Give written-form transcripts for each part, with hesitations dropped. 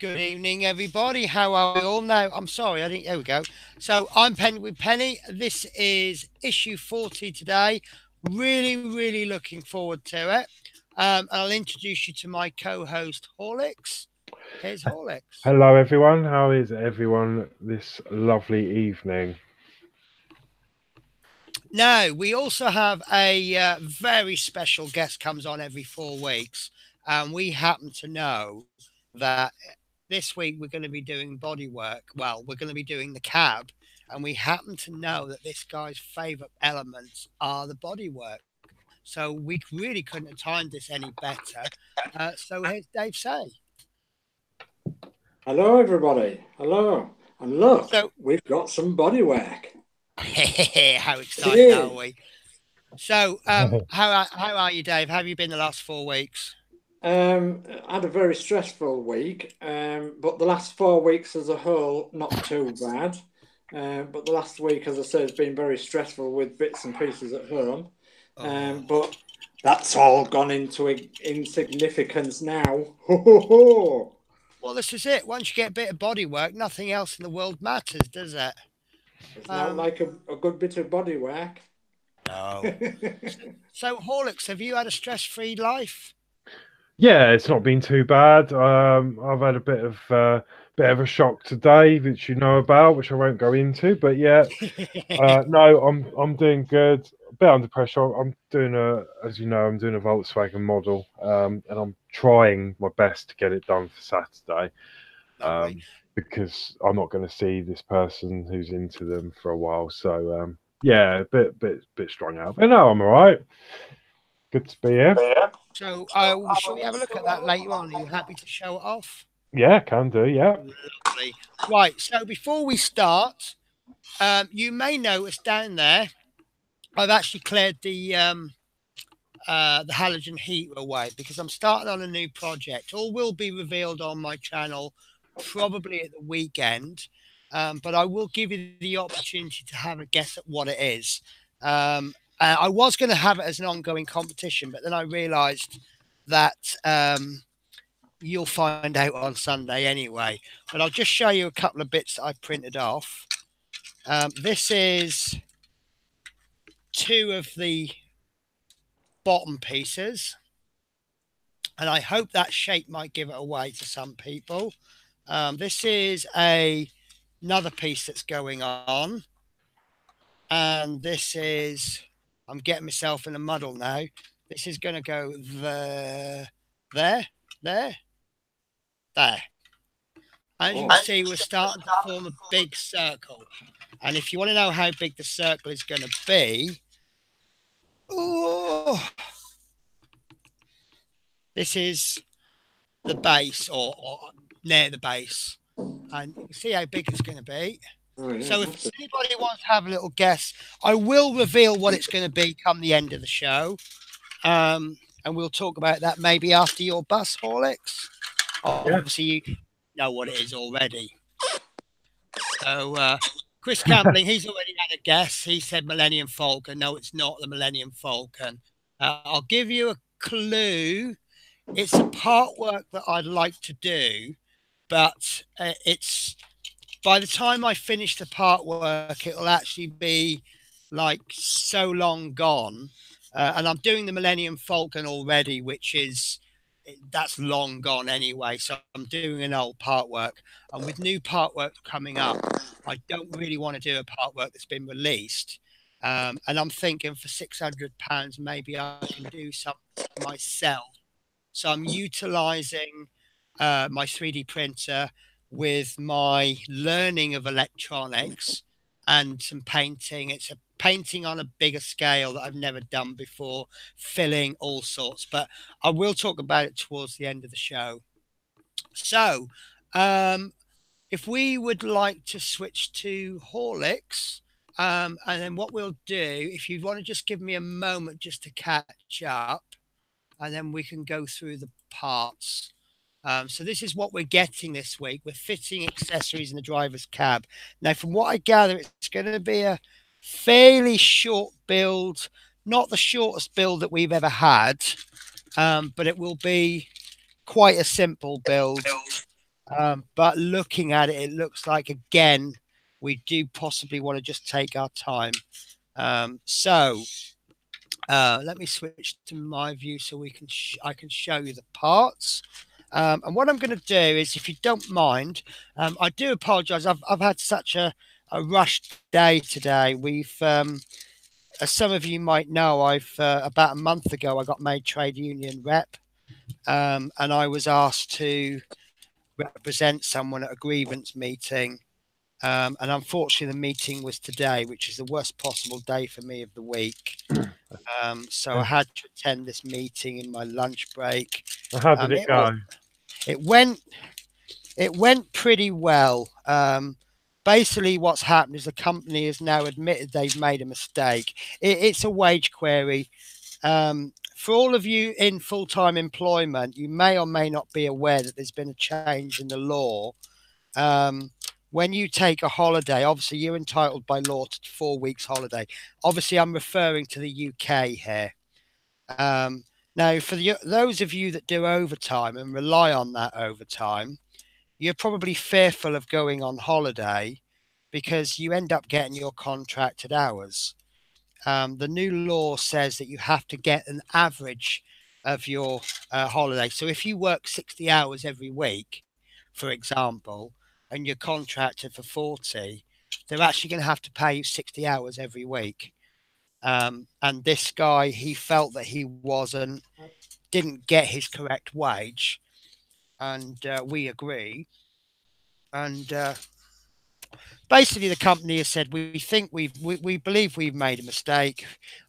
Good evening, everybody. How are we all now? I'm sorry, I didn't. There we go. So I'm Penny with Penny. This is issue 40 today. Really, really looking forward to it. I'll introduce you to my co-host Horlicks. Here's Horlicks. Hello, everyone. How is everyone this lovely evening? Now we also have a very special guest comes on every 4 weeks, and we happen to know that this week we're going to be doing body work. Well, we're going to be doing the cab, and we happen to know that this guy's favourite elements are the body work. So we really couldn't have timed this any better. So here's Dave Say. Hello, everybody. Hello. And look, So, we've got some bodywork. how excited are we? So, how are you, Dave? How have you been the last 4 weeks? I had a very stressful week, but the last 4 weeks as a whole, not too bad. But the last week, as I say, has been very stressful with bits and pieces at home. But that's all gone into insignificance now. Ho, ho, ho. Well, this is it. Once you get a bit of body work, nothing else in the world matters, does it? It's not like a good bit of bodywork. No. So, Horlicks, have you had a stress-free life? Yeah, it's not been too bad. I've had a bit of a shock today, which you know about, which I won't go into. But yeah, no, I'm doing good. A bit under pressure. I'm doing as you know, I'm doing a Volkswagen model, and I'm trying my best to get it done for Saturday. Because I'm not going to see this person who's into them for a while. So yeah, a bit strung out. But no, I'm all right. Good to be here. So, shall we have a look at that later on? Are you happy to show it off? Yeah, can do. Yeah. Lovely. Right. So, before we start, you may notice down there, I've actually cleared the halogen heat away because I'm starting on a new project. All will be revealed on my channel probably at the weekend, but I will give you the opportunity to have a guess at what it is. I was going to have it as an ongoing competition, but then I realised that you'll find out on Sunday anyway. But I'll just show you a couple of bits that I printed off. This is two of the bottom pieces, and I hope that shape might give it away to some people. This is another piece that's going on, and this is, I'm getting myself in a muddle now. This is going to go there. As you can see, we're starting to form a big circle, and if you want to know how big the circle is going to be, this is the base, or near the base, and you can see how big it's going to be. So if anybody wants to have a little guess, I will reveal what it's going to be come the end of the show, and we'll talk about that maybe after your bus, Horlicks. Obviously, you know what it is already. So Chris Campling, he's already had a guess. He said Millennium Falcon. No, it's not the Millennium Falcon. I'll give you a clue. It's a part work that I'd like to do, but it's, by the time I finish the part work, it'll actually be like so long gone. And I'm doing the Millennium Falcon already, which is, that's long gone anyway. So I'm doing an old part work. And with new part work coming up, I don't really want to do a part work that's been released. And I'm thinking for £600, maybe I can do something myself. So I'm utilizing my 3D printer with my learning of electronics and some painting. It's a painting on a bigger scale that I've never done before, filling all sorts, but I will talk about it towards the end of the show. So if we would like to switch to Horlicks, and then what we'll do, if you want to just give me a moment just to catch up, and then we can go through the parts. So this is what we're getting this week. We're fitting accessories in the driver's cab. Now, from what I gather, it's going to be a fairly short build, not the shortest build that we've ever had, but it will be quite a simple build. But looking at it, it looks like, again, we do possibly want to just take our time. Let me switch to my view so I can show you the parts. And what I'm going to do is, if you don't mind, I do apologise. I've had such a rushed day today. We've, as some of you might know, about a month ago I got made trade union rep, and I was asked to represent someone at a grievance meeting. And unfortunately, the meeting was today, which is the worst possible day for me of the week. So I had to attend this meeting in my lunch break. How did it go? It went pretty well. Basically, what's happened is the company has now admitted they've made a mistake. It's a wage query. For all of you in full-time employment, you may or may not be aware that there's been a change in the law. When you take a holiday, obviously you're entitled by law to 4 weeks holiday. Obviously, I'm referring to the UK here. Now, for those of you that do overtime and rely on that overtime, you're probably fearful of going on holiday because you end up getting your contracted hours. The new law says that you have to get an average of your holiday. So if you work 60 hours every week, for example, and you're contracted for 40, they're actually going to have to pay you 60 hours every week. And this guy, he felt that he didn't get his correct wage, and we agree. And basically, the company has said we believe we've made a mistake.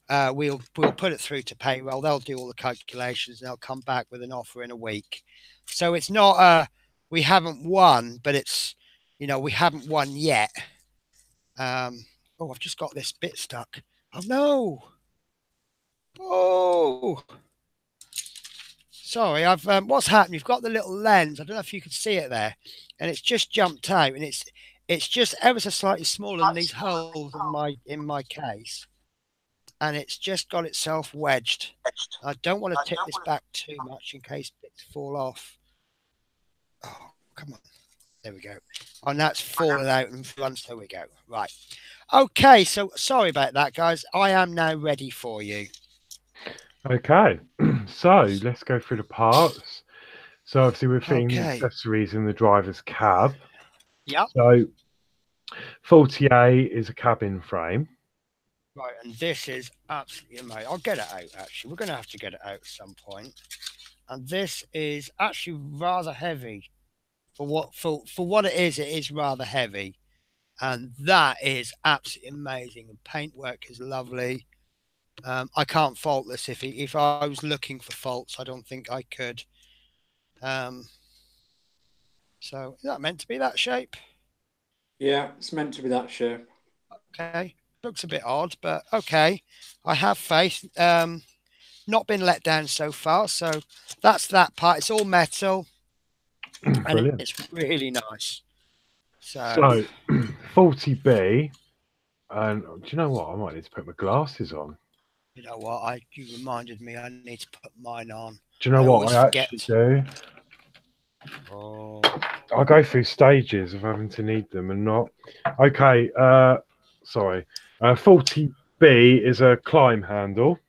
We'll put it through to payroll. They'll do all the calculations. And they'll come back with an offer in a week. So it's not we haven't won, but it's, we haven't won yet. I've just got this bit stuck. Oh no! Oh, sorry. What's happened? You've got the little lens. I don't know if you can see it there, and it's just jumped out, and it's just ever so slightly smaller than these holes in my case, and it's just got itself wedged. I don't want to tip this back too much in case bits fall off. Oh, come on. There we go. And that's fallen out and runs. There we go. Right. Okay. So sorry about that, guys. I am now ready for you. Okay. So let's go through the parts. So obviously we're fitting accessories in the driver's cab. Yeah. So 40A is a cabin frame. Right, and this is absolutely amazing. I'll get it out, actually. We're going to have to get it out at some point. And this is actually rather heavy. For what it is rather heavy. And that is absolutely amazing. The paintwork is lovely. I can't fault this. If I was looking for faults, I don't think I could. So is that meant to be that shape? Yeah, it's meant to be that shape. Okay. Looks a bit odd, but okay. I have faith. Not been let down so far. So that's that part. It's all metal. And it's really nice. So 40B, and do you know what? I might need to put my glasses on. You know what? You reminded me I need to put mine on. Do you know what I actually do? Oh. I go through stages of having to need them and not. Okay, sorry. 40B is a climb handle.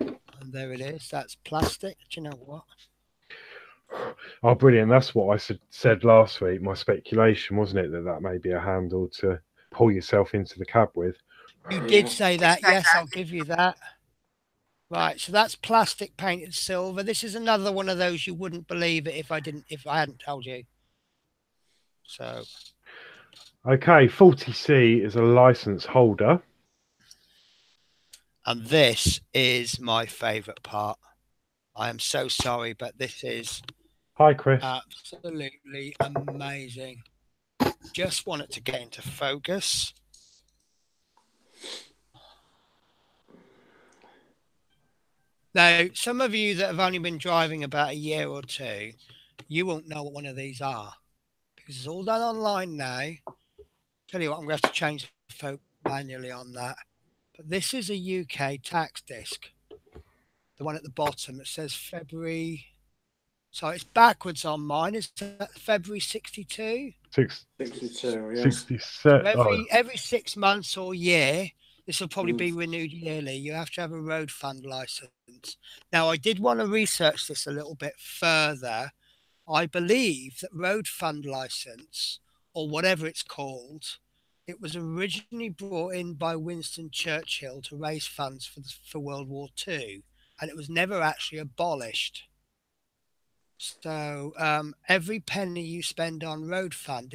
And there it is. That's plastic. Do you know what? Oh, brilliant. That's what I said last week. My speculation, wasn't it, that may be a handle to pull yourself into the cab with. You did say that. Yes, I'll give you that. Right, so that's plastic painted silver. This is another one of those you wouldn't believe it if I hadn't told you. So okay, 40C is a license holder. And this is my favourite part. I am so sorry, but this is hi, Chris. Absolutely amazing. Just want it to get into focus. Now, some of you that have only been driving about a year or two, you won't know what one of these are because it's all done online now. Tell you what, I'm going to have to change the folk manually on that. But this is a UK tax disc. The one at the bottom that says February. So it's backwards on mine. It's February 62. 62, yeah. 67. So every 6 months or year, this will probably be renewed yearly. You have to have a road fund license. Now, I did want to research this a little bit further. I believe that road fund license, or whatever it's called, it was originally brought in by Winston Churchill to raise funds for World War II, and it was never actually abolished. So every penny you spend on road fund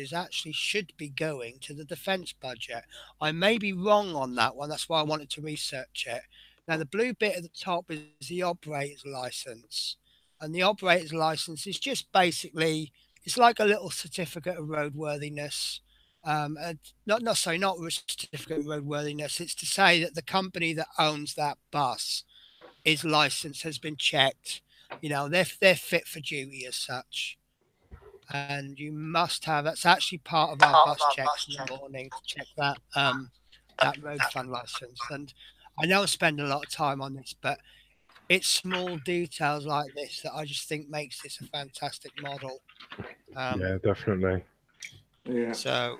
should be going to the defence budget. I may be wrong on that one. That's why I wanted to research it. Now, the blue bit at the top is the operator's license. And the operator's license is just basically, it's like a little certificate of roadworthiness. Not a certificate of roadworthiness. It's to say that the company that owns that bus, his license has been checked. You know, they're fit for duty as such. And you must have, that's actually part of our bus checks in the morning to check that that road fund license. And I know I spend a lot of time on this, but it's small details like this that I just think makes this a fantastic model. Yeah, definitely. Yeah. So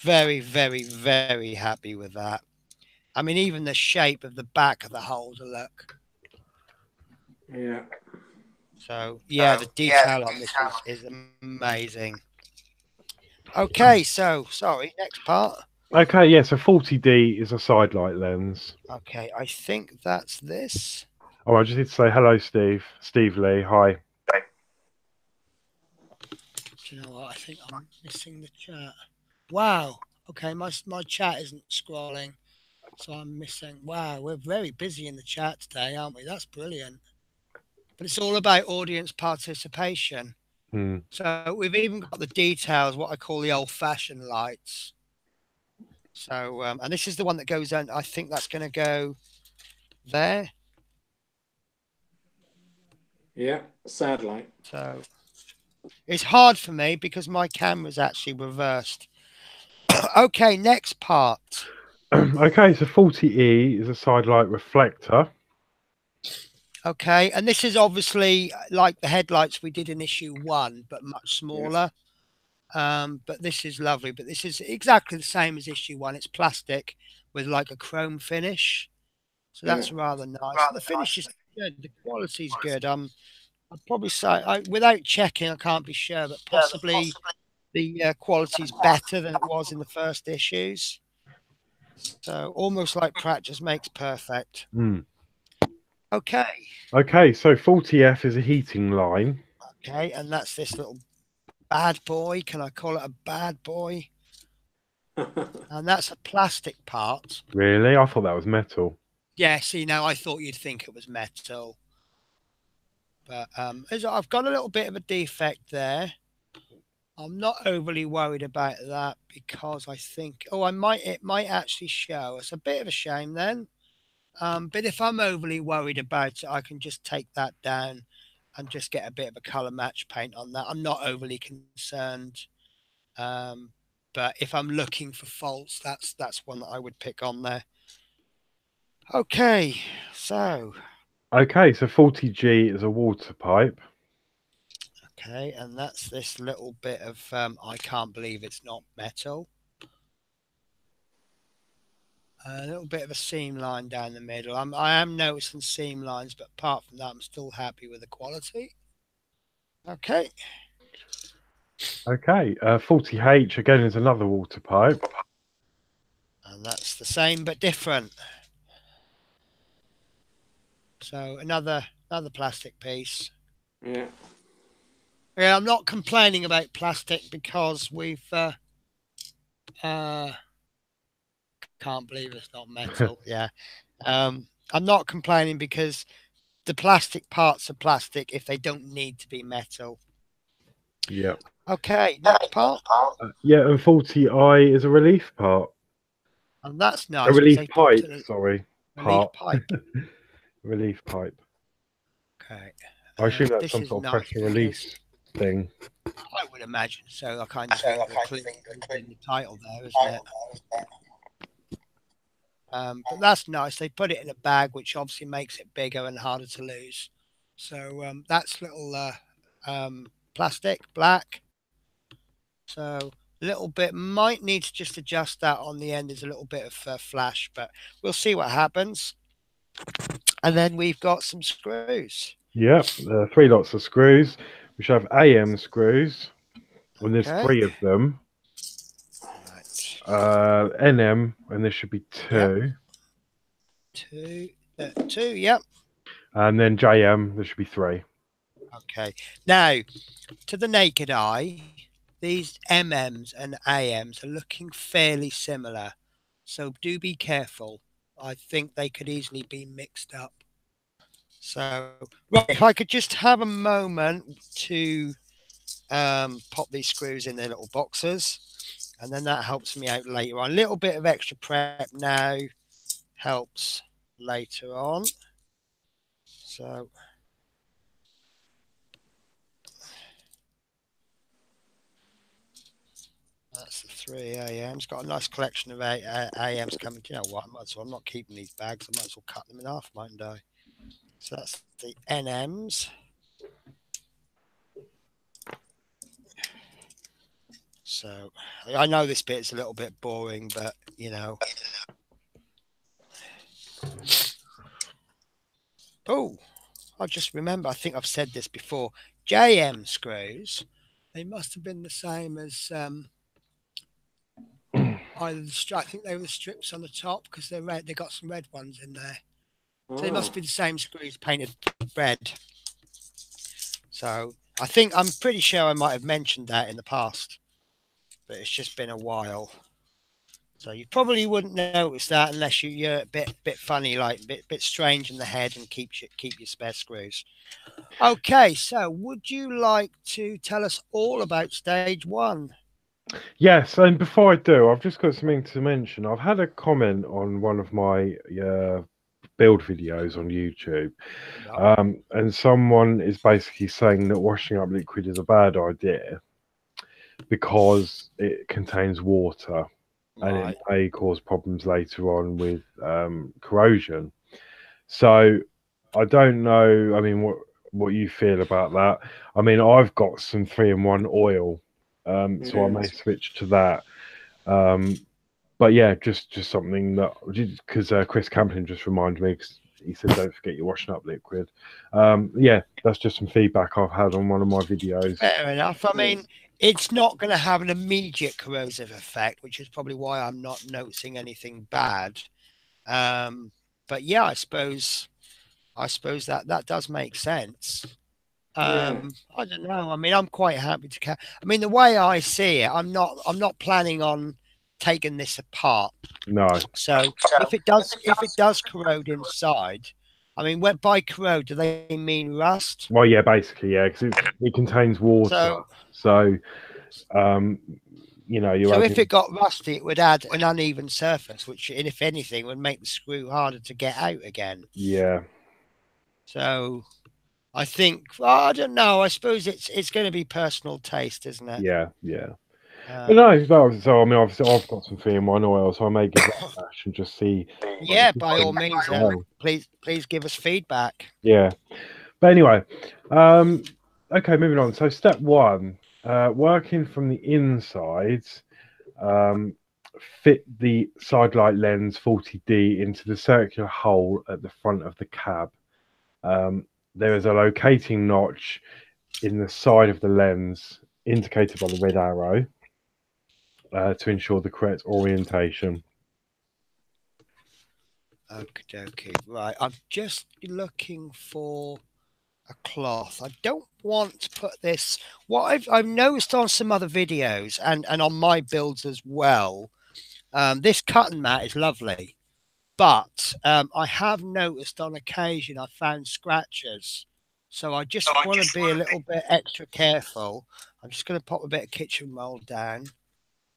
very, very, very happy with that. I mean, even the shape of the back of the holder, look. Yeah. So yeah, the detail on this is amazing. Okay, so sorry, next part. Okay, yeah, so 40D is a side light lens. Okay, I think that's this. Oh, I just need to say hello, Steve. Steve Lee, hi. Do you know what? I think I'm missing the chat. Wow. Okay, my chat isn't scrolling, so I'm missing. Wow, we're very busy in the chat today, aren't we? That's brilliant. But it's all about audience participation. So we've even got the details, what I call the old-fashioned lights. So, and this is the one that goes in. I think that's going to go there. Yeah, satellite. So it's hard for me because my camera's actually reversed. Okay, next part. Okay, so 40E is a side light reflector. Okay, and this is obviously like the headlights we did in issue 1, but much smaller. Yes. But this is lovely. But this is exactly the same as issue 1. It's plastic with like a chrome finish. So that's rather nice. The finish is good. The quality's good. I'd probably say, without checking, I can't be sure, but possibly the quality's better than it was in the first issues. So almost like practice makes perfect. Okay. Okay, so 40F is a heating line. Okay, and that's this little bad boy. Can I call it a bad boy? And that's a plastic part. Really? I thought that was metal. Yeah, see, now I thought you'd think it was metal. But I've got a little bit of a defect there. I'm not overly worried about that because I think, it might actually show. It's a bit of a shame then. But if I'm overly worried about it, I can just take that down and just get a bit of a color match paint on that. I'm not overly concerned. But if I'm looking for faults, that's one that I would pick on there. Okay, so 40G is a water pipe. Okay, and that's this little bit of I can't believe it's not metal. A little bit of a seam line down the middle. I am noticing seam lines, but apart from that, I'm still happy with the quality. Okay. Okay, 40H again is another water pipe. And that's the same but different. So another plastic piece. Yeah. Yeah, I'm not complaining about plastic because we've can't believe it's not metal. Yeah. I'm not complaining because the plastic parts are plastic if they don't need to be metal. Yeah. Okay, next part. Yeah, and 40I is a relief part. And that's nice. A relief pipe, sorry. Relief pipe. Relief pipe. Okay. I assume that's This some is sort of nice pressure release thing. I would imagine so. I kind of think the clue in the title there, isn't it? But that's nice. They put it in a bag, which obviously makes it bigger and harder to lose. So that's little plastic, black. So a little bit might need to just adjust that on the end. There's a little bit of flash, but we'll see what happens. And then we've got some screws. Yep, 3 lots of screws. We should have AM screws. And there's Okay. 3 of them. Right. NM, and there should be 2. Yep. Two, yep. And then JM, there should be 3. Okay. Now, to the naked eye, these MMs and AMs are looking fairly similar. So do be careful. I think they could easily be mixed up. So, right, if I could just have a moment to pop these screws in their little boxes, and then that helps me out later on. A little bit of extra prep now helps later on. So that's the 3 AMs. Got a nice collection of AMs coming. Do you know what? I might as well, I'm not keeping these bags. I might as well cut them in half, mightn't I? So that's the NMs. So I know this bit is a little bit boring, but you know. Oh, I just remember, I think I've said this before. JM screws, they must have been the same as either I think they were the strips on the top because they're red. They got some red ones in there. So they must be the same screws painted red. So I'm pretty sure I might have mentioned that in the past, but it's just been a while. So you probably wouldn't notice that unless you're a bit funny, like a bit strange in the head, and keep your spare screws. Okay, so would you like to tell us all about stage 1? Yes, and before I do, I've just got something to mention. I've had a comment on one of my build videos on YouTube, and someone is basically saying that washing up liquid is a bad idea because it contains water. And it may cause problems later on with corrosion. So I don't know. I mean, what you feel about that? I mean, I've got some 3-in-1 oil, so I may switch to that. But yeah, just something that because Chris Camplin just reminded me because he said don't forget your washing up liquid. Yeah, that's just some feedback I've had on one of my videos. Fair enough. I mean, it's not going to have an immediate corrosive effect, which is probably why I'm not noticing anything bad. But yeah, I suppose that does make sense. I don't know. I mean, I'm quite happy to. I mean, the way I see it, I'm not planning on taking this apart. No. So if it does corrode inside, I mean, by corrode, do they mean rust? Well, yeah, basically, yeah, because it contains water. So you know, if it got rusty, it would add an uneven surface, which, if anything, would make the screw harder to get out again. Yeah. So I think, I don't know. I suppose it's going to be personal taste, isn't it? Yeah, yeah. But no, so I mean, obviously, I've got some 3-in-1 oil, so I may give that a dash and just see. Yeah, by all means, please give us feedback. Yeah, but anyway, okay, moving on. So step 1, working from the inside, fit the side light lens 40D into the circular hole at the front of the cab. There is a locating notch in the side of the lens indicated by the red arrow to ensure the correct orientation. Okay, right. I'm just looking for a cloth. I don't want to put this. What I've noticed on some other videos and on my builds as well, this cutting mat is lovely, but I have noticed on occasion I found scratches. So I just want to be a little bit extra careful. I'm just going to pop a bit of kitchen roll down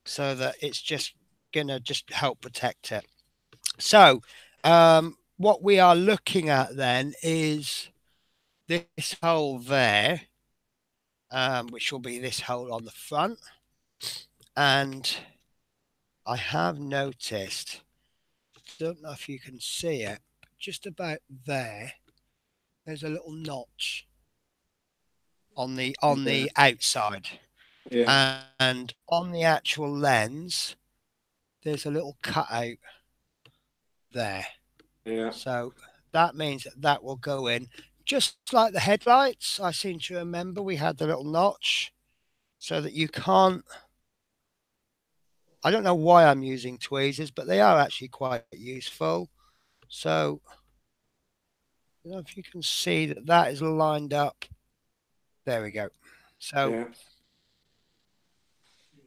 so that it's just going to help protect it. So what we are looking at then is this hole there, which will be this hole on the front. And I have noticed, don't know if you can see it, but just about there, there's a little notch on the outside. Yeah. And on the actual lens, there's a little cutout there. Yeah. So that means that that will go in just like the headlights. I seem to remember we had the little notch so that you can't. I don't know why I'm using tweezers, but they are actually quite useful. So I don't know if you can see that that is lined up. There we go. So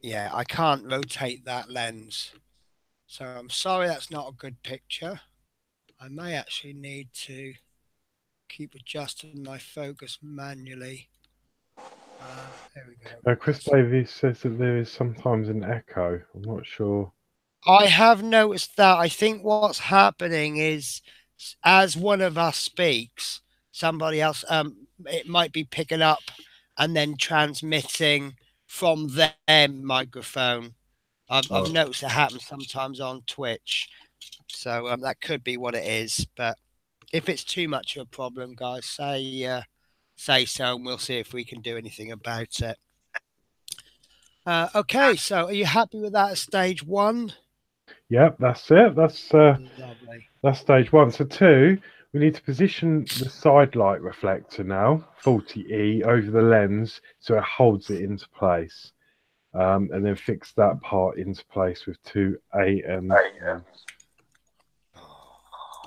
yeah, I can't rotate that lens. So I'm sorry that's not a good picture. I may actually need to keep adjusting my focus manually. There we go. Chris Davies says that there is sometimes an echo. I'm not sure. I have noticed that. I think what's happening is as one of us speaks, somebody else, it might be picking up and then transmitting from their microphone. I've noticed it happens sometimes on Twitch. So that could be what it is. But if it's too much of a problem, guys, say so, and we'll see if we can do anything about it. Okay, so are you happy with that at stage one? Yep, that's it. Lovely. That's stage one. So 2, we need to position the side light reflector now, 40E, over the lens so it holds it into place. And then fix that part into place with 2 AMs.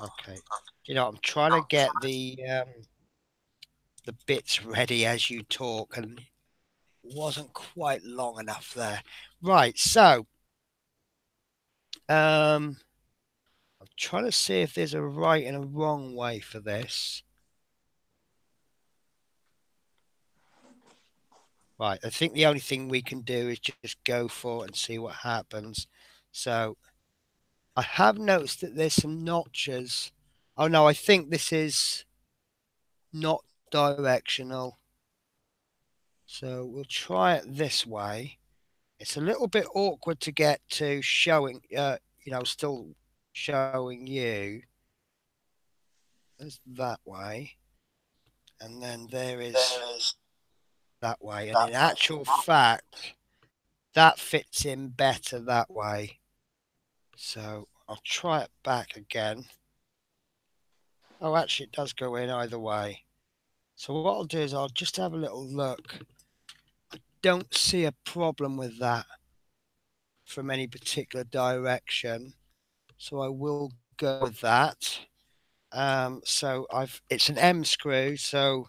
Okay. You know, I'm trying to get the bits ready as you talk, and it wasn't quite long enough there. Right, so I'm trying to see if there's a right and a wrong way for this. Right, I think the only thing we can do is just go for it and see what happens. So I have noticed that there's some notches. Oh no, I think this is not directional. So we'll try it this way. It's a little bit awkward to get to showing, still showing you. There's that way. And then there is that way. And in actual fact, that fits in better that way. So I'll try it back again. Oh, actually, it does go in either way. So what I'll do is I'll just have a little look. I don't see a problem with that from any particular direction. So I will go with that. So it's an M screw, so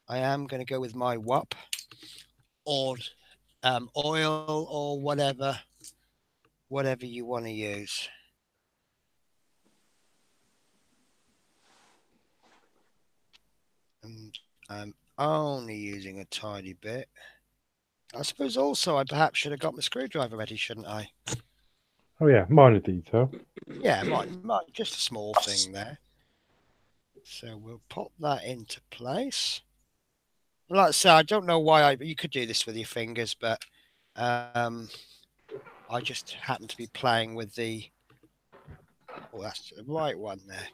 I am going to go with my WUP or oil or whatever you want to use. And I'm only using a tiny bit. I suppose also I perhaps should have got my screwdriver ready, shouldn't I? Oh yeah, minor detail. Yeah, just a small thing there. So we'll pop that into place. Like I say, I don't know why you could do this with your fingers, but I just happen to be playing with the. Oh, that's the right one there.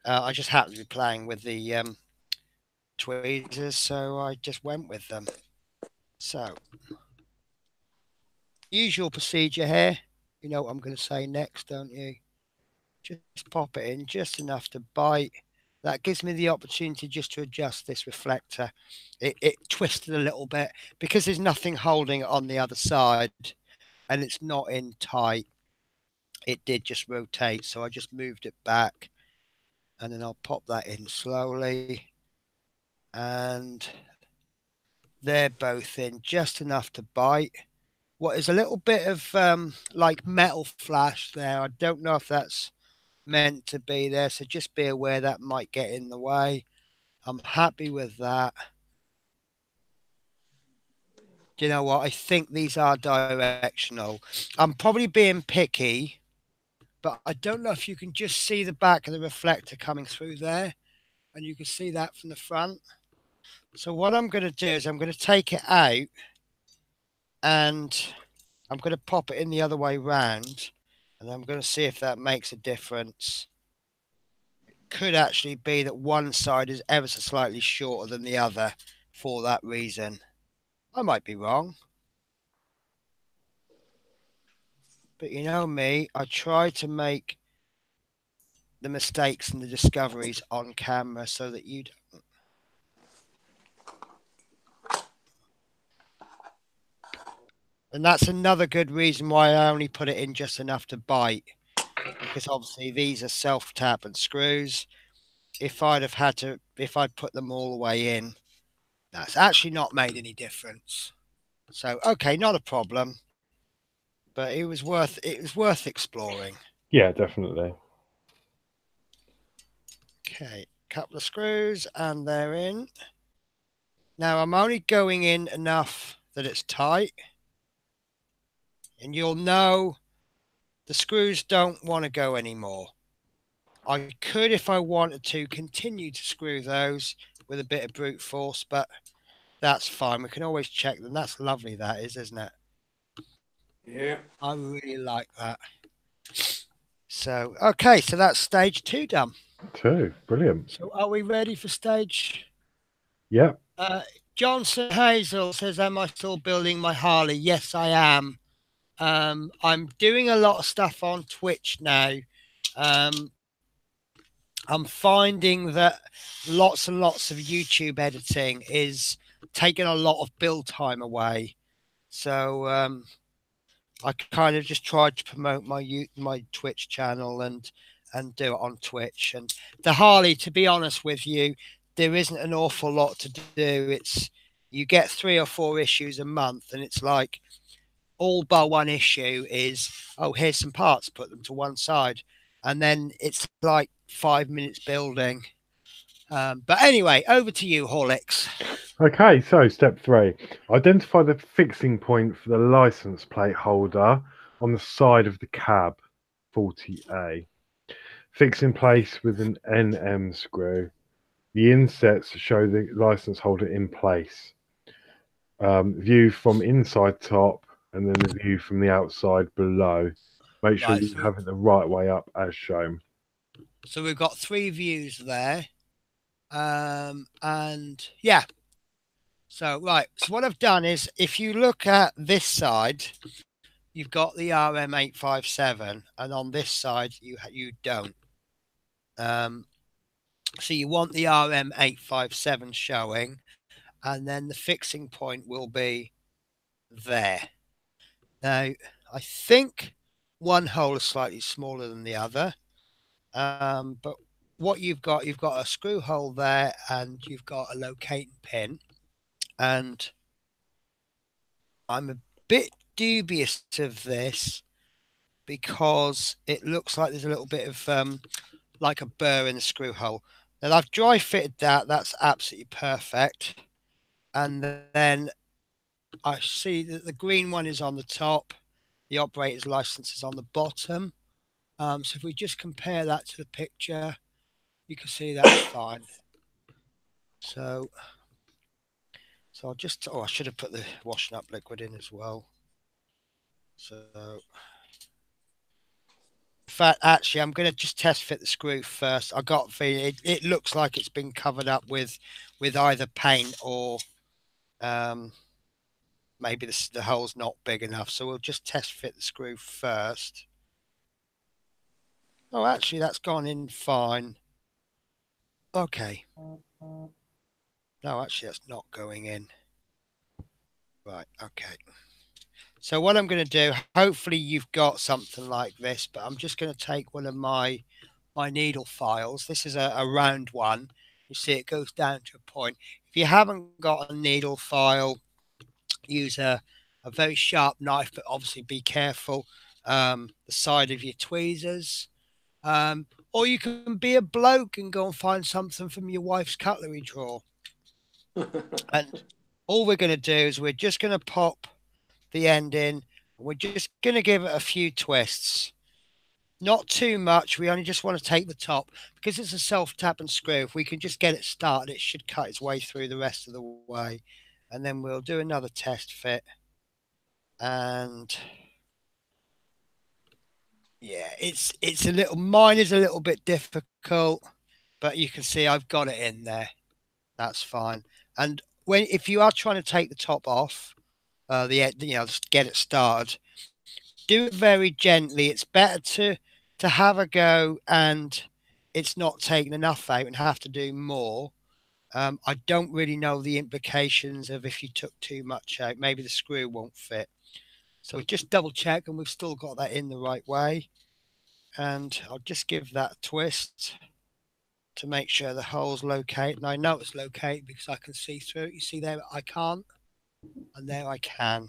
I just happen to be playing with the tweezers, so I just went with them. So, usual procedure here. You know what I'm going to say next, don't you? Just pop it in just enough to bite. That gives me the opportunity just to adjust this reflector. It twisted a little bit because there's nothing holding it on the other side and it's not in tight. It did just rotate, so I just moved it back and then I'll pop that in slowly. And they're both in just enough to bite. What is a little bit of like metal flash there. I don't know if that's meant to be there, so just be aware that might get in the way. I'm happy with that. Do you know what? I think these are directional. I'm probably being picky, but I don't know if you can just see the back of the reflector coming through there, and you can see that from the front. So what I'm going to do is I'm going to take it out and I'm going to pop it in the other way round, and I'm going to see if that makes a difference. It could actually be that one side is ever so slightly shorter than the other for that reason. I might be wrong. But you know me, I try to make the mistakes and the discoveries on camera so that you don't. And that's another good reason why I only put it in just enough to bite. Because obviously these are self-tap and screws. If I'd put them all the way in, that's actually not made any difference. So, okay, not a problem. But it was worth exploring. Yeah, definitely. Okay, couple of screws and they're in. Now I'm only going in enough that it's tight. And you'll know the screws don't want to go anymore. I could, if I wanted to, continue to screw those with a bit of brute force, but that's fine. We can always check them. That's lovely, that is, isn't it? Yeah. I really like that. So, okay, so that's stage 2 done. 2, brilliant. So are we ready for stage? Yeah. Johnson Hazel says, am I still building my Harley? Yes, I am. I'm doing a lot of stuff on Twitch now. I'm finding that lots and lots of YouTube editing is taking a lot of build time away. So I kind of just tried to promote my Twitch channel and do it on Twitch. And the Harley, to be honest with you, there isn't an awful lot to do. It's you get 3 or 4 issues a month, and it's like all but one issue is, oh, here's some parts, put them to one side, and then it's like 5 minutes building. But anyway, over to you, Horlicks. Okay, so step 3. Identify the fixing point for the license plate holder on the side of the cab, 40A. Fix in place with an NM screw. The insets show the license holder in place. View from inside top and then the view from the outside below. Make sure you have it the right way up as shown. So we've got 3 views there. And yeah. So, right. So what I've done is, if you look at this side, you've got the RM857, and on this side, you don't. So you want the RM857 showing, and then the fixing point will be there. Now, I think one hole is slightly smaller than the other, but what you've got a screw hole there, and you've got a locating pin, and I'm a bit dubious of this because it looks like there's a little bit of like a burr in the screw hole. Now I've dry fitted that. That's absolutely perfect. And then I see that the green one is on the top. The operator's license is on the bottom. So if we just compare that to the picture, you can see that's fine. So I'll just, I should have put the washing up liquid in as well. So, in fact, actually, I'm going to just test fit the screw first. I got it looks like it's been covered up with either paint or maybe the hole's not big enough. So we'll just test fit the screw first. Oh, actually, that's gone in fine. Okay. No, actually, that's not going in. Right, okay. So what I'm going to do, hopefully you've got something like this, but I'm just going to take one of my needle files. This is a round one. You see it goes down to a point. If you haven't got a needle file, use a very sharp knife, but obviously be careful. The side of your tweezers. Or you can be a bloke and go and find something from your wife's cutlery drawer. And all we're going to do is we're just going to pop the end in. We're just going to give it a few twists. Not too much. We only just want to take the top because it's a self-tap and screw. If we can just get it started, it should cut its way through the rest of the way. And then we'll do another test fit. And yeah, it's a little, mine is a little bit difficult, but you can see I've got it in there. That's fine. And if you are trying to take the top off, just get it started, do it very gently. It's better to have a go and it's not taking enough out and have to do more. I don't really know the implications of if you took too much out. Maybe the screw won't fit. So just double check and we've still got that in the right way. And I'll just give that a twist to make sure the hole's located. And I know it's located because I can see through it. You see there, I can't, and there I can.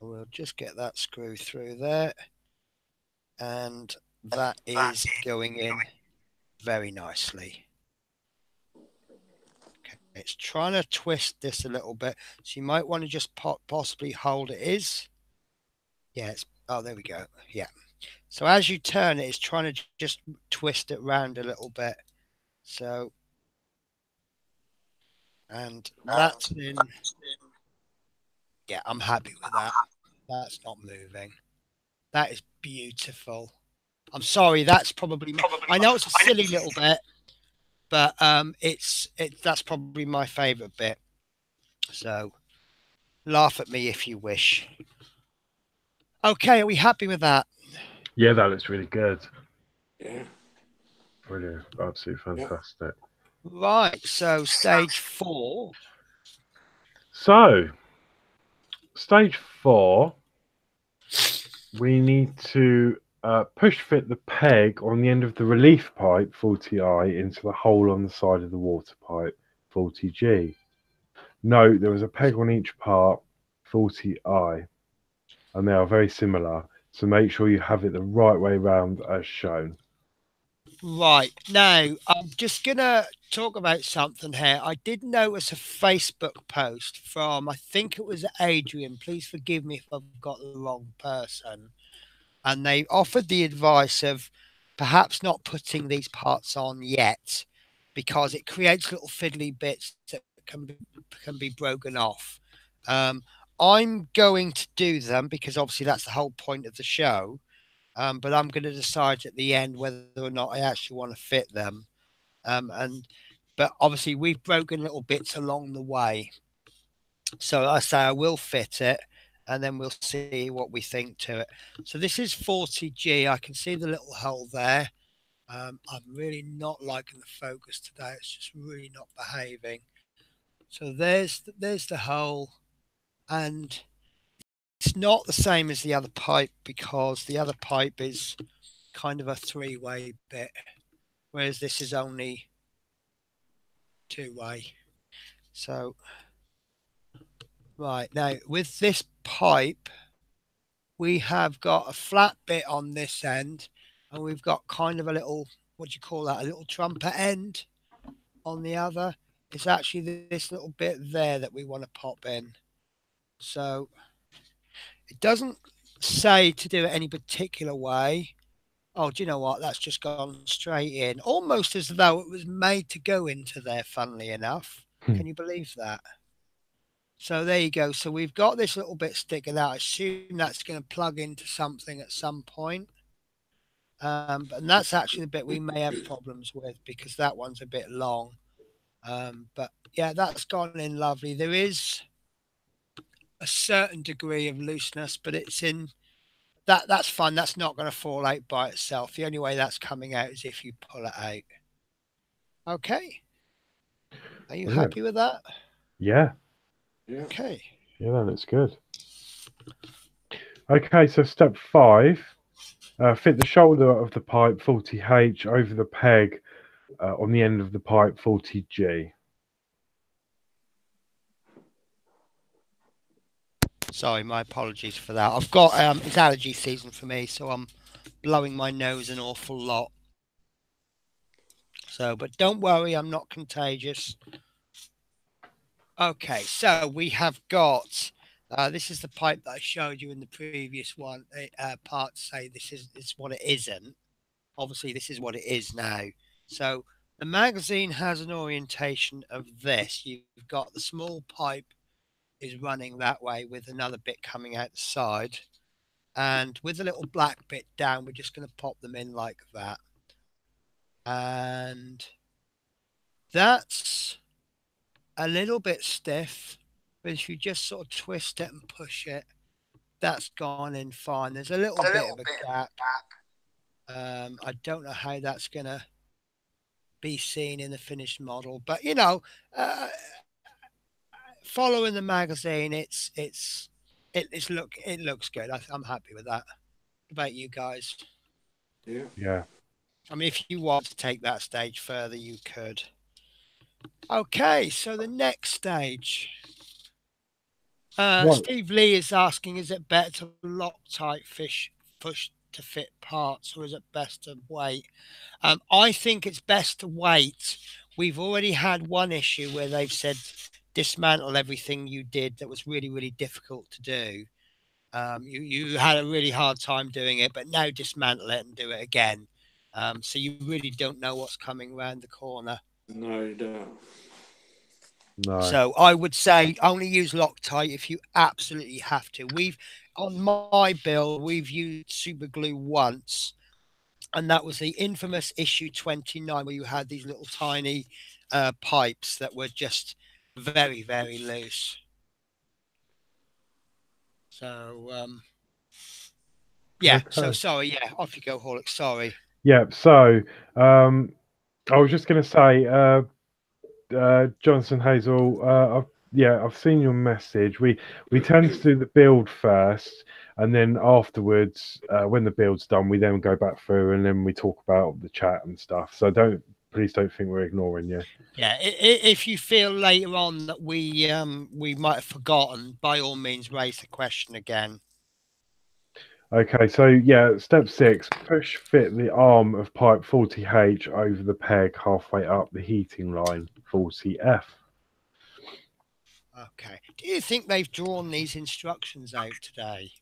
We'll just get that screw through there. And that is going in very nicely. Okay, it's trying to twist this a little bit. So you might want to just possibly hold it. Yeah, oh, there we go. Yeah. So as you turn it, it's trying to just twist it round a little bit. So, and that's in. Yeah, I'm happy with that. That's not moving. That is beautiful. I'm sorry, that's probably. I know it's a silly little bit, but that's probably my favourite bit. So, laugh at me if you wish. Okay, are we happy with that? Yeah, that looks really good. Yeah. Brilliant. Absolutely fantastic. Right, so stage 4. So, stage 4, we need to push fit the peg on the end of the relief pipe 40i into the hole on the side of the water pipe 40g. Note there is a peg on each part 40i, and they are very similar, so make sure you have it the right way round as shown. Right, now I'm just gonna talk about something here. I did notice a Facebook post from, I think it was Adrian, please forgive me if I've got the wrong person, and they offered the advice of perhaps not putting these parts on yet because it creates little fiddly bits that can be broken off. I'm going to do them because obviously that's the whole point of the show. But I'm going to decide at the end whether or not I actually want to fit them. But obviously we've broken little bits along the way. So I say I will fit it and then we'll see what we think to it. So this is 40G. I can see the little hole there. I'm really not liking the focus today. It's just really not behaving. So there's the hole, and it's not the same as the other pipe because the other pipe is kind of a 3-way bit, whereas this is only 2-way. So right now with this pipe, we have got a flat bit on this end, and we've got kind of a little, what do you call that, a little trumpet end on the other. It's actually this little bit there that we want to pop in. So it doesn't say to do it any particular way. Oh, do you know what? That's just gone straight in, almost as though it was made to go into there, funnily enough. Can you believe that? So there you go. So we've got this little bit sticking out. I assume that's going to plug into something at some point. And that's actually the bit we may have problems with because that one's a bit long. But yeah, that's gone in lovely. There is a certain degree of looseness, but it's in that's fun. That's not going to fall out by itself. The only way that's coming out is if you pull it out. Okay. Are you happy with that? Yeah. Okay. Yeah, that looks good. Okay, so step 5, fit the shoulder of the pipe 40H over the peg on the end of the pipe 40G. Sorry, my apologies for that. I've got it's allergy season for me, so I'm blowing my nose an awful lot. So, but don't worry, I'm not contagious. Okay, so we have got This is the pipe that I showed you in the previous one. Parts say this is what it isn't. Obviously, this is what it is now. So the magazine has an orientation of this. You've got the small pipe is running that way with another bit coming out the side. And with the little black bit down, we're just going to pop them in like that. And that's a little bit stiff, but if you just sort of twist it and push it, that's gone in fine. There's a little bit of a gap. I don't know how that's going to be seen in the finished model, but you know, following the magazine, it looks good. I'm happy with that. What about you guys? Yeah. I mean, if you want to take that stage further, you could. Okay, so the next stage. Steve Lee is asking, is it better to Loctite fish push to fit parts, or is it best to wait? I think it's best to wait. We've already had one issue where they've said dismantle everything you did that was really, really difficult to do. You had a really hard time doing it, but now dismantle it and do it again. So you really don't know what's coming around the corner. No, you don't. No. So I would say only use Loctite if you absolutely have to. On my build, we've used super glue once, and that was the infamous issue 29, where you had these little tiny pipes that were just very, very loose. So yeah. Okay. So sorry. Yeah, off you go, Horlicks. Sorry. Yeah. So I was just going to say, Johnson Hazel. I've seen your message. We tend to do the build first, and then afterwards, when the build's done, we then go back through and then we talk about the chat and stuff. So please don't think we're ignoring you. Yeah, if you feel later on that we might have forgotten, by all means raise the question again. Okay, so yeah, step 6, push fit the arm of pipe 40H over the peg halfway up the heating line 40F. Okay. Do you think they've drawn these instructions out today?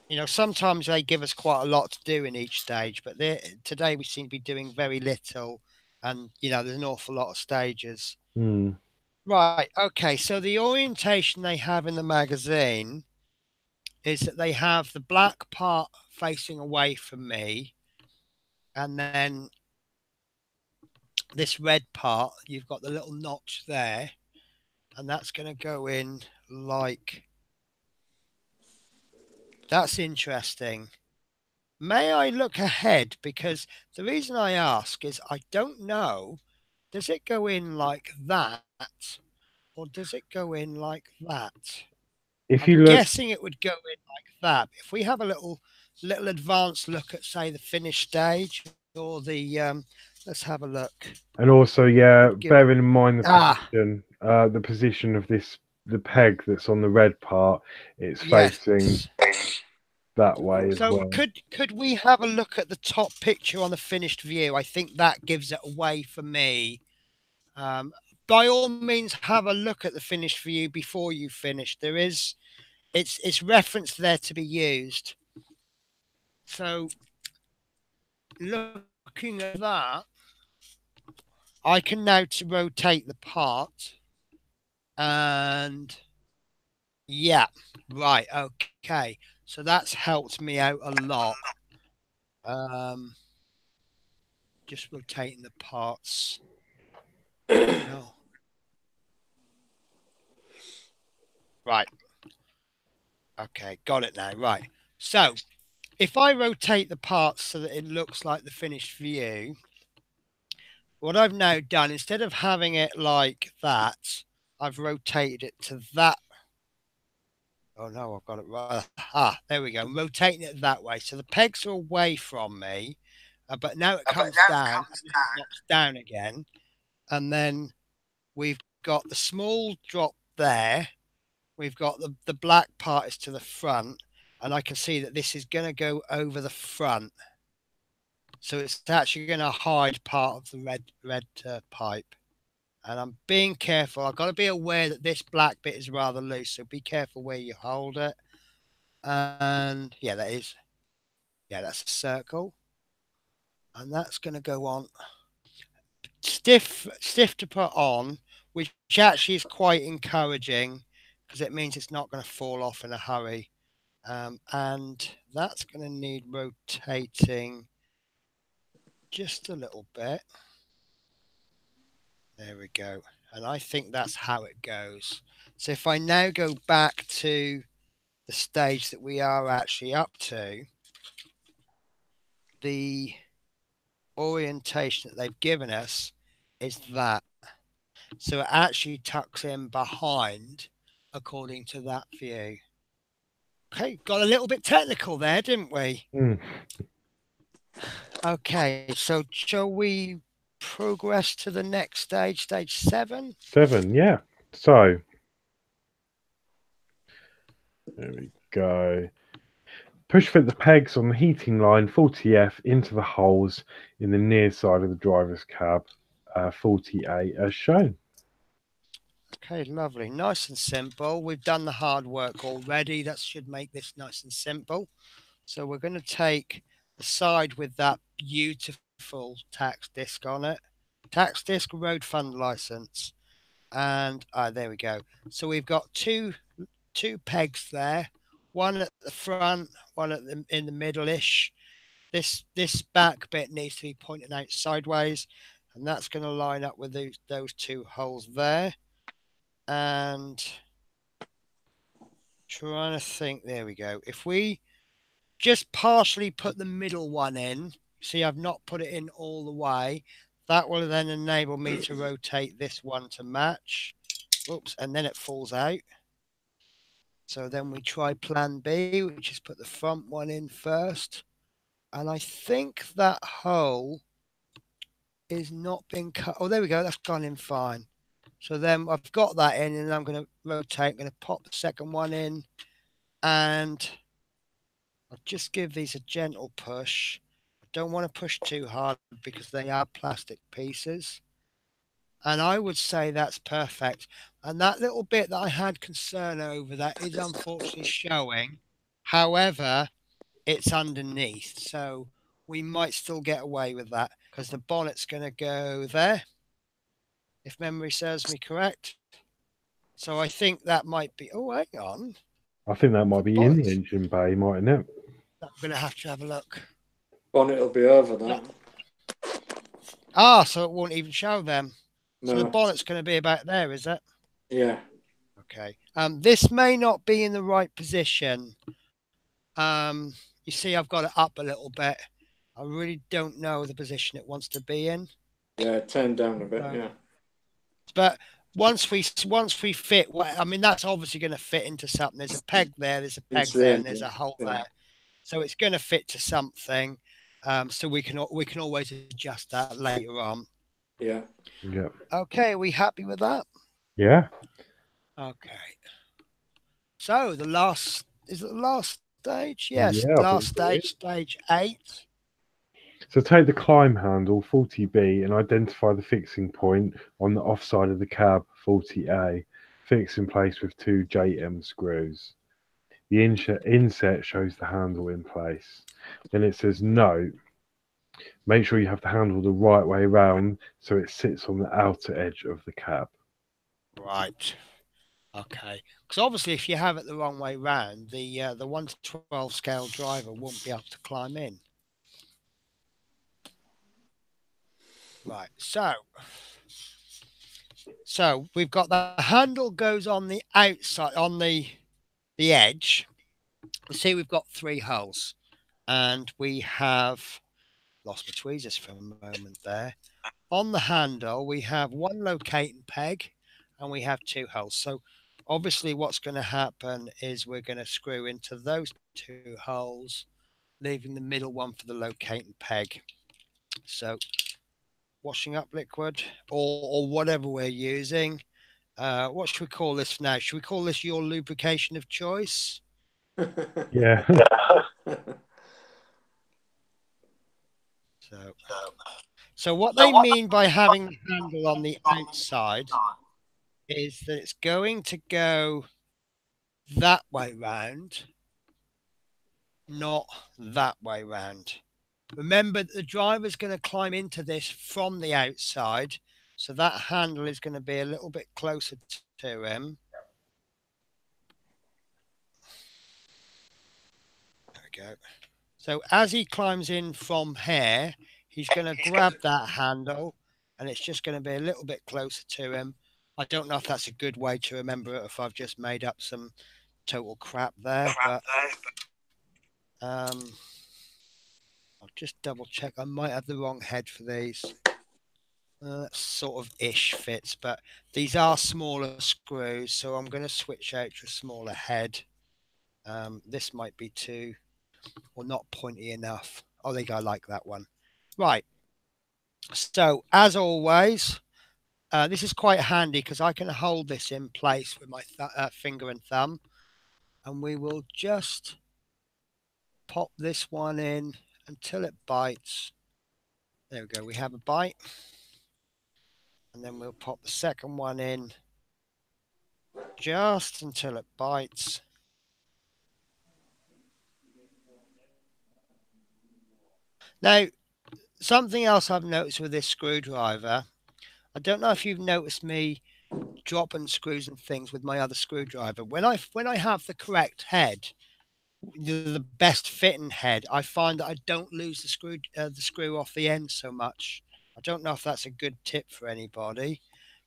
You know, sometimes they give us quite a lot to do in each stage, but today we seem to be doing very little, and you know, there's an awful lot of stages. Right. Okay. So the orientation they have in the magazine is that they have the black part facing away from me, and then this red part, you've got the little notch there, and that's going to go in like. That's interesting. May I look ahead? Because the reason I ask is I don't know. Does it go in like that, or does it go in like that? I'm guessing it would go in like that. If we have a little advanced look at, say, the finished stage or the let's have a look. And also, bearing in mind the position of the peg that's on the red part, it's facing that way as well. So could we have a look at the top picture on the finished view? I think that gives it away for me. By all means, have a look at the finished view before you finish. It's referenced there to be used. So looking at that, I can now rotate the part, and yeah, right, okay. So that's helped me out a lot. Just rotating the parts. No. Right. Okay, got it now. Right. So if I rotate the parts so that it looks like the finished view, what I've now done, instead of having it like that, I've rotated it to that. Oh no, I've got it right. There we go. I'm rotating it that way. So the pegs are away from me, but now it comes down, drops down again. And then we've got the small drop there. We've got the black part is to the front, and I can see that this is going to go over the front. So it's actually going to hide part of the red pipe. And I'm being careful. I've got to be aware that this black bit is rather loose, so be careful where you hold it. And yeah, that's a circle. And that's going to go on stiff to put on, which actually is quite encouraging because it means it's not going to fall off in a hurry. And that's going to need rotating just a little bit. There we go. And I think that's how it goes. So if I now go back to the stage that we are actually up to, the orientation that they've given us is that. So it actually tucks in behind according to that view. Okay, got a little bit technical there, didn't we? Mm. Okay, so shall we progress to the next stage, stage 7? 7, yeah. So there we go. Push fit the pegs on the heating line 40F into the holes in the near side of the driver's cab 40A as shown. Okay, lovely. Nice and simple. We've done the hard work already. That should make this nice and simple. So we're going to take the side with that beautiful tax disc on it. Tax disc road fund license. And there we go. So we've got two pegs there. One at the front, one in the middle-ish. This back bit needs to be pointing out sideways. And that's going to line up with those 2 holes there. And trying to think, there we go. If we just partially put the middle one in, see, I've not put it in all the way, that will then enable me to rotate this one to match. Oops, and then it falls out. So then we try plan B, which is put the front one in first. And I think that hole is not being cut. Oh, there we go. That's gone in fine. So then I've got that in, and I'm going to rotate. I'm going to pop the second one in, and I'll just give these a gentle push. I don't want to push too hard because they are plastic pieces. And I would say that's perfect. And that little bit that I had concern over, that is unfortunately showing. However, it's underneath. So we might still get away with that because the bonnet's going to go there, if memory serves me correct. So I think that might be. Oh, hang on. I think that might be in the engine bay, mightn't it? I'm going to have a look. Bonnet will be over that. So it won't even show them. No. So the bonnet's going to be about there, is it? Yeah. Okay. This may not be in the right position. You see, I've got it up a little bit. I really don't know the position it wants to be in. Yeah, turn down a bit. Yeah. But once we fit, I mean, that's obviously going to fit into something. There's a peg there, there's a peg there, and there's a hole there. So it's going to fit to something. So we can always adjust that later on. Yeah. Yeah. Okay, are we happy with that? Yeah. Okay. So the last stage? Yes, yeah, last stage, stage 8. So take the climb handle 40B and identify the fixing point on the offside of the cab 40A. Fix in place with 2 JM screws. The inset shows the handle in place. Then it says note. Make sure you have the handle the right way around so it sits on the outer edge of the cab. Right. Okay. Because obviously if you have it the wrong way round, the 1 to 12 scale driver won't be able to climb in. Right. So we've got the handle goes on the outside, on the edge. You see we've got 3 holes. And we have lost my tweezers for a moment there. On the handle, we have 1 locating peg and we have 2 holes. So obviously what's going to happen is we're going to screw into those 2 holes, leaving the middle one for the locating peg. So washing up liquid or whatever we're using. What should we call this now? Should we call this your lubrication of choice? Yeah. So what they mean by having the handle on the outside is that it's going to go that way round, not that way round. Remember that the driver's going to climb into this from the outside, so that handle is going to be a little bit closer to him. There we go. So as he climbs in from here, he's going to grab that handle, and it's just going to be a little bit closer to him. I don't know if that's a good way to remember it, if I've just made up some total crap there, but I'll just double check. I might have the wrong head for these. Sort of ish fits, but these are smaller screws, so I'm going to switch out to a smaller head. This might be too, or not pointy enough. I think I like that one. Right. So as always, this is quite handy because I can hold this in place with my finger and thumb, and we will just pop this one in until it bites. There we go. We have a bite. And then we'll pop the second one in just until it bites. Now, something else I've noticed with this screwdriver, I don't know if you've noticed me dropping screws and things with my other screwdriver. When I have the correct head, the best fitting head, I find that I don't lose the screw off the end so much. I don't know if that's a good tip for anybody.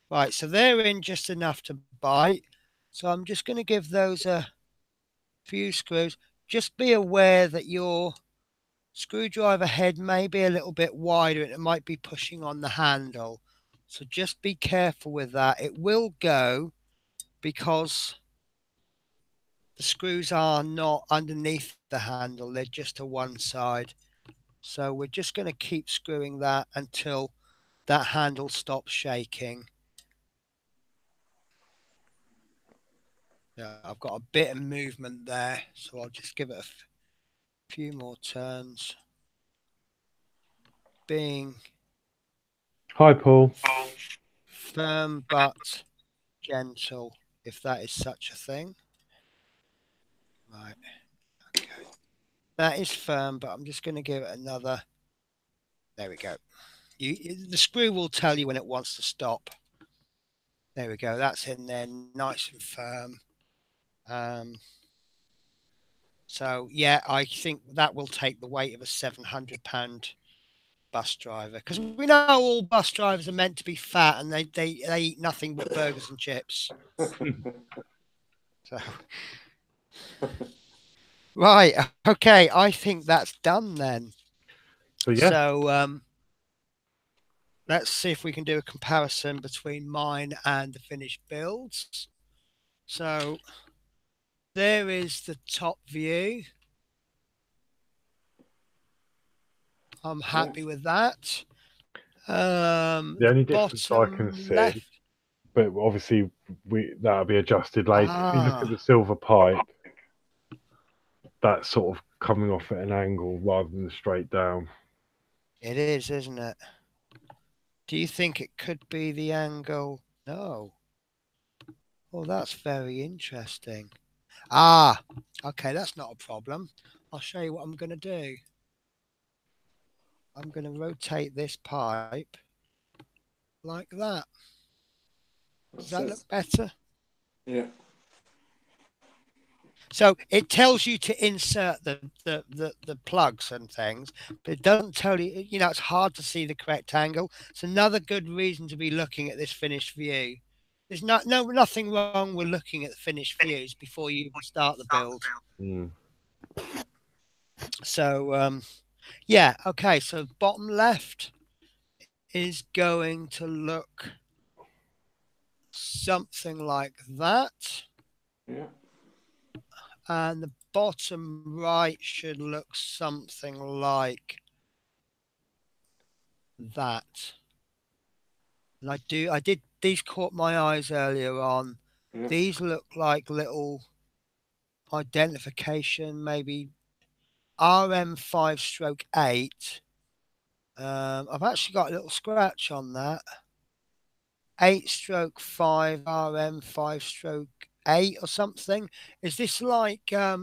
Right, so they're in just enough to bite. So I'm just going to give those a few screws. Just be aware that your screwdriver head may be a little bit wider and it might be pushing on the handle. So just be careful with that. It will go because the screws are not underneath the handle. They're just to one side. So we're just going to keep screwing that until that handle stops shaking. Yeah, I've got a bit of movement there, so I'll just give it a few more turns. Being Hi, Paul. firm but gentle, if that is such a thing. Right. Okay. That is firm, but I'm just going to give it another. There we go. The screw will tell you when it wants to stop. There we go. That's in there, nice and firm. So yeah, I think that will take the weight of a 700-pound bus driver, because we know all bus drivers are meant to be fat and they eat nothing but burgers and chips. So right, okay, I think that's done then. So yeah. So let's see if we can do a comparison between mine and the finished builds. So there is the top view. I'm happy with that. The only difference I can see, left. but obviously that'll be adjusted later. If you look at the silver pipe, that's sort of coming off at an angle rather than straight down. It is, isn't it? Do you think it could be the angle? No. Oh, that's very interesting. Ah, okay, that's not a problem. I'll show you what I'm going to do. I'm going to rotate this pipe like that. Does that look better? Yeah. So it tells you to insert the plugs and things, but it doesn't tell you, you know, it's hard to see the correct angle. It's another good reason to be looking at this finished view. There's nothing wrong with looking at the finished views before you even start the build. So, yeah, okay, so bottom left is going to look something like that. Yeah. And the bottom right should look something like that. And I did, these caught my eyes earlier on. Yeah. These look like little identification, maybe RM5/8 I've actually got a little scratch on that. 8/5 RM 5/8 or something. Is this like a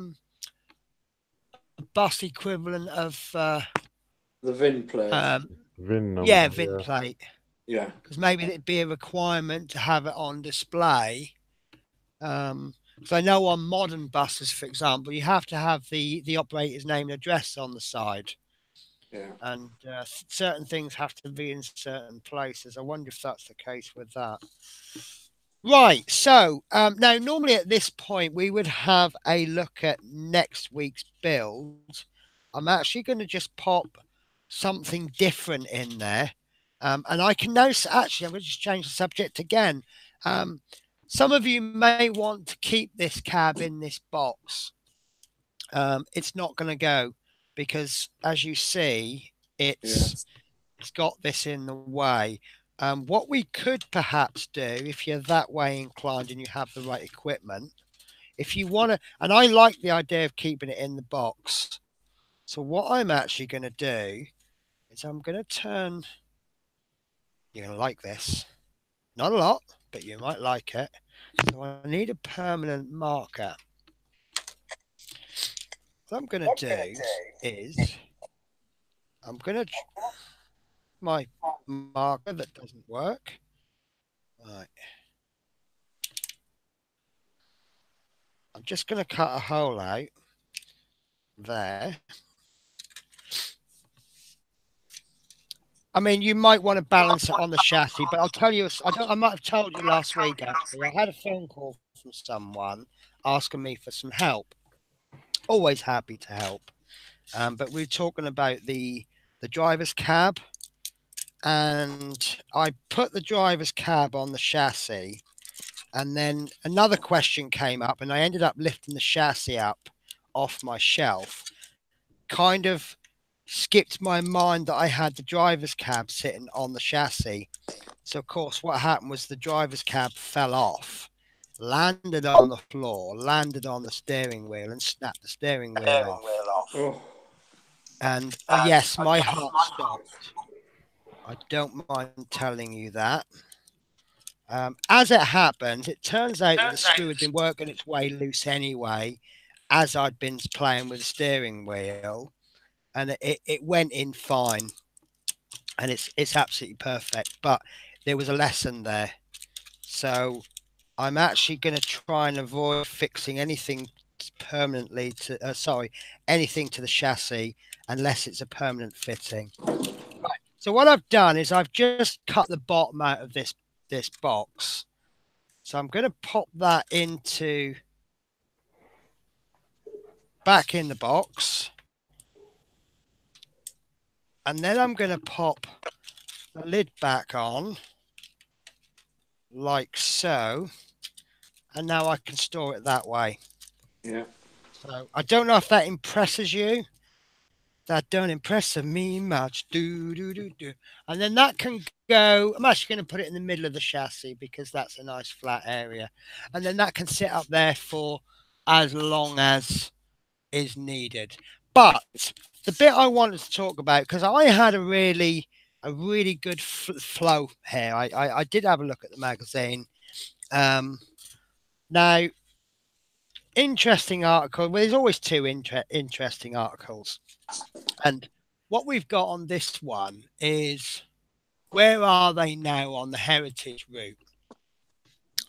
bus equivalent of the VIN plate? VIN number. Yeah, VIN plate. Yeah. Because maybe it'd be a requirement to have it on display. Because I know on modern buses, for example, you have to have the operator's name and address on the side. Yeah. And certain things have to be in certain places. I wonder if that's the case with that. Right. So now, normally at this point, we would have a look at next week's build. I'm actually going to just pop something different in there. And I can now, actually, I'm going to just change the subject again. Some of you may want to keep this cab in this box. It's not going to go because, as you see, it's got this in the way. What we could perhaps do, if you're that way inclined and you have the right equipment, if you want to, and I like the idea of keeping it in the box. So what I'm actually going to do is I'm going to turn, you're going to like this, not a lot, but you might like it. So I need a permanent marker. What I'm going to do is I'm going to my marker that doesn't work. Right. I'm just going to cut a hole out there. I mean, you might want to balance it on the chassis, but I'll tell you, I might have told you last week, actually, I had a phone call from someone asking me for some help. Always happy to help. But we were talking about the driver's cab, and I put the driver's cab on the chassis, and then another question came up, and I ended up lifting the chassis up off my shelf. Kind of skipped my mind that I had the driver's cab sitting on the chassis. So, of course, what happened was the driver's cab fell off, landed on the floor, landed on the steering wheel, and snapped the steering wheel off. Oh. And yes, my heart stopped. I don't mind telling you that. As it happened, it turns out that the screw had been working its way loose anyway, as I'd been playing with the steering wheel, and it went in fine, and it's absolutely perfect. But there was a lesson there, so I'm actually going to try and avoid fixing anything permanently to anything to the chassis unless it's a permanent fitting. Right. So what I've done is I've just cut the bottom out of this box. So I'm going to pop that into back in the box. And then I'm going to pop the lid back on like so. And now I can store it that way. Yeah. So I don't know if that impresses you. That don't impress me much. And then that can go. I'm actually going to put it in the middle of the chassis because that's a nice flat area. And then that can sit up there for as long as is needed. But the bit I wanted to talk about, because I had a really good flow here. I did have a look at the magazine. Now, interesting article. Well, there's always two interesting articles. And what we've got on this one is where are they now on the heritage route?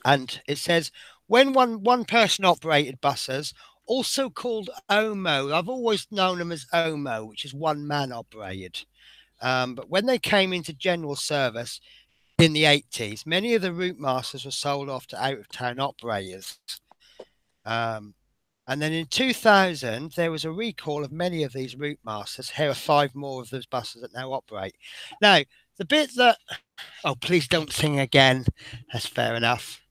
And it says when one person operated buses, also called OMO. I've always known them as OMO, which is one man operated. But when they came into general service in the 80s, many of the Routemasters were sold off to out-of-town operators. And then in 2000, there was a recall of many of these Routemasters. Here are 5 more of those buses that now operate. Now, the bit that... Oh, please don't sing again. That's fair enough.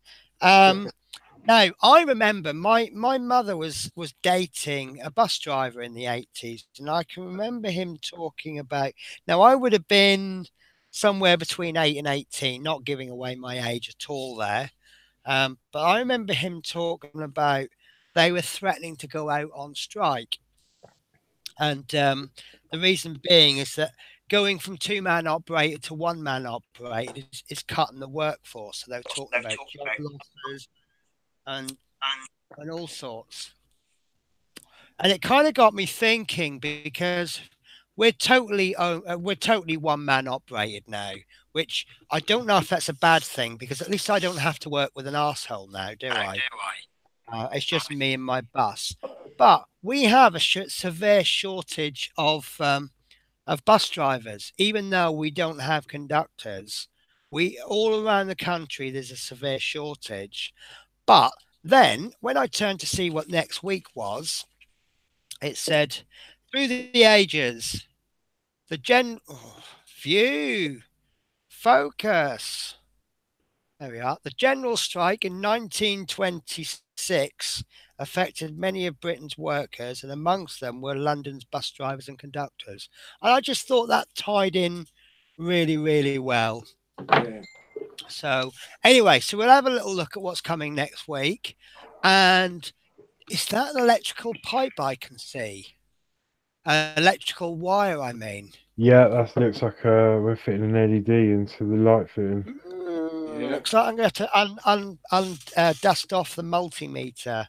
Now, I remember my mother was dating a bus driver in the 80s, and I can remember him talking about... Now, I would have been somewhere between 8 and 18, not giving away my age at all there. But I remember him talking about they were threatening to go out on strike. And the reason being is that going from 2-man operated to 1-man operated is cutting the workforce. So they're talking about job losses and all sorts. And it kind of got me thinking, because we're totally 1-man operated now, which I don't know if that's a bad thing, because at least I don't have to work with an arsehole now, do I? It's just me and my bus. But we have a severe shortage of bus drivers, even though we don't have conductors. We all around the country there's a severe shortage. But then when I turned to see what next week was, it said, through the ages, the view, focus. There we are. The general strike in 1926 affected many of Britain's workers, and amongst them were London's bus drivers and conductors. And I just thought that tied in really, really well. Yeah. So anyway, so we'll have a little look at what's coming next week. And is that an electrical pipe I can see? Electrical wire, I mean. Yeah, that looks like we're fitting an LED into the light fitting. Yeah. Looks like I'm going to have to dust off the multimeter.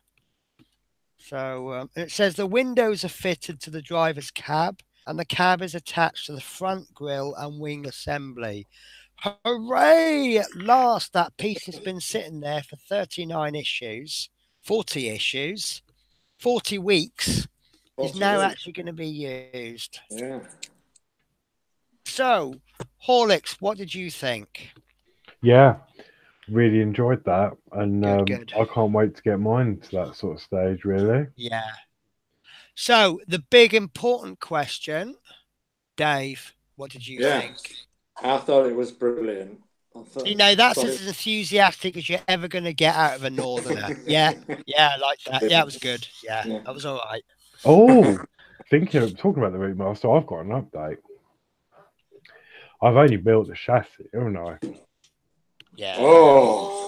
So it says the windows are fitted to the driver's cab, and the cab is attached to the front grille and wing assembly. Hooray! At last, that piece has been sitting there for 39 issues, 40 issues, 40 weeks. Is now actually going to be used. Yeah. So, Horlicks, what did you think? Yeah, really enjoyed that, and Good. I can't wait to get mine to that sort of stage, really. Yeah. So, the big important question, Dave, what did you think? I thought it was brilliant. You know, that's as enthusiastic as you're ever going to get out of a northerner. Yeah, I like that. Yeah, it was good. Yeah, that was all right. Oh, talking about the Routemasters, I've got an update. I've only built the chassis, haven't I? Yeah. Oh.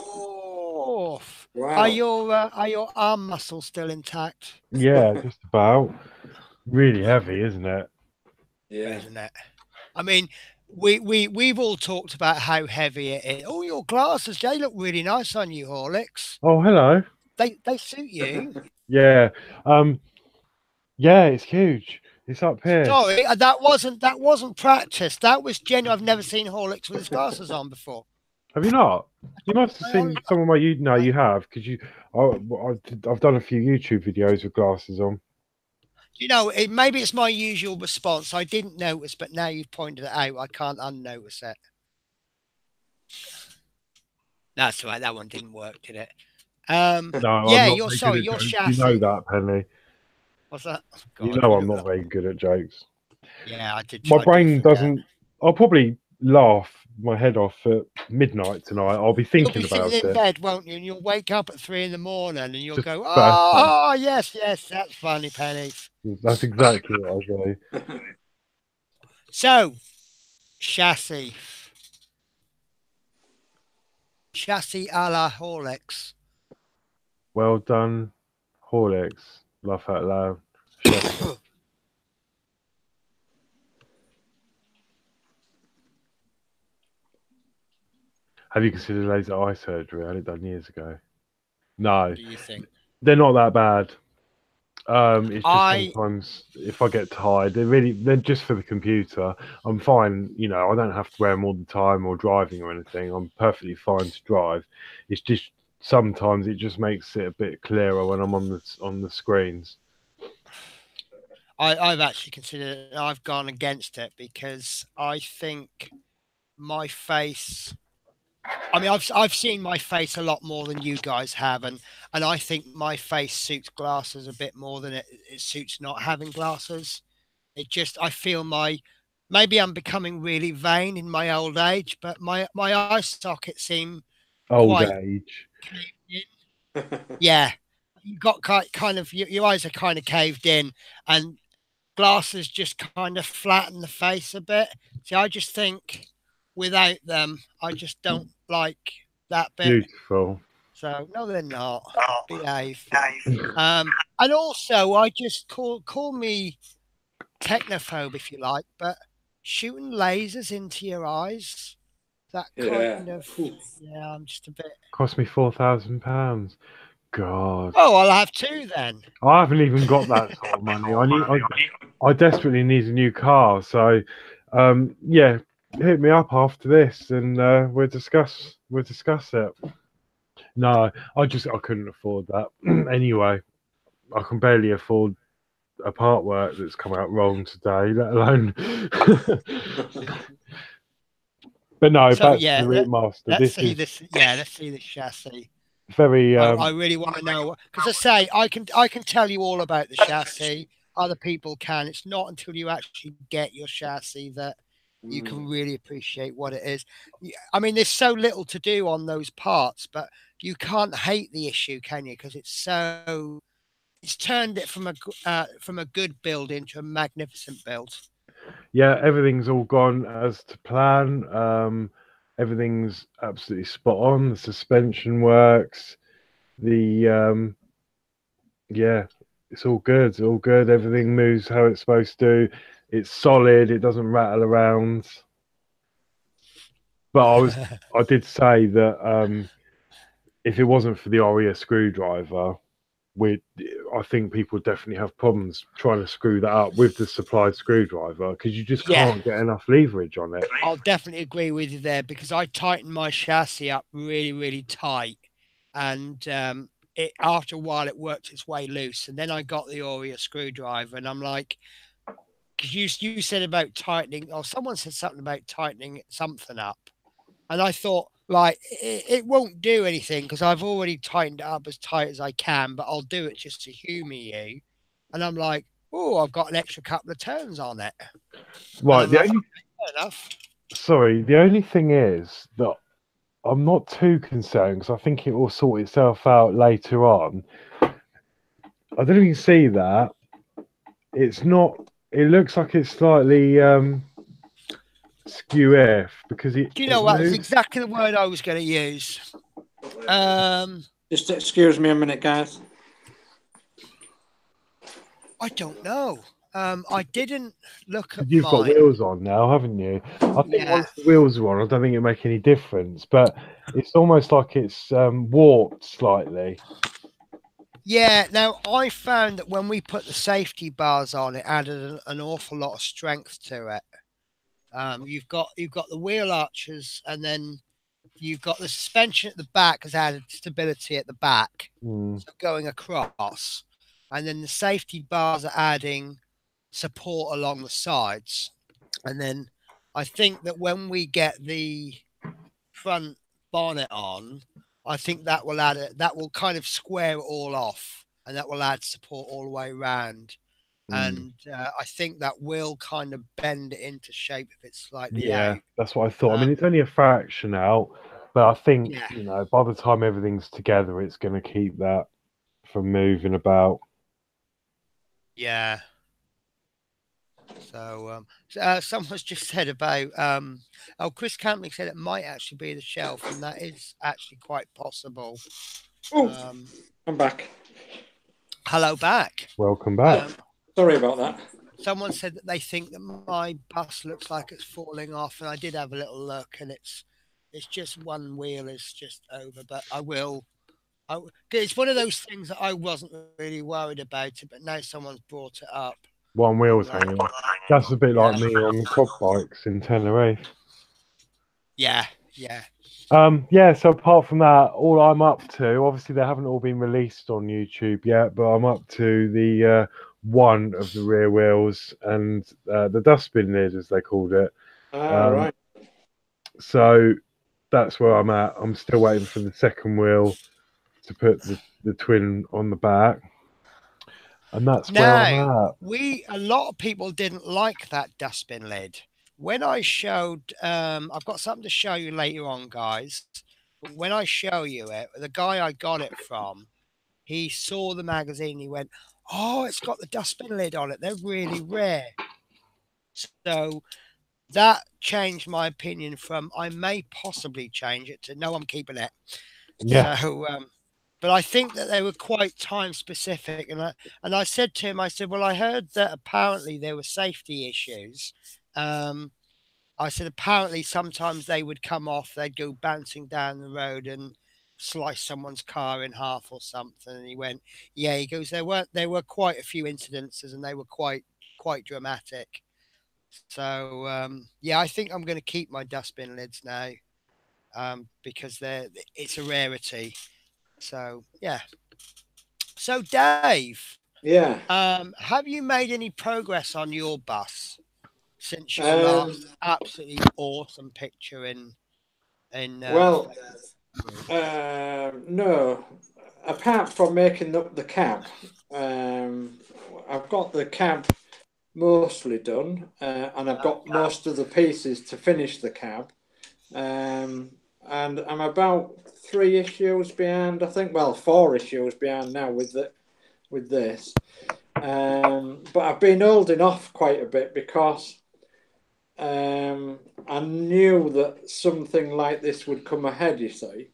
Wow. Are your arm muscles still intact? Yeah, just about. Really heavy, isn't it? Yeah. Isn't it? I mean, we've all talked about how heavy it is. Oh, your glasses, they look really nice on you, Horlicks. Oh, hello. They suit you. Yeah. Yeah, it's huge. It's up here. Sorry, that wasn't practice. That was genuine. I've never seen Horlicks with his glasses on before. Have you not? You must have seen some of my. You have, because I've done a few YouTube videos with glasses on. You know, maybe it's my usual response. I didn't notice, but now you've pointed it out, I can't unnotice it. That's right. That one didn't work, did it? No, yeah, I'm not you're sorry. Your chassis. You know that, Penny. What's that? God, you know I'm not very good at jokes. Yeah, I did. My brain doesn't. I'll probably laugh my head off at midnight tonight. I'll be thinking about it. You'll be sitting in bed, won't you? And you'll wake up at 3 in the morning, and you'll go, yes, that's funny, Penny. That's exactly what I do. So, chassis a la Horlicks. Well done, Horlicks. Laugh out loud. Have you considered laser eye surgery? I had it done years ago. No. What do you think? They're not that bad. It's just sometimes if I get tired, they're just for the computer. I'm fine, you know, I don't have to wear them all the time or driving or anything. I'm perfectly fine to drive. It's just sometimes it just makes it a bit clearer when I'm on the screens. I've actually considered it. I've gone against it because I think my face. I mean, I've seen my face a lot more than you guys have, and I think my face suits glasses a bit more than it suits not having glasses. It just, I feel maybe I'm becoming really vain in my old age, but my eye sockets seem old age. Yeah, you got kind of your eyes are kind of caved in, and glasses just kind of flatten the face a bit. See, I just think without them, I just don't like that bit. Beautiful. So no, they're not. Behave. And also, I just call me technophobe if you like, but shooting lasers into your eyes. That kind of, yeah, I'm just a bit. Cost me £4,000. God. Oh, I'll have two then. I haven't even got that sort of money. I desperately need a new car. So, yeah, hit me up after this, and we'll discuss it. No, I couldn't afford that. Anyway, I can barely afford a partwork that's come out wrong today, let alone. But no, So back yeah, to the Routemasters. let's see this. Yeah, let's see the chassis. Very. I really want to know, because I say I can tell you all about the chassis. Other people can. It's not until you actually get your chassis that you can really appreciate what it is. I mean, there's so little to do on those parts, but you can't hate the issue, can you? Because it's turned it from a good build into a magnificent build. Yeah, everything's all gone as to plan. Everything's absolutely spot on. The suspension works. Yeah, it's all good. It's all good. Everything moves how it's supposed to. It's solid. It doesn't rattle around. But I did say that if it wasn't for the Oria screwdriver, I think people definitely have problems trying to screw that up with the supplied screwdriver, because you just can't get enough leverage on it. I'll definitely agree with you there, because I tightened my chassis up really, really tight, and after a while it worked its way loose, and then I got the Oria screwdriver, and I'm like, because you said about tightening, or someone said something about tightening something up, and I thought, like, it won't do anything because I've already tightened it up as tight as I can, but I'll do it just to humour you. And I'm like, oh, I've got an extra couple of turns on it. Right. Fair enough. Sorry, the only thing is that I'm not too concerned, because I think it will sort itself out later on. I don't know if you can see that. It's not. It looks like it's slightly skew F, because it. Do you know what? That's exactly the word I was going to use. Just excuse me a minute, guys. I don't know. I didn't look at You've mine. got wheels on now, haven't you? I think once the wheels are on, I don't think it'll make any difference. But it's almost like it's warped slightly. Yeah. Now, I found that when we put the safety bars on, it added an awful lot of strength to it. You've got the wheel arches, and then you've got the suspension at the back has added stability at the back, so going across, and then the safety bars are adding support along the sides. And then I think that when we get the front bonnet on, I think that will that will kind of square it all off, and that will add support all the way around. And I think that will kind of bend it into shape if it's slightly out. That's what I thought. I mean, it's only a fraction out, but I think by the time everything's together, it's going to keep that from moving about. Yeah. So someone's just said about Chris Camping said it might actually be the shelf, and that is actually quite possible. I'm back. Hello back. Welcome back. Sorry about that. Someone said that they think that my bus looks like it's falling off, and I did have a little look, and it's just one wheel is just over, but it's one of those things that I wasn't really worried about it, but now someone's brought it up. One wheel's hanging off. That's a bit like me on the quad bikes in Tenerife. Yeah. So apart from that, all I'm up to, obviously they haven't all been released on YouTube yet, but I'm up to the one of the rear wheels and the dustbin lid, as they called it. Right. So that's where I'm at. I'm still waiting for the second wheel to put the twin on the back. And that's where I'm at. A lot of people didn't like that dustbin lid. When I showed, I've got something to show you later on, guys. When I show you it, the guy I got it from, he saw the magazine. He went, "Oh, it's got the dustbin lid on it. They're really rare." So that changed my opinion from I may possibly change it to no, I'm keeping it. Yeah. So, but I think that they were quite time specific, and I said to him, I said, well, I heard that apparently there were safety issues I said apparently sometimes they would come off, they'd go bouncing down the road and slice someone's car in half or something. And he went, yeah, he goes, there were quite a few incidences and they were quite dramatic. So yeah, I think I'm going to keep my dustbin lids now because it's a rarity. So yeah. So Dave, Yeah. have you made any progress on your bus since your Um, last absolutely awesome picture in well, no. Apart from making up the cab, I've got the cab mostly done, and I've got most of the pieces to finish the cab. And I'm about 3 issues behind, I think. Well, 4 issues behind now with this. But I've been holding off quite a bit because I knew that something like this would come ahead. You see.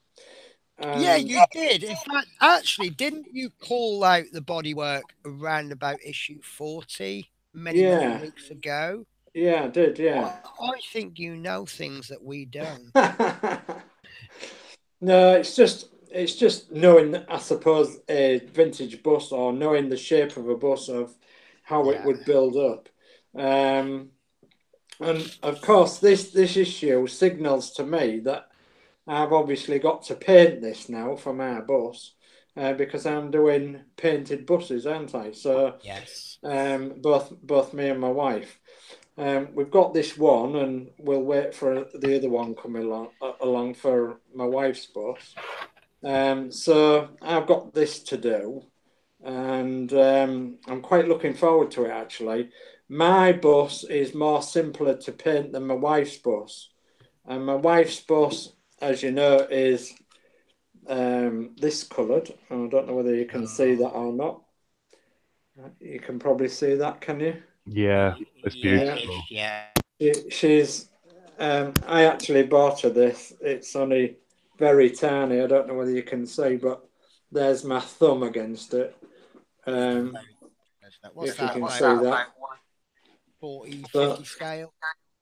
yeah, you did. In fact, actually, didn't you call out the bodywork around about issue 40 many weeks ago? Yeah, I did. Yeah. I think you know things that we don't. No, it's just knowing, I suppose, a vintage bus or knowing the shape of a bus of how it would build up. And of course, this issue signals to me that I've obviously got to paint this now for my bus because I'm doing painted buses, aren't I? So yes, both me and my wife. We've got this one, and we'll wait for the other one coming along for my wife's bus. So I've got this to do, and I'm quite looking forward to it. Actually, my bus is more simpler to paint than my wife's bus, and my wife's bus, as you know, is this coloured. I don't know whether you can see that or not. You can probably see that, can you? Yeah, it's beautiful. Yeah. She's. I actually bought her this. It's only very tiny. I don't know whether you can see, but there's my thumb against it. What's if that? you can see that. 40, 50 scale.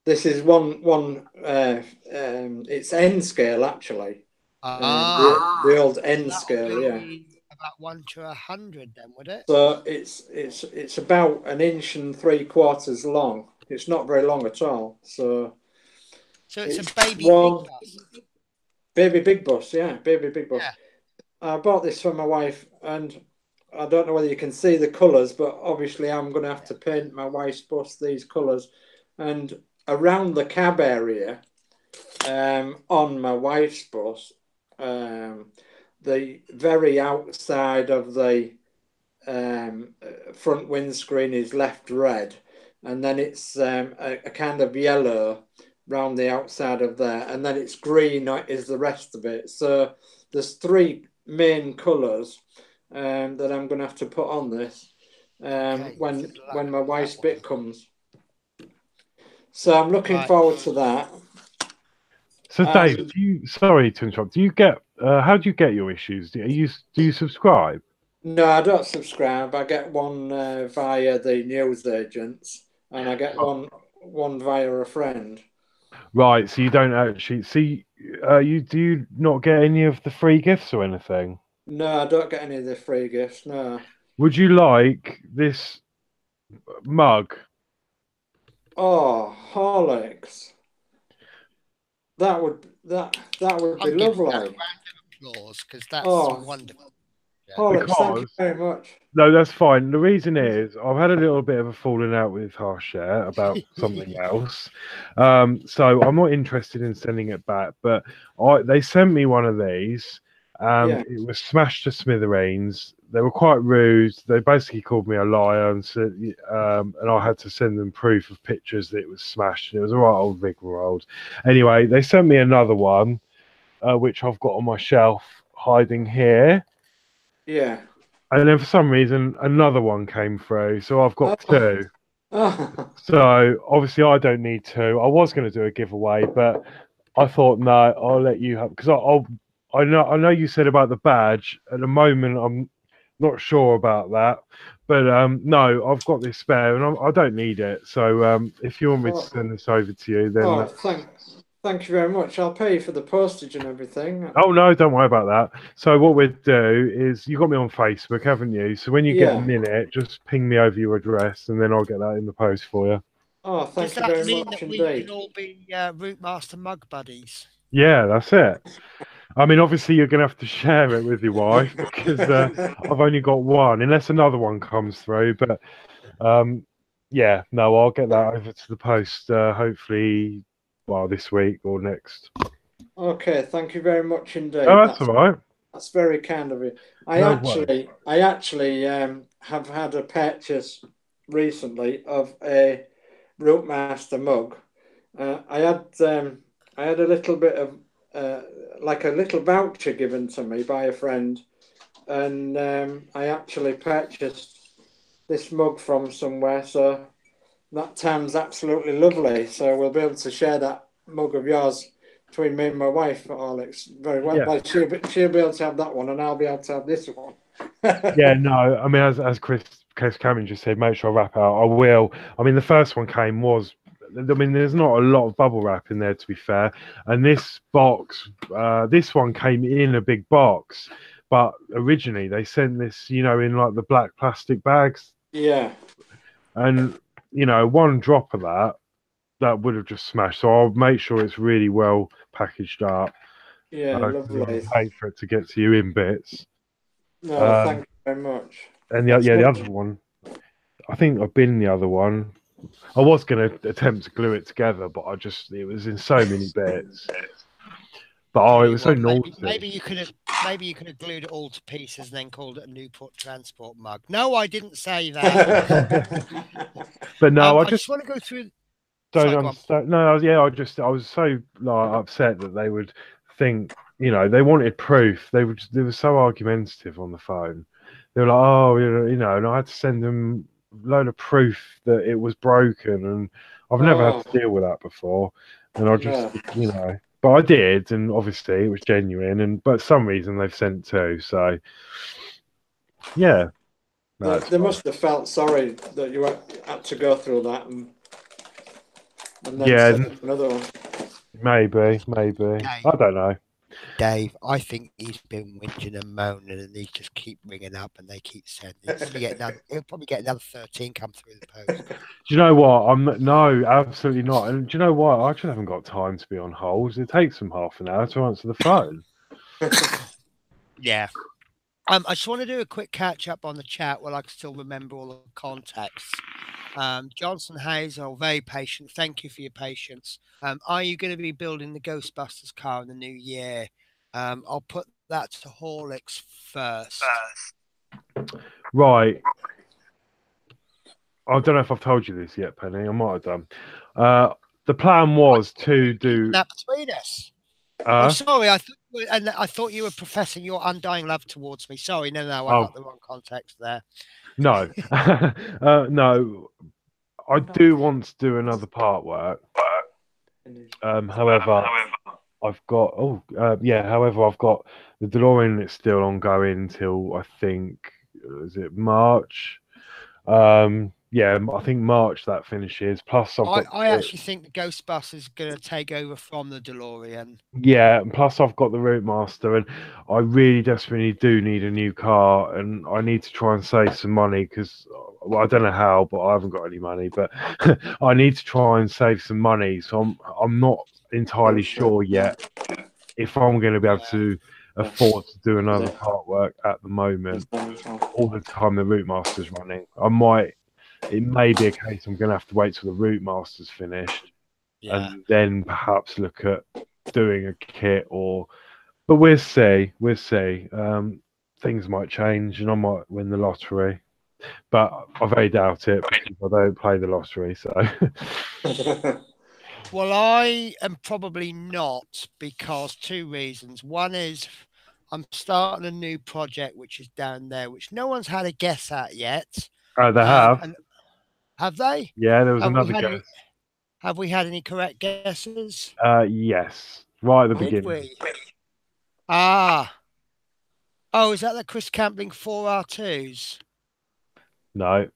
This is one. It's N scale actually. The old N scale, yeah. About 1 to 100, then, would it? So it's about 1.75 inches long. It's not very long at all. So it's a baby big bus. Baby big bus, yeah, baby big bus. Yeah. I bought this for my wife, and I don't know whether you can see the colours, but obviously I'm going to have to paint my wife's bus these colours. And around the cab area, on my wife's bus, the very outside of the front windscreen is left red, and then it's a kind of yellow round the outside of there, and then it's green is the rest of it. So there's 3 main colours that I'm going to have to put on this when my wife's bit comes. So I'm looking forward to that. So Dave, sorry to interrupt. Do you get how do you get your issues? Do you subscribe? No, I don't subscribe. I get one via the news agents, and I get one via a friend. Right, so you don't actually see. Do you not get any of the free gifts or anything? No, I don't get any of the free gifts. No. Would you like this mug? Oh, Horlicks. That would be lovely. That round of applause because that's wonderful. Horlicks, thank you very much. No, that's fine. The reason is I've had a little bit of a falling out with Hachette about something else. So I'm not interested in sending it back, but they sent me one of these, and it was smashed to smithereens. They were quite rude. They basically called me a liar and said, and I had to send them proof of pictures that it was smashed. And it was a right old rigmarole. Anyway, they sent me another one, which I've got on my shelf hiding here. Yeah. And then for some reason, another one came through. So I've got 2. So obviously I don't need 2. I was going to do a giveaway, but I thought, no, I'll let you have, because I know you said about the badge. At the moment, I'm not sure about that, But no, I've got this spare, and I don't need it. So if you want me to send this over to you, then thank you very much. I'll pay you for the postage and everything. oh no, don't worry about that. So what we'd do is, you got me on Facebook, haven't you? So when you get a minute, just ping me over your address, and then I'll get that in the post for you. Oh, thank you very much indeed. We can all be Routemaster mug buddies. Yeah, that's it. I mean, obviously, you're going to have to share it with your wife because I've only got one, unless another one comes through. But yeah, no, I'll get that over to the post hopefully, well, this week or next. Okay, thank you very much indeed. Oh, that's all right. That's very kind of you. I actually have had a purchase recently of a Routemasters mug. I had a little bit of like a little voucher given to me by a friend, and I actually purchased this mug from somewhere. So that sounds absolutely lovely. So we'll be able to share that mug of yours between me and my wife, Horlicks, very well. Yeah. Well, she'll be able to have that one, and I'll be able to have this one. Yeah, no, I mean, as Chris Cameron just said, make sure I wrap out. I will. I mean, the first one I mean, there's not a lot of bubble wrap in there, to be fair. And this box, this one came in a big box, but originally they sent this, in like the black plastic bags. Yeah. And one drop of that would have just smashed. So I'll make sure it's really well packaged up. Yeah, lovely. Pay for it to get to you in bits. No, thank you very much. And the other one, I think I've been in the other one. I was going to attempt to glue it together, but it was in so many bits. But it was so naughty. Maybe you could have glued it all to pieces and then called it a Newport transport mug. No, I didn't say that. But no, I just want to go through. Don't understand. No, yeah, I was so upset that they would think, they wanted proof. They were so argumentative on the phone. They were like, oh, and I had to send them a load of proof that it was broken, and I've never had to deal with that before. And I just, but I did, and obviously it was genuine. But for some reason they've sent two, so yeah. They must have felt sorry that you had to go through that, and then send another one. Maybe. Dave, I don't know. Dave, I think he's been whinging and moaning, and he just keep ringing up, and they keep sending. He'll probably get another 13 come through the post. Do you know what? No, absolutely not. And do you know what? I just haven't got time to be on hold. It takes them half an hour to answer the phone. Yeah. I just want to do a quick catch up on the chat while I can still remember all the contacts. Johnson Hazel, very patient. Thank you for your patience. Are you going to be building the Ghostbusters car in the new year? I'll put that to Horlicks first. Right. I don't know if I've told you this yet, Penny. I might have done. The plan was to do that between us. Sorry, I thought you were professing your undying love towards me. Sorry, no, I got the wrong context there. No, no, I do want to do another part work. However, I've got I've got the DeLorean that's still ongoing till I think is it March. I think March that finishes. Plus, I actually think the Ghostbusters is going to take over from the DeLorean. Yeah, and plus I've got the Routemasters, and I really desperately do need a new car, and I need to try and save some money because I don't know how, but I haven't got any money. But I need to try and save some money, so I'm not entirely sure yet if I'm going to be able to afford to do another part work at the moment. All the time the Routemasters running, it may be a case I'm going to have to wait till the Routemasters finished, and then perhaps look at doing a kit but we'll see. Things might change, and I might win the lottery, but I very doubt it because I don't play the lottery. So, well, I am probably not, because two reasons. One is I'm starting a new project which is down there, which no one's had a guess at yet. Oh, they have. Have they? Yeah, there was another guess. Have we had any correct guesses? Yes, right at the beginning. Oh, is that the Chris Campling 4R2s? No.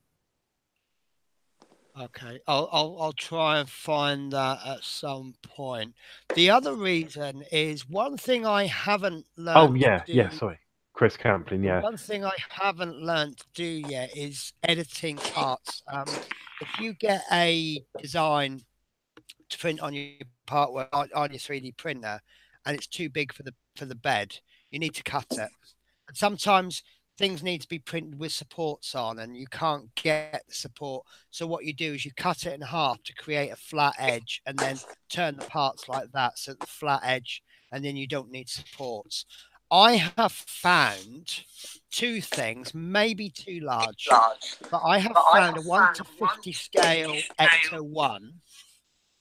Okay, I'll try and find that at some point. The other reason is one thing I haven't Oh learnt to yeah, yeah. do. Sorry, Chris Camplin. The Yeah, one thing I haven't learnt to do yet is editing parts. If you get a design to print on your partwork on your 3D printer, and it's too big for the bed, you need to cut it. And sometimes things need to be printed with supports on, and you can't get the support. So what you do is you cut it in half to create a flat edge, and then turn the parts like that, so the flat edge, and then you don't need supports. I have found two things, maybe too large, but I have found a 1 to 50 scale Ecto 1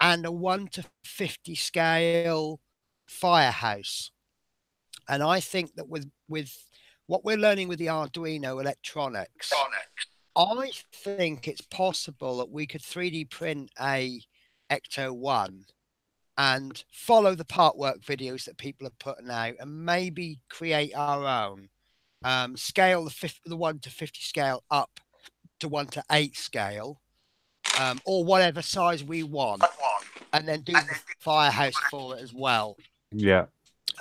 and a 1 to 50 scale Firehouse. And I think that with what we're learning with the Arduino electronics, I think it's possible that we could 3D print a Ecto 1 and follow the part work videos that people are putting out and maybe create our own. Scale the 1 to 50 scale up to 1 to 8 scale, or whatever size we want, and then do the Firehouse for it as well. yeah.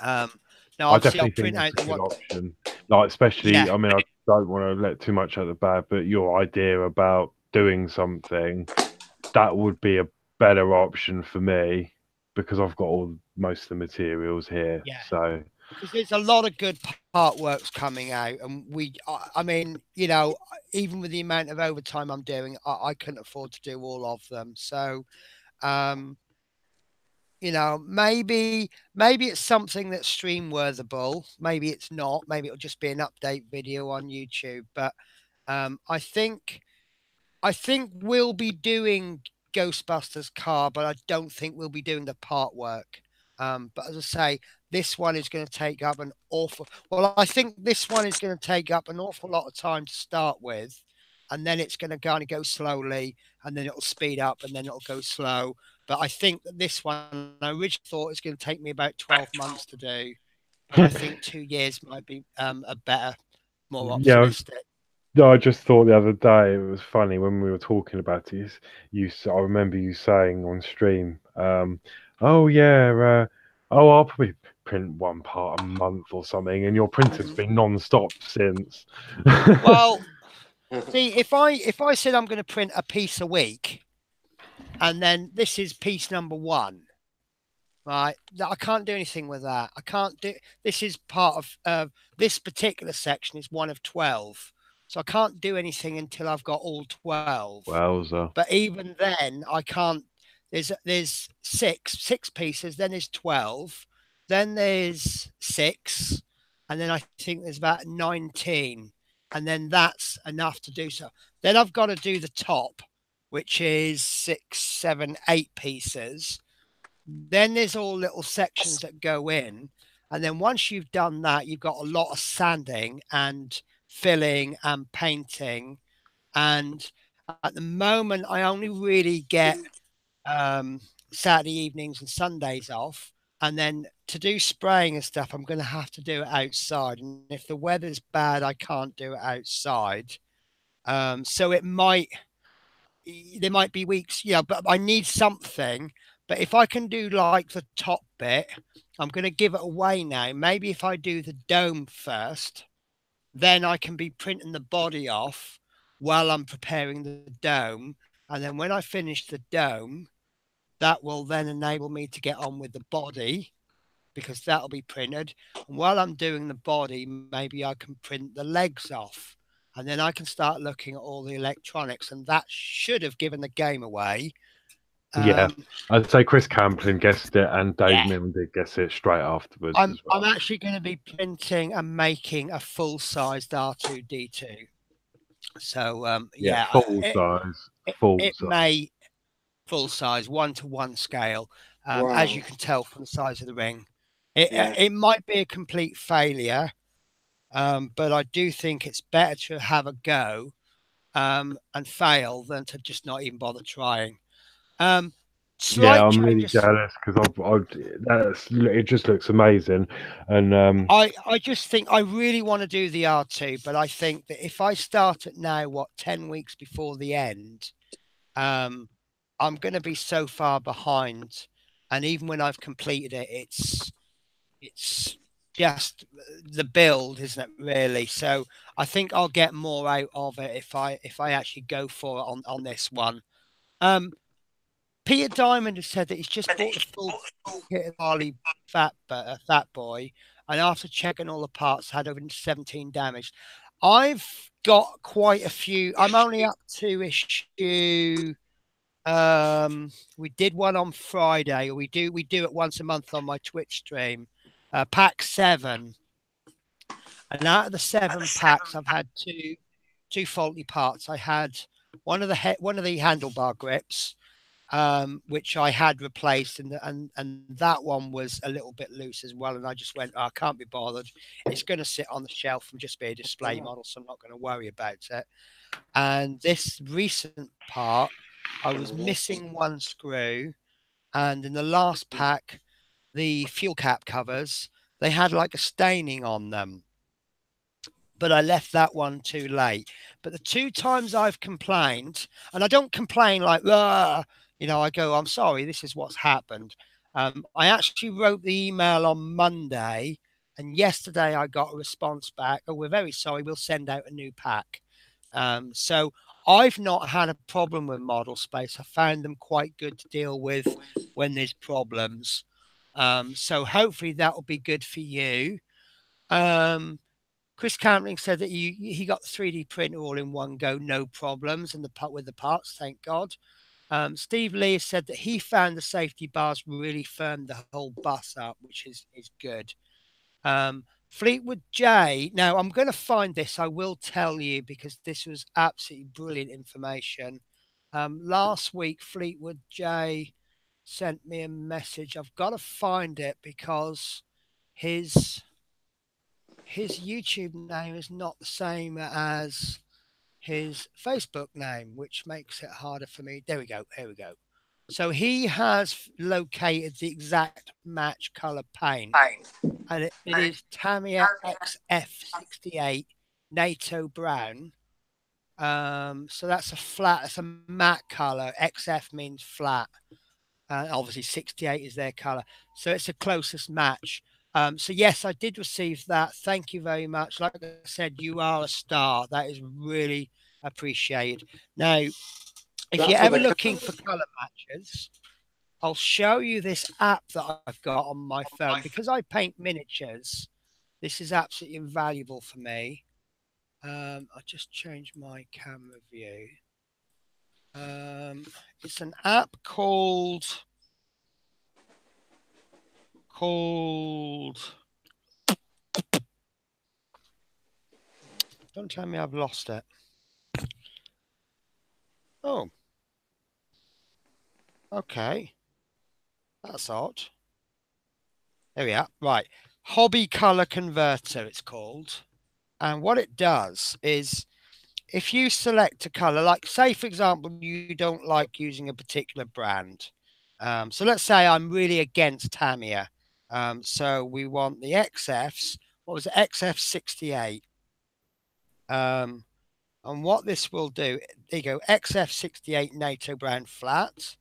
Um, Now, I obviously, I'll definitely think print that's out a the good one. option. Like, especially, Yeah, I mean, I don't want to let too much out the bag, but your idea about doing something that would be a better option for me because I've got all most of the materials here. yeah. So Because there's a lot of good part works coming out, and I mean, even with the amount of overtime I'm doing, I couldn't afford to do all of them. So, um, maybe it's something that's stream worthable. Maybe it's not. Maybe it'll just be an update video on YouTube. But I think we'll be doing Ghostbusters car, but I don't think we'll be doing the part work. But as I say, this one is going to take up an awful. Well, I think this one is going to take up an awful lot of time to start with, and then it's going to kind of go slowly, and then it'll speed up, and then it'll go slow. But I think that this one, I originally thought it's going to take me about 12 months to do, but I think 2 years might be a better, more yeah, optimistic. no, I just thought the other day it was funny when we were talking about it. I remember you saying on stream, "Oh yeah, oh I'll probably print one part a month or something," and your printer's Mhm. been non-stop since. Well, see, if I said I'm going to print a piece a week, and then this is piece number one, right? I can't do anything with that. I can't do. This is part of this particular section is one of 12, so I can't do anything until I've got all 12. Wowza. But even then, I can't. There's six pieces. Then there's 12. Then there's six, and then I think there's about 19, and then that's enough to do so. Then I've got to do the top, which is 6, 7, 8 pieces. Then there's all little sections that go in, and then once you've done that, you've got a lot of sanding and filling and painting. And at the moment, I only really get um, Saturday evenings and Sundays off. And then to do spraying and stuff, I'm going to have to do it outside. And if the weather's bad, I can't do it outside. So there might be weeks, but I need something. But if I can do like the top bit, I'm going to give it away now. Maybe if I do the dome first, then I can be printing the body off while I'm preparing the dome. And then when I finish the dome, that will then enable me to get on with the body because that'll be printed. And while I'm doing the body, maybe I can print the legs off. And then I can start looking at all the electronics. And that should have given the game away. Yeah, I'd say Chris Camplin guessed it, and Dave Yeah. Milne did guess it straight afterwards I'm, as well. I'm actually going to be printing and making a full-sized R2D2. So Yeah, yeah, full size, full it size. may full size 1-to-1 scale, Wow. as you can tell from the size of the ring. It Yeah. it might be a complete failure, but I do think it's better to have a go and fail than to just not even bother trying. Um, Slight I'm change really of jealous because it just looks amazing, and I just think I really want to do the R2, but I think that if I start it now, 10 weeks before the end, I'm going to be so far behind. And even when I've completed it, it's just the build, isn't it, really? So I think I'll get more out of it if I actually go for it on this one. Peter Diamond has said that he's just bought the full kit of Harley Fat Boy, and after checking all the parts, had over 17 damage. I've got quite a few. I'm only up to issue. We did one on Friday. We do it once a month on my Twitch stream. Pack 7, and out of the 7 packs, I've had two faulty parts. I had one of the handlebar grips, which I had replaced, and that one was a little bit loose as well. And I just went, oh, I can't be bothered. It's going to sit on the shelf and just be a display model, so I'm not going to worry about it. And this recent part, I was missing one screw, and in the last pack, the fuel cap covers, they had like a staining on them, but I left that one too late. But the 2 times I've complained, and I don't complain like, I go, I'm sorry, this is what's happened. I actually wrote the email on Monday, and yesterday I got a response back. Oh, we're very sorry, we'll send out a new pack. So I've not had a problem with model space. I found them quite good to deal with when there's problems. So hopefully that will be good for you. Chris Campling said that he got the 3D printer all in one go, no problems, and with the parts, thank God. Steve Lee said that he found the safety bars really firmed the whole bus up, which is good. Fleetwood J. Now, I'm going to find this. I will tell you because this was absolutely brilliant information. Last week, Fleetwood J sent me a message. I've got to find it because his YouTube name is not the same as his Facebook name, which makes it harder for me. There we go. Here we go. So he has located the exact match color paint, and it is Tamiya XF68 NATO Brown. So that's a matte color. XF means flat. Obviously 68 is their color. So it's the closest match. So yes, I did receive that. Thank you very much. Like I said, you are a star. That is really appreciated. Now, if you're ever looking for color matches, I'll show you this app that I've got on my phone. Because I paint miniatures, this is absolutely invaluable for me. I'll just change my camera view. It's an app called don't tell me I've lost it. Oh, okay, that's odd. There we are. Right, Hobby Color Converter it's called, and what it does is if you select a color, like say for example you don't like using a particular brand, so let's say I'm really against Tamiya, so we want the XFs. What was it? XF68. And what this will do, there you go, XF68 NATO brand flat,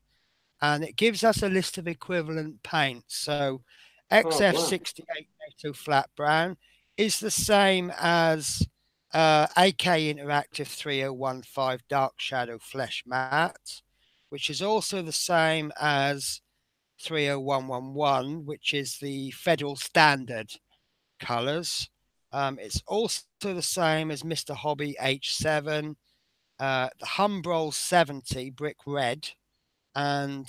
and it gives us a list of equivalent paints. So XF68 NATO flat brown is the same as AK Interactive 3015 Dark Shadow Flesh Matte, which is also the same as 30111, which is the federal standard colors. It's also the same as Mr. Hobby H7, the Humbrol 70 Brick Red, and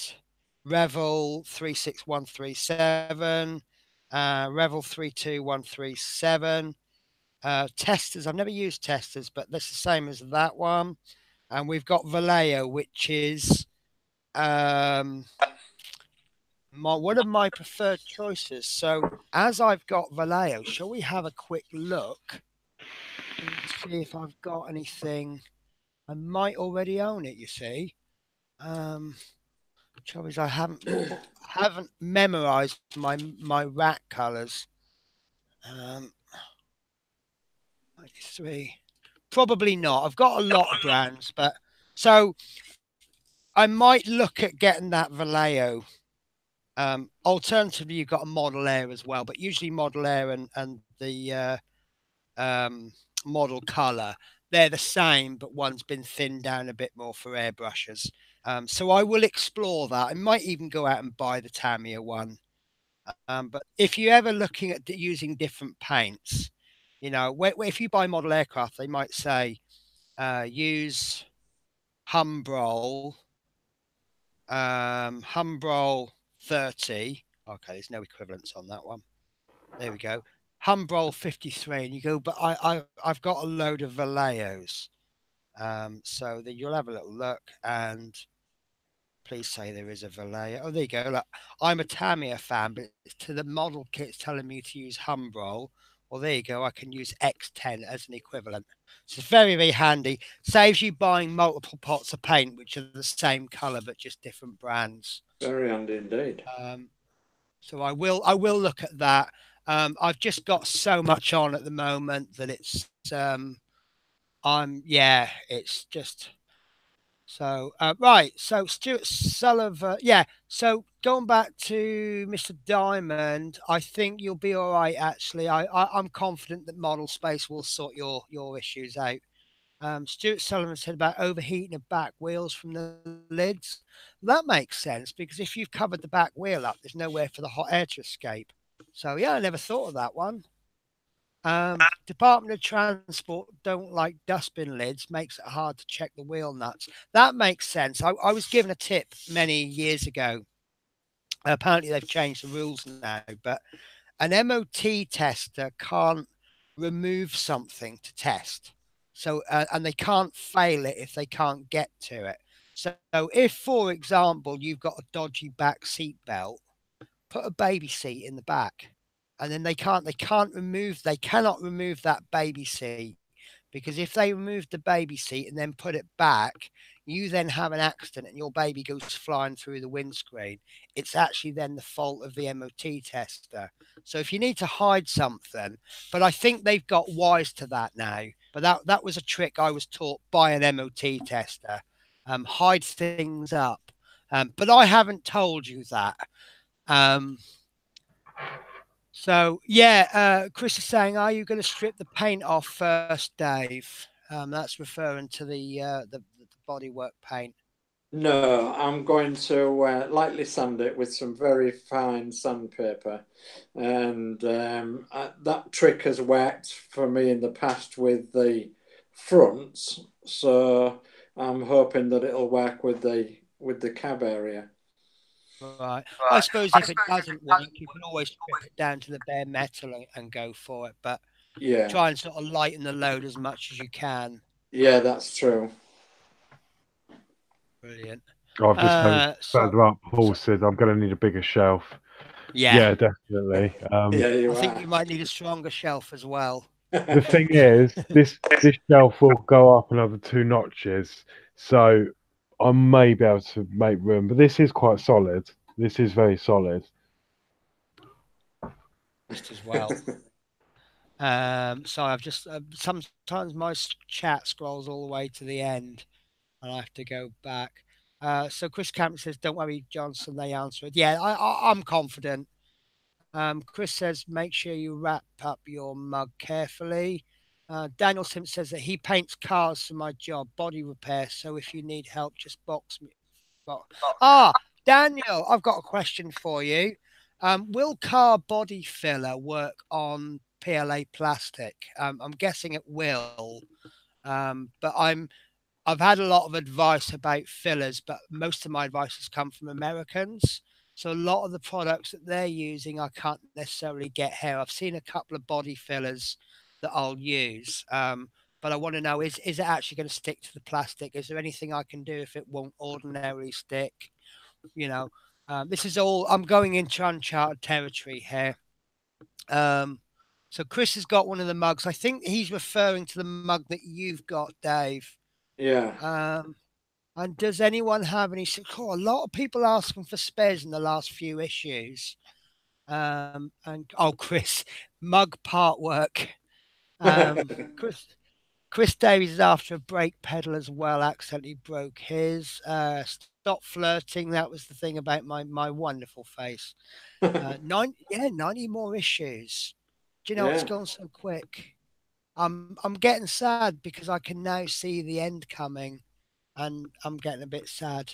Revel 36137, Revel 32137. Testers, I've never used testers, but that's the same as that one. And we've got Vallejo, which is one of my preferred choices. So as I've got Vallejo, shall we have a quick look and see if I've got anything? I might already own it, you see. Trouble is, I haven't memorized my rack colors. 93. Probably not. I've got a lot of brands, but so I might look at getting that Vallejo. Alternatively, you've got a Model Air as well, but usually Model Air and the model color, they're the same, but one's been thinned down a bit more for airbrushes. So I will explore that. I might even go out and buy the Tamiya one. But if you're ever looking at using different paints, if you buy model aircraft, they might say use Humbrol, Humbrol 30. Okay, there's no equivalence on that one. There we go. Humbrol 53, and you go, but I've got a load of Vallejos. So that you'll have a little look, and please say there is a Vallejo. Oh, there you go. Look, I'm a Tamiya fan, but to the model kit's telling me to use Humbrol. Well, there you go. I can use X10 as an equivalent. So it's very, very handy. Saves you buying multiple pots of paint, which are the same color but just different brands. Very handy indeed. So I will look at that. I've just got so much on at the moment that it's it's just so right. So Stuart Sullivan, yeah. So going back to Mr. Diamond, I think you'll be all right. Actually, I'm confident that Model Space will sort your issues out. Stuart Sullivan said about overheating the back wheels from the lids. That makes sense because if you've covered the back wheel up, there's nowhere for the hot air to escape. So yeah, I never thought of that one. Department of Transport don't like dustbin lids, makes it hard to check the wheel nuts. That makes sense. I was given a tip many years ago. Apparently they've changed the rules now, but an MOT tester can't remove something to test. So, and they can't fail it if they can't get to it. So if, for example, you've got a dodgy back seat belt, put a baby seat in the back, and then they cannot remove that baby seat, because if they remove the baby seat and then put it back, you then have an accident and your baby goes flying through the windscreen. It's actually then the fault of the MOT tester. So if you need to hide something, but I think they've got wise to that now. But that was a trick I was taught by an MOT tester. Hide things up. But I haven't told you that. So yeah, Chris is saying, are you going to strip the paint off first, Dave? That's referring to the bodywork paint. No, I'm going to lightly sand it with some very fine sandpaper, and that trick has worked for me in the past with the fronts. So I'm hoping that it'll work with the cab area. Right. I suppose if it doesn't work, you can always strip it down to the bare metal and go for it. But Yeah, try and sort of lighten the load as much as you can. yeah, that's true. Brilliant. I've just noticed further up, Paul said I'm going to need a bigger shelf. Yeah, definitely. Yeah, I think you might need a stronger shelf as well. The thing is, this shelf will go up another 2 notches, so I may be able to make room. But this is quite solid. This is very solid. Just as well. So I've just sometimes my chat scrolls all the way to the end, and I have to go back. So Chris Camp says, "Don't worry, Johnson." They answer it. Yeah, I'm confident. Chris says, "Make sure you wrap up your mug carefully." Daniel Sims says that he paints cars for my job, body repair. So if you need help, just box me. Daniel, I've got a question for you. Will car body filler work on PLA plastic? I'm guessing it will, but I've had a lot of advice about fillers, but most of my advice has come from Americans. So a lot of the products that they're using, I can't necessarily get here. I've seen a couple of body fillers that I'll use, but I want to know, is it actually going to stick to the plastic? Is there anything I can do if it won't ordinarily stick? This is all, I'm going into uncharted territory here. So Chris has got one of the mugs. I think he's referring to the mug that you've got, Dave. Yeah. And does anyone have any? Oh, a lot of people asking for spares in the last few issues. And oh, Chris, mug part work. Chris Davies is after a brake pedal as well. Accidentally broke his. Stop flirting. That was the thing about my wonderful face. 90 more issues. Do you know it's Yeah. gone so quick? I'm getting sad because I can now see the end coming, and I'm getting a bit sad.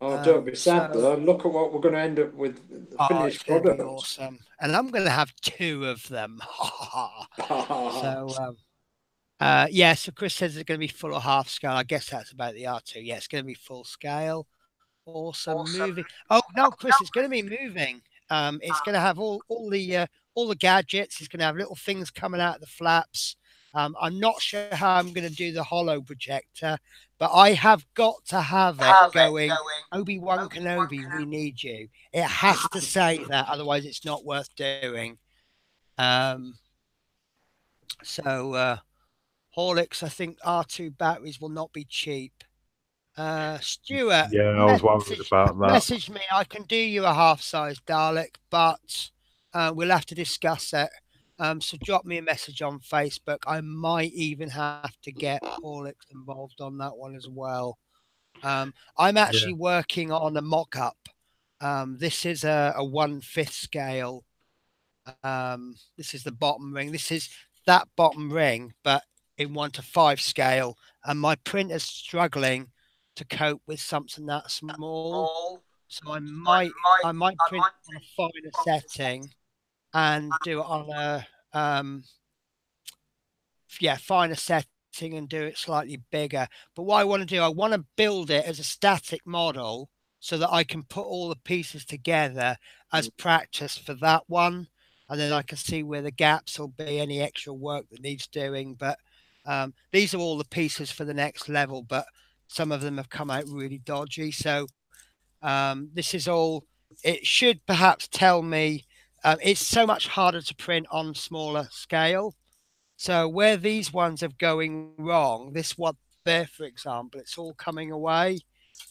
Oh, don't be sad So though. Look at what we're going to end up with, the oh, it's finished going to be product. awesome, and I'm going to have two of them. So yeah. So Chris says it's going to be full or half scale. I guess that's about the R2. Yeah, it's going to be full scale. Awesome moving. Oh no, Chris, it's going to be moving. It's going to have all the gadgets. It's going to have little things coming out of the flaps. I'm not sure how I'm going to do the hollow projector, but I have got to have it going. Obi-Wan Kenobi, we need you. It has to say that, otherwise it's not worth doing. Um, so Horlicks, I think R2 batteries will not be cheap. Stuart, Yeah, I was worried about that. message me. I can do you a half-size Dalek, but we'll have to discuss it. So drop me a message on Facebook. I might even have to get Horlicks involved on that one as well. I'm actually working on a mock-up. This is a 1/5 scale. This is the bottom ring. This is that bottom ring, but in 1:5 scale. And my printer's struggling to cope with something that small. So I might print on a finer setting and do it on a finer setting and do it slightly bigger. But what I want to do, I want to build it as a static model so that I can put all the pieces together as practice for that one. And then I can see where the gaps will be, any extra work that needs doing. But these are all the pieces for the next level, but some of them have come out really dodgy. So this is all, it should perhaps tell me it's so much harder to print on smaller scale. So where these ones are going wrong, this one there, for example, it's all coming away.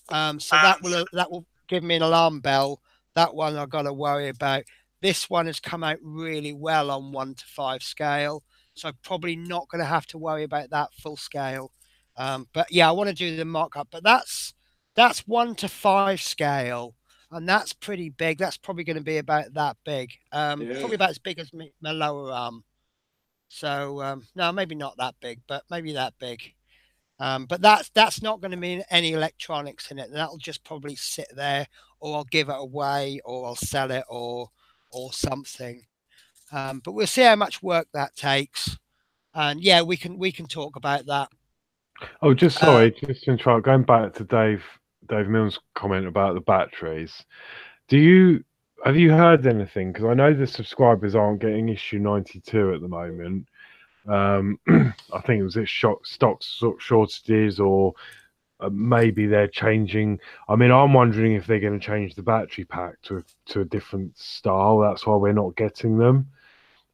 So that will give me an alarm bell. That one I've got to worry about. This one has come out really well on 1:5 scale, so I'm probably not going to have to worry about that full scale. But yeah, I want to do the mock-up. But that's 1:5 scale, and that's pretty big. That's probably going to be about that big. Probably about as big as my lower arm. So no, maybe not that big, but maybe that big. But that's not going to mean any electronics in it. That'll just probably sit there, or I'll give it away, or I'll sell it, or something. But we'll see how much work that takes. And yeah, we can talk about that. Oh, just sorry, just to interrupt. Going back to Dave Mills' comment about the batteries. Have you heard anything? Because I know the subscribers aren't getting issue 92 at the moment. I think it was at stock shortages, or maybe they're changing. I mean, I'm wondering if they're going to change the battery pack to a different style. That's why we're not getting them.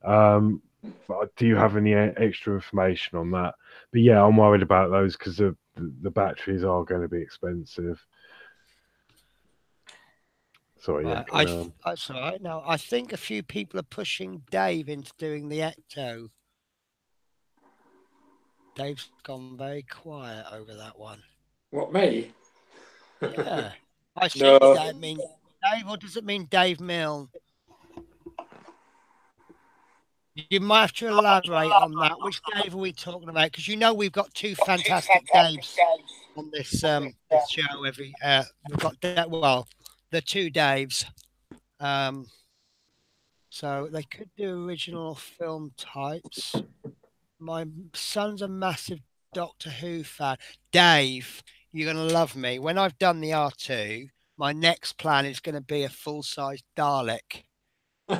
But do you have any extra information on that? But yeah, I'm worried about those because the batteries are going to be expensive. Sorry, yeah. That's all right. Now, I think a few people are pushing Dave into doing the Ecto. Dave's gone very quiet over that one. What, me? Yeah. I see. No. Does that mean Dave, or does it mean Dave Milne? You might have to elaborate on that. Which Dave are we talking about? Because we've got two fantastic Daves on this show. We've got the two Daves. So they could do original film types. My son's a massive Doctor Who fan. Dave, you're going to love me. When I've done the R2, my next plan is going to be a full-size Dalek.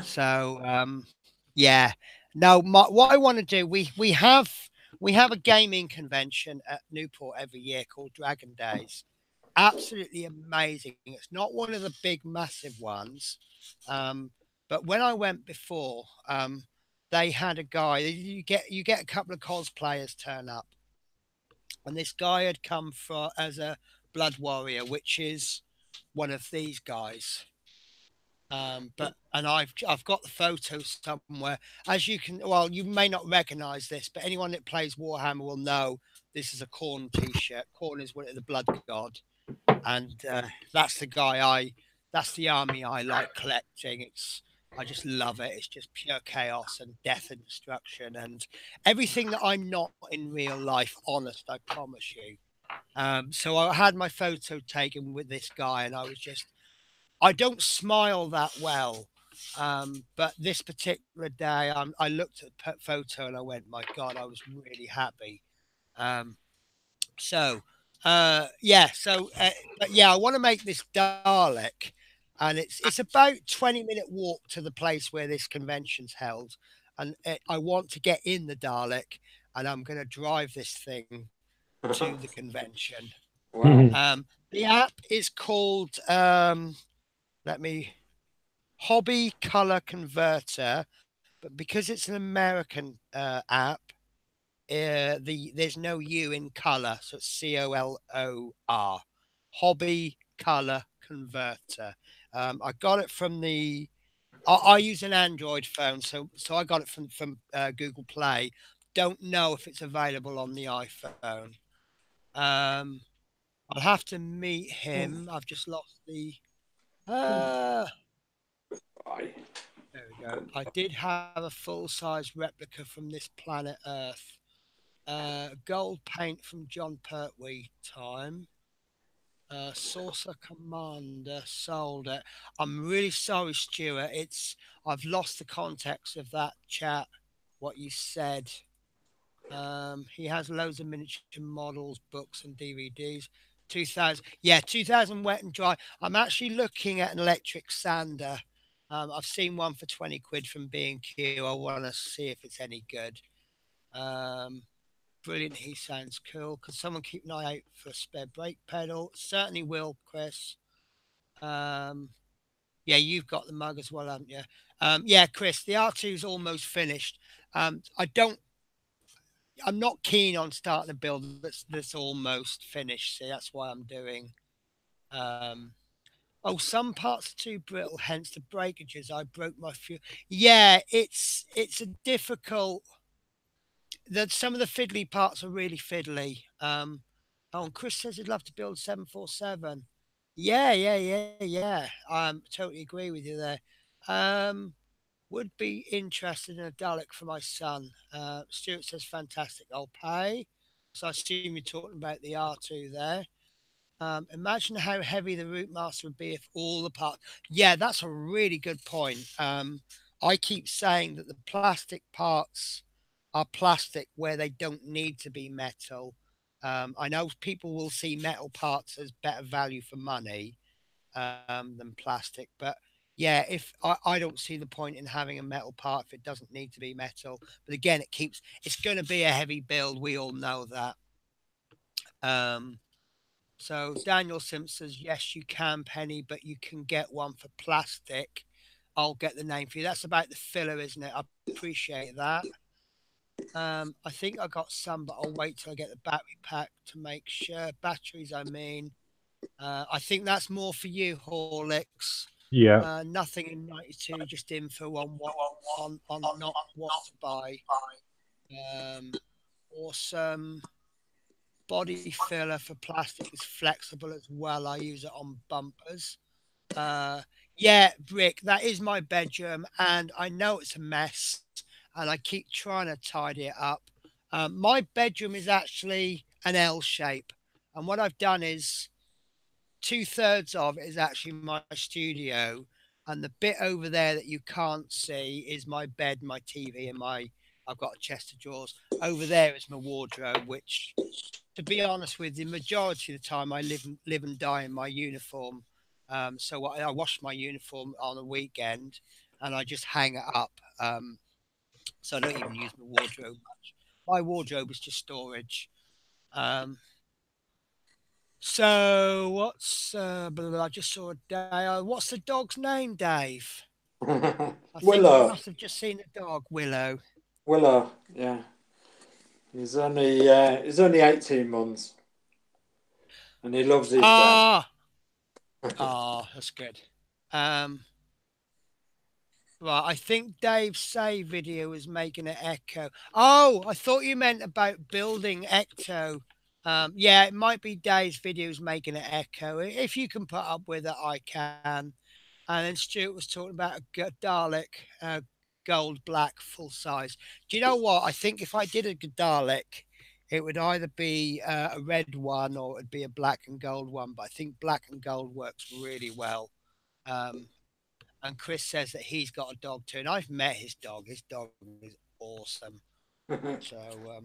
So, yeah. No, what I want to do, we have a gaming convention at Newport every year called Dragon Days. Absolutely amazing. It's not one of the big, massive ones. But when I went before, they had a guy. You get a couple of cosplayers turn up, and this guy had come as a Blood Warrior, which is one of these guys. And I've got the photo somewhere. As you can, well, you may not recognise this, but anyone that plays Warhammer will know this is a Khorne t-shirt. Khorne is one of the blood god, and that's the guy that's the army I like collecting. I just love it. It's just pure chaos and death and destruction and everything that I'm not in real life. Honest, I promise you. So I had my photo taken with this guy, and I don't smile that well. But this particular day, I looked at the photo and I went, my God, I was really happy. But yeah, I want to make this Dalek, and it's about 20-minute walk to the place where this convention's held, and I want to get in the Dalek, and I'm going to drive this thing to the convention. Wow. The app is called Hobby Color Converter, but because it's an American app, there's no U in color, so it's COLOR. Hobby Color Converter. I got it from I use an Android phone, so I got it from Google Play. Don't know if it's available on the iPhone. I'll have to meet him. I've just lost the. There we go. I did have a full-size replica from this planet Earth. Gold paint from John Pertwee time. Saucer Commander sold it. I'm really sorry, Stuart. I've lost the context of that chat. What you said. He has loads of miniature models, books, and DVDs. 2000 wet and dry. I'm actually looking at an electric sander. I've seen one for 20 quid from B&Q. I want to see if it's any good. Brilliant. He sounds cool. Can someone keep an eye out for a spare brake pedal? Certainly will, Chris. Yeah, you've got the mug as well, haven't you? Yeah, Chris, the R2 is almost finished. I'm not keen on starting a build that's almost finished. See, that's why I'm doing. Some parts are too brittle, hence the breakages. I broke my fuel. Yeah, it's a difficult. Some of the fiddly parts are really fiddly. And Chris says he'd love to build 747. Yeah. Totally agree with you there. Would be interested in a Dalek for my son. Stuart says fantastic. I'll pay. So I assume you're talking about the R2 there. Imagine how heavy the Routemasters would be if all the parts. Yeah, that's a really good point. I keep saying that the plastic parts are plastic where they don't need to be metal. I know people will see metal parts as better value for money than plastic, but yeah, if I don't see the point in having a metal part if it doesn't need to be metal. But again, it's going to be a heavy build. We all know that. So Daniel Simpson says, yes, you can, Penny, but you can get one for plastic. I'll get the name for you. That's about the filler, isn't it? I appreciate that. I think I got some, but I'll wait till I get the battery pack to make sure. Batteries, I mean. I think that's more for you, Horlicks. Yeah. Nothing in 92, just info on not what to buy. Awesome. Body filler for plastic is flexible as well. I use it on bumpers. Yeah, Brick, that is my bedroom, and I know it's a mess, and I keep trying to tidy it up. My bedroom is actually an L shape, and what I've done is 2/3 of it is actually my studio, and the bit over there that you can't see is my bed, my TV, and I've got a chest of drawers. Over there is my wardrobe, which, to be honest with you, the majority of the time I live and die in my uniform. So I wash my uniform on a weekend, and I just hang it up. So I don't even use my wardrobe much. My wardrobe is just storage. So what's I just saw a day. What's the dog's name, Dave? I think you must have just seen the dog, Willow. Willow, yeah. He's only 18 months. and he loves his dad. That's good. Right, I think Dave's save video is making an echo. Oh, I thought you meant about building Ecto. Yeah, it might be Dave's videos making an echo. If you can put up with it, I can. And then Stuart was talking about a Dalek, gold black full size. Do you know what? I think if I did a Dalek, it would either be a red one or it'd be a black and gold one. But I think black and gold works really well. And Chris says that he's got a dog too, and I've met his dog. His dog is awesome. So,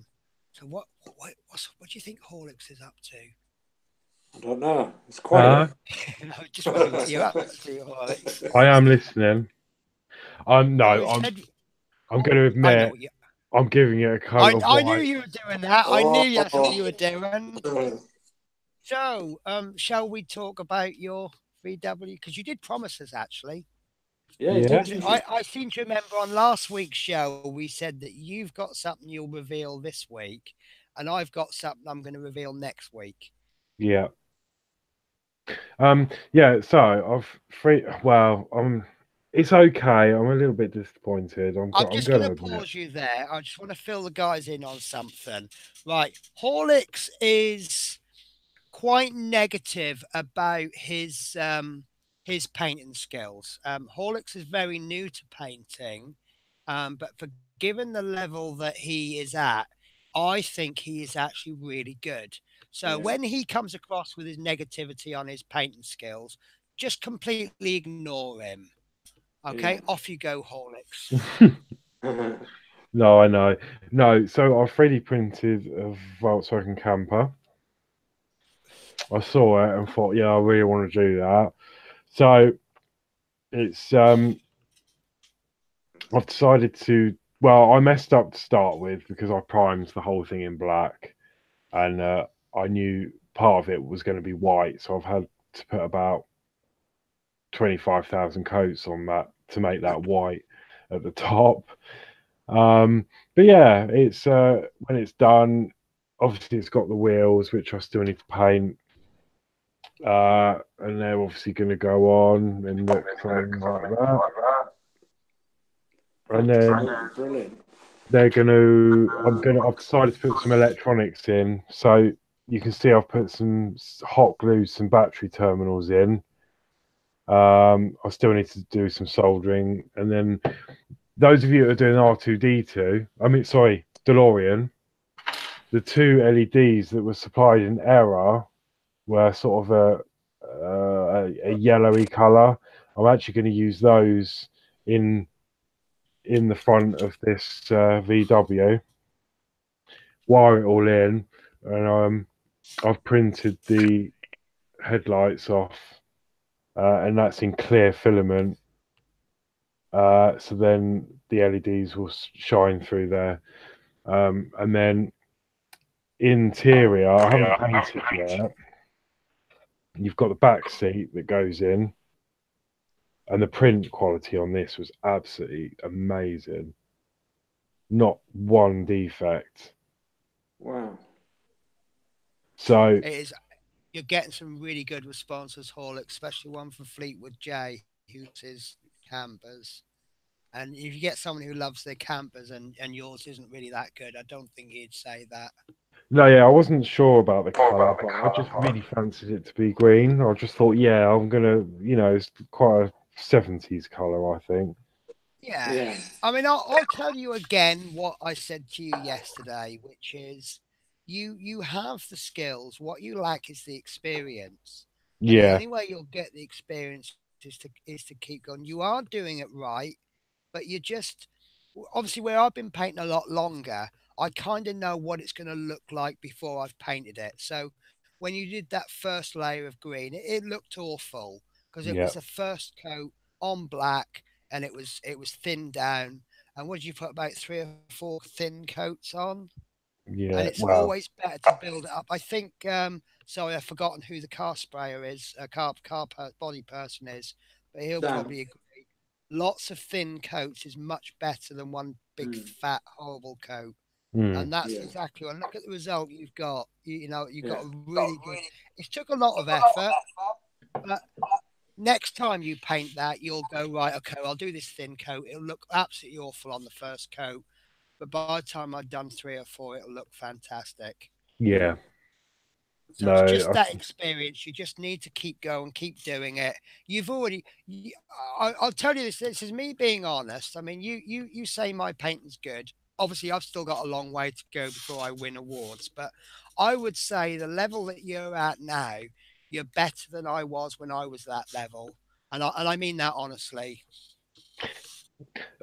so what do you think Horlicks is up to? I don't know. It's quiet. No, just wondering what you're up to, Horlicks. I am listening. I'm going to admit I'm giving it a coat of I white. knew you were doing that. I knew that's what you were doing. So, shall we talk about your VW? Because you did promise us, actually. Yeah. I seem to remember on last week's show we said that you've got something you'll reveal this week, and I've got something I'm going to reveal next week. Yeah. Yeah. So it's okay. I'm a little bit disappointed. I'm just going to pause you there. I just want to fill the guys in on something. Right, Horlicks is quite negative about his painting skills. Horlicks is very new to painting, but for given the level that he is at, I think he is actually really good. So when he comes across with his negativity on his painting skills, just completely ignore him. Okay, off you go, Horlicks. No, I know. No, so I 3D printed a Volkswagen camper. I saw it and thought, yeah, I really want to do that. So it's I've decided to. Well, I messed up to start with because I primed the whole thing in black, and I knew part of it was going to be white, so I've had to put about 25,000 coats on that to make that white at the top. But yeah, it's when it's done, obviously it's got the wheels which I still need to paint, and they're obviously going to go on and look something like that. And then Brilliant. I've decided to put some electronics in, so you can see I've put some hot glue, some battery terminals in. I still need to do some soldering, and then those of you that are doing R2D2, DeLorean, the two LEDs that were supplied in error were sort of a yellowy color. I'm actually going to use those in the front of this VW, wire it all in, and I've printed the headlights off, and that's in clear filament. So then the LEDs will shine through there, and then interior, I haven't painted yet. You've got the back seat that goes in, and the print quality on this was absolutely amazing. Not one defect. Wow. So It is. You're getting some really good responses, Hall, especially one from Fleetwood J, who's his campers. And if you get someone who loves their campers and yours isn't really that good, I don't think he'd say that. no, yeah, I wasn't sure about the colour, but I just really fancied it to be green. I just thought, yeah, I'm gonna, it's quite a 70s colour, I think. Yeah. I mean, I'll tell you again what I said to you yesterday, which is you have the skills. What you lack is the experience. And the only way you'll get the experience is to keep going. You are doing it right, but you just obviously where I've been painting a lot longer, I kind of know what it's going to look like before I've painted it. So when you did that first layer of green, it looked awful because it was the first coat on black and it was thinned down. And what did you put about 3 or 4 thin coats on? Yeah, And it's always better to build it up. I think. Sorry, I've forgotten who the car sprayer is. Body person is, but he'll probably agree. Lots of thin coats is much better than one big fat horrible coat. And that's exactly one. Look at the result you've got. You know, you've got a really good. It took a lot of effort, but next time you paint that, you'll go, right, okay, I'll do this thin coat. It'll look absolutely awful on the first coat, but by the time I've done 3 or 4, it'll look fantastic. Yeah. So it's just that experience. You just need to keep going, keep doing it. You've already. I'll tell you this. This is me being honest. I mean, you say my painting's good. Obviously, I've still got a long way to go before I win awards, but I would say the level that you're at now, you're better than I was when I was that level, and I mean that honestly.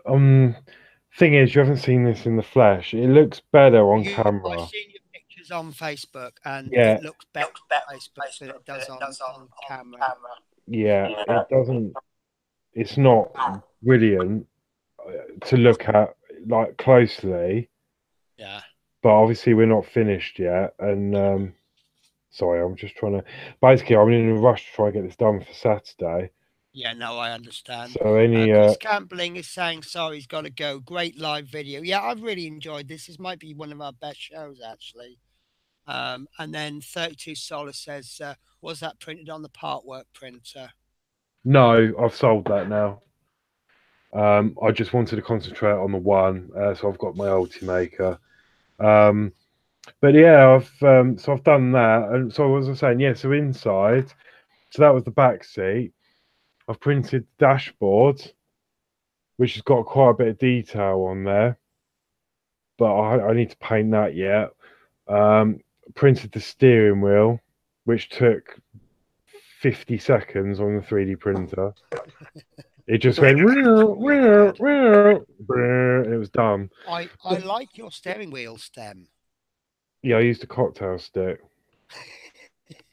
Thing is, you haven't seen this in the flesh. It looks better on camera. I've seen your pictures on Facebook, and Yeah. it looks better on Facebook than it does on camera. Yeah, it doesn't. It's not brilliant to look at like closely. Yeah. But obviously, we're not finished yet, and sorry, I'm just trying to. Basically, I'm in a rush to try and get this done for Saturday. Yeah, no, I understand. So any Chris Campbelling is saying sorry, he's got to go. Great live video. Yeah, I've really enjoyed this. This might be one of our best shows actually. And then 32 Solar says, was that printed on the partwork printer? No, I've sold that now. I just wanted to concentrate on the one, so I've got my Ultimaker. But yeah, I've done that, and so what was I saying? Yeah, so inside, so that was the back seat. I've printed the dashboard, which has got quite a bit of detail on there, but I need to paint that yet. Printed the steering wheel, which took 50 seconds on the 3D printer. It just went, and it was done. I like your steering wheel stem. Yeah, I used a cocktail stick.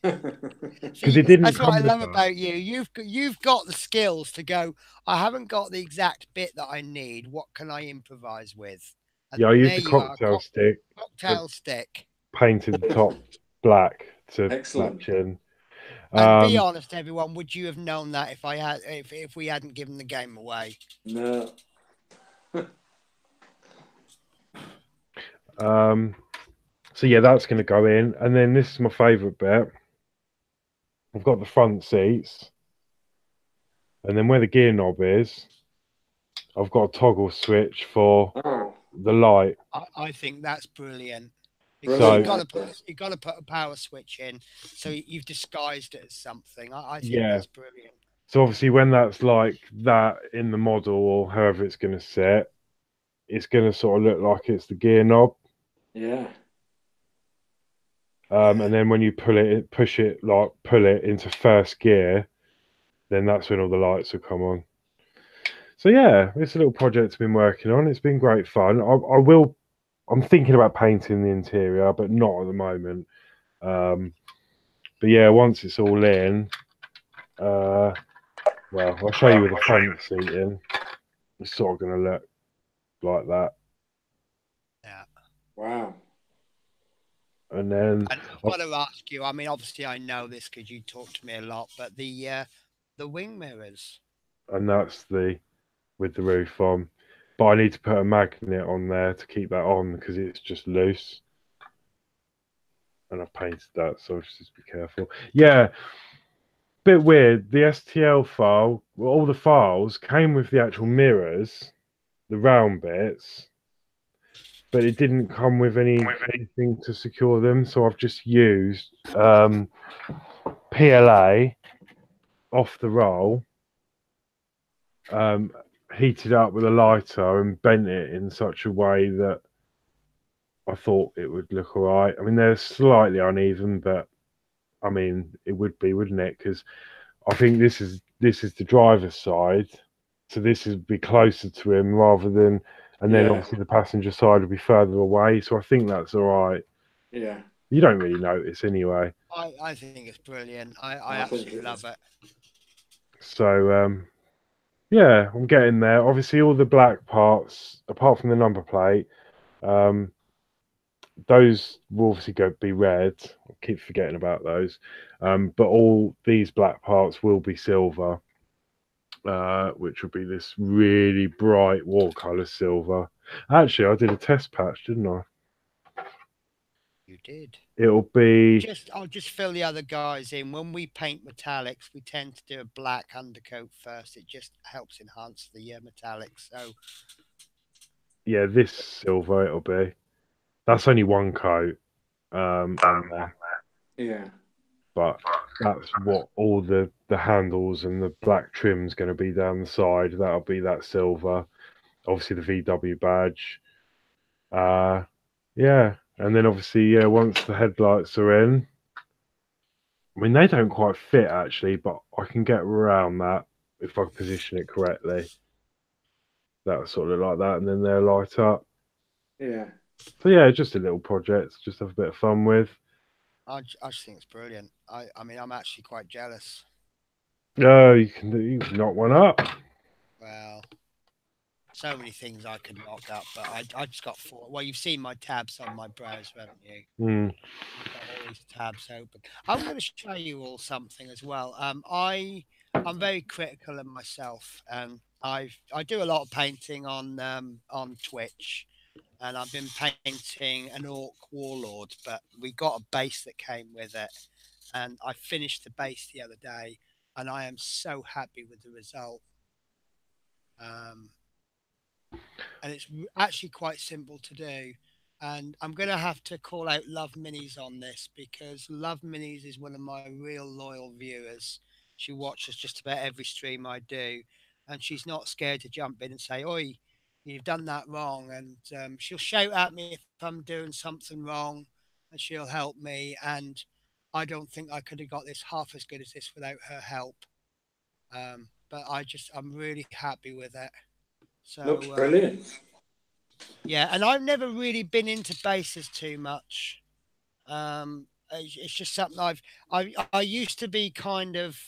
See, it didn't that's what I come love with about you. You've got the skills to go, I haven't got the exact bit that I need. What can I improvise with? And yeah, I used there a you are, cocktail stick. Cocktail stick. Painted the top black to Excellent. match in. And be honest, everyone, would you have known that if we hadn't given the game away? No. So yeah, that's going to go in, and then this is my favourite bit. I've got the front seats, and then where the gear knob is, I've got a toggle switch for the light. I think that's brilliant. So you've got to put a power switch in, so you've disguised it as something. I think that's brilliant. So obviously, when that's like that in the model or however it's going to sit, it's going to sort of look like it's the gear knob. Yeah. And then when you pull it into first gear, then that's when all the lights will come on. So yeah, it's a little project I've been working on. It's been great fun. I'm thinking about painting the interior, but not at the moment. But yeah, once it's all in, well, I'll show you with the front seat in. It's sort of going to look like that. Yeah. Wow. And then I've got to ask you. I mean, obviously, I know this because you talk to me a lot. But the wing mirrors. And that's with the roof on. But I need to put a magnet on there to keep that on because it's just loose. And I've painted that, so just be careful. Yeah, bit weird. The STL file, all the files came with the actual mirrors, the round bits, but it didn't come with anything to secure them. So I've just used PLA off the roll, heated up with a lighter and bent it in such a way that I thought it would look all right. I mean, they're slightly uneven, but I mean, it would be, wouldn't it? Because I think this is the driver's side, so this would be closer to him rather than, and then obviously the passenger side would be further away. So I think that's all right. Yeah. You don't really notice anyway. I think it's brilliant. I absolutely love it. So yeah, I'm getting there. Obviously, all the black parts, apart from the number plate, those will obviously be red. I keep forgetting about those. But all these black parts will be silver, which will be this really bright watercolor silver. Actually, I did a test patch, didn't I? You did. It'll be I'll just fill the other guys in. When we paint metallics, we tend to do a black undercoat first. It just helps enhance the metallics. So yeah, this silver. It'll be. That's only one coat on there, Yeah. but that's what all the handles and the black trim's going to be down the side. That'll be that silver. Obviously the VW badge. Uh, yeah, and then obviously yeah, once the headlights are in, I mean they don't quite fit actually, but I can get around that if I position it correctly. That'll sort of look like that, and then they'll light up. Yeah. So yeah, just a little project, just have a bit of fun with. I just think it's brilliant. I mean, I'm actually quite jealous. Oh, you can knock one up. Well, so many things I could knock up, but I just got four. Well, you've seen my tabs on my browser, haven't you? Mm. I've got all these tabs open. I'm going to show you all something as well. I'm very critical of myself, and I do a lot of painting on Twitch, and I've been painting an orc warlord, but we got a base that came with it, and I finished the base the other day, and I am so happy with the result. Um, and it's actually quite simple to do. And I'm going to have to call out Love Minis on this because Love Minis is one of my real loyal viewers. She watches just about every stream I do, and she's not scared to jump in and say, "Oi, you've done that wrong." And she'll shout at me if I'm doing something wrong, and she'll help me. And I don't think I could have got this half as good as this without her help. But I'm really happy with it. Looks So brilliant. yeah, and I've never really been into bases too much. It's just something I used to be kind of.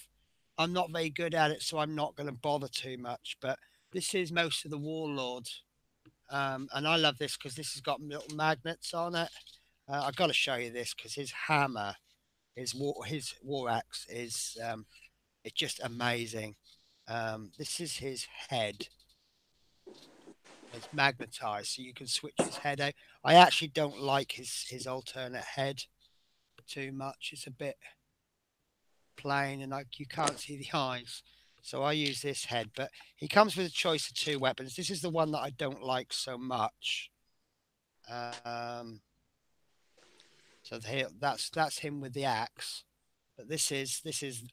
I'm not very good at it, so I'm not going to bother too much. But this is most of the warlords, and I love this because this has got little magnets on it. I've got to show you this because his hammer, his war axe is it's just amazing. This is his head. It's magnetized, so you can switch his head out. I actually don't like his alternate head too much. It's a bit plain, and you can't see the eyes. So I use this head, but he comes with a choice of two weapons. This is the one that I don't like so much. Um, so that's him with the axe. But this is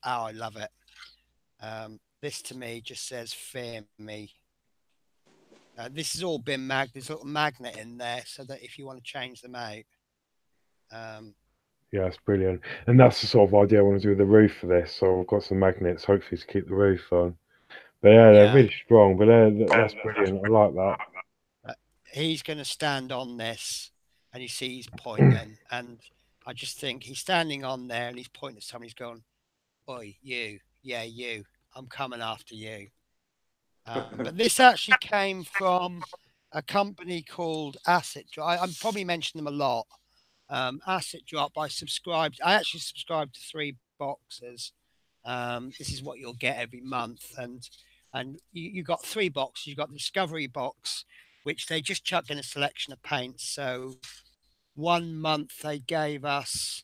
oh, I love it. This to me just says fear me. This has all been there's a little magnet in there so that if you want to change them out. Um, Yeah, it's brilliant. And that's the sort of idea I want to do with the roof for this. So I've got some magnets, hopefully, to keep the roof on. But yeah, they're yeah, really strong. But that's brilliant. I like that. he's going to stand on this, and you see he's pointing, and I just think he's standing on there, and he's pointing at somebody. He's going, "Oi, you, yeah, you. I'm coming after you." But this actually came from a company called Asset Drop. I'm probably mentioning them a lot. Asset Drop. I actually subscribed to 3 boxes. This is what you'll get every month, and you got 3 boxes. You got the Discovery box, which they just chuck in a selection of paints. So one month they gave us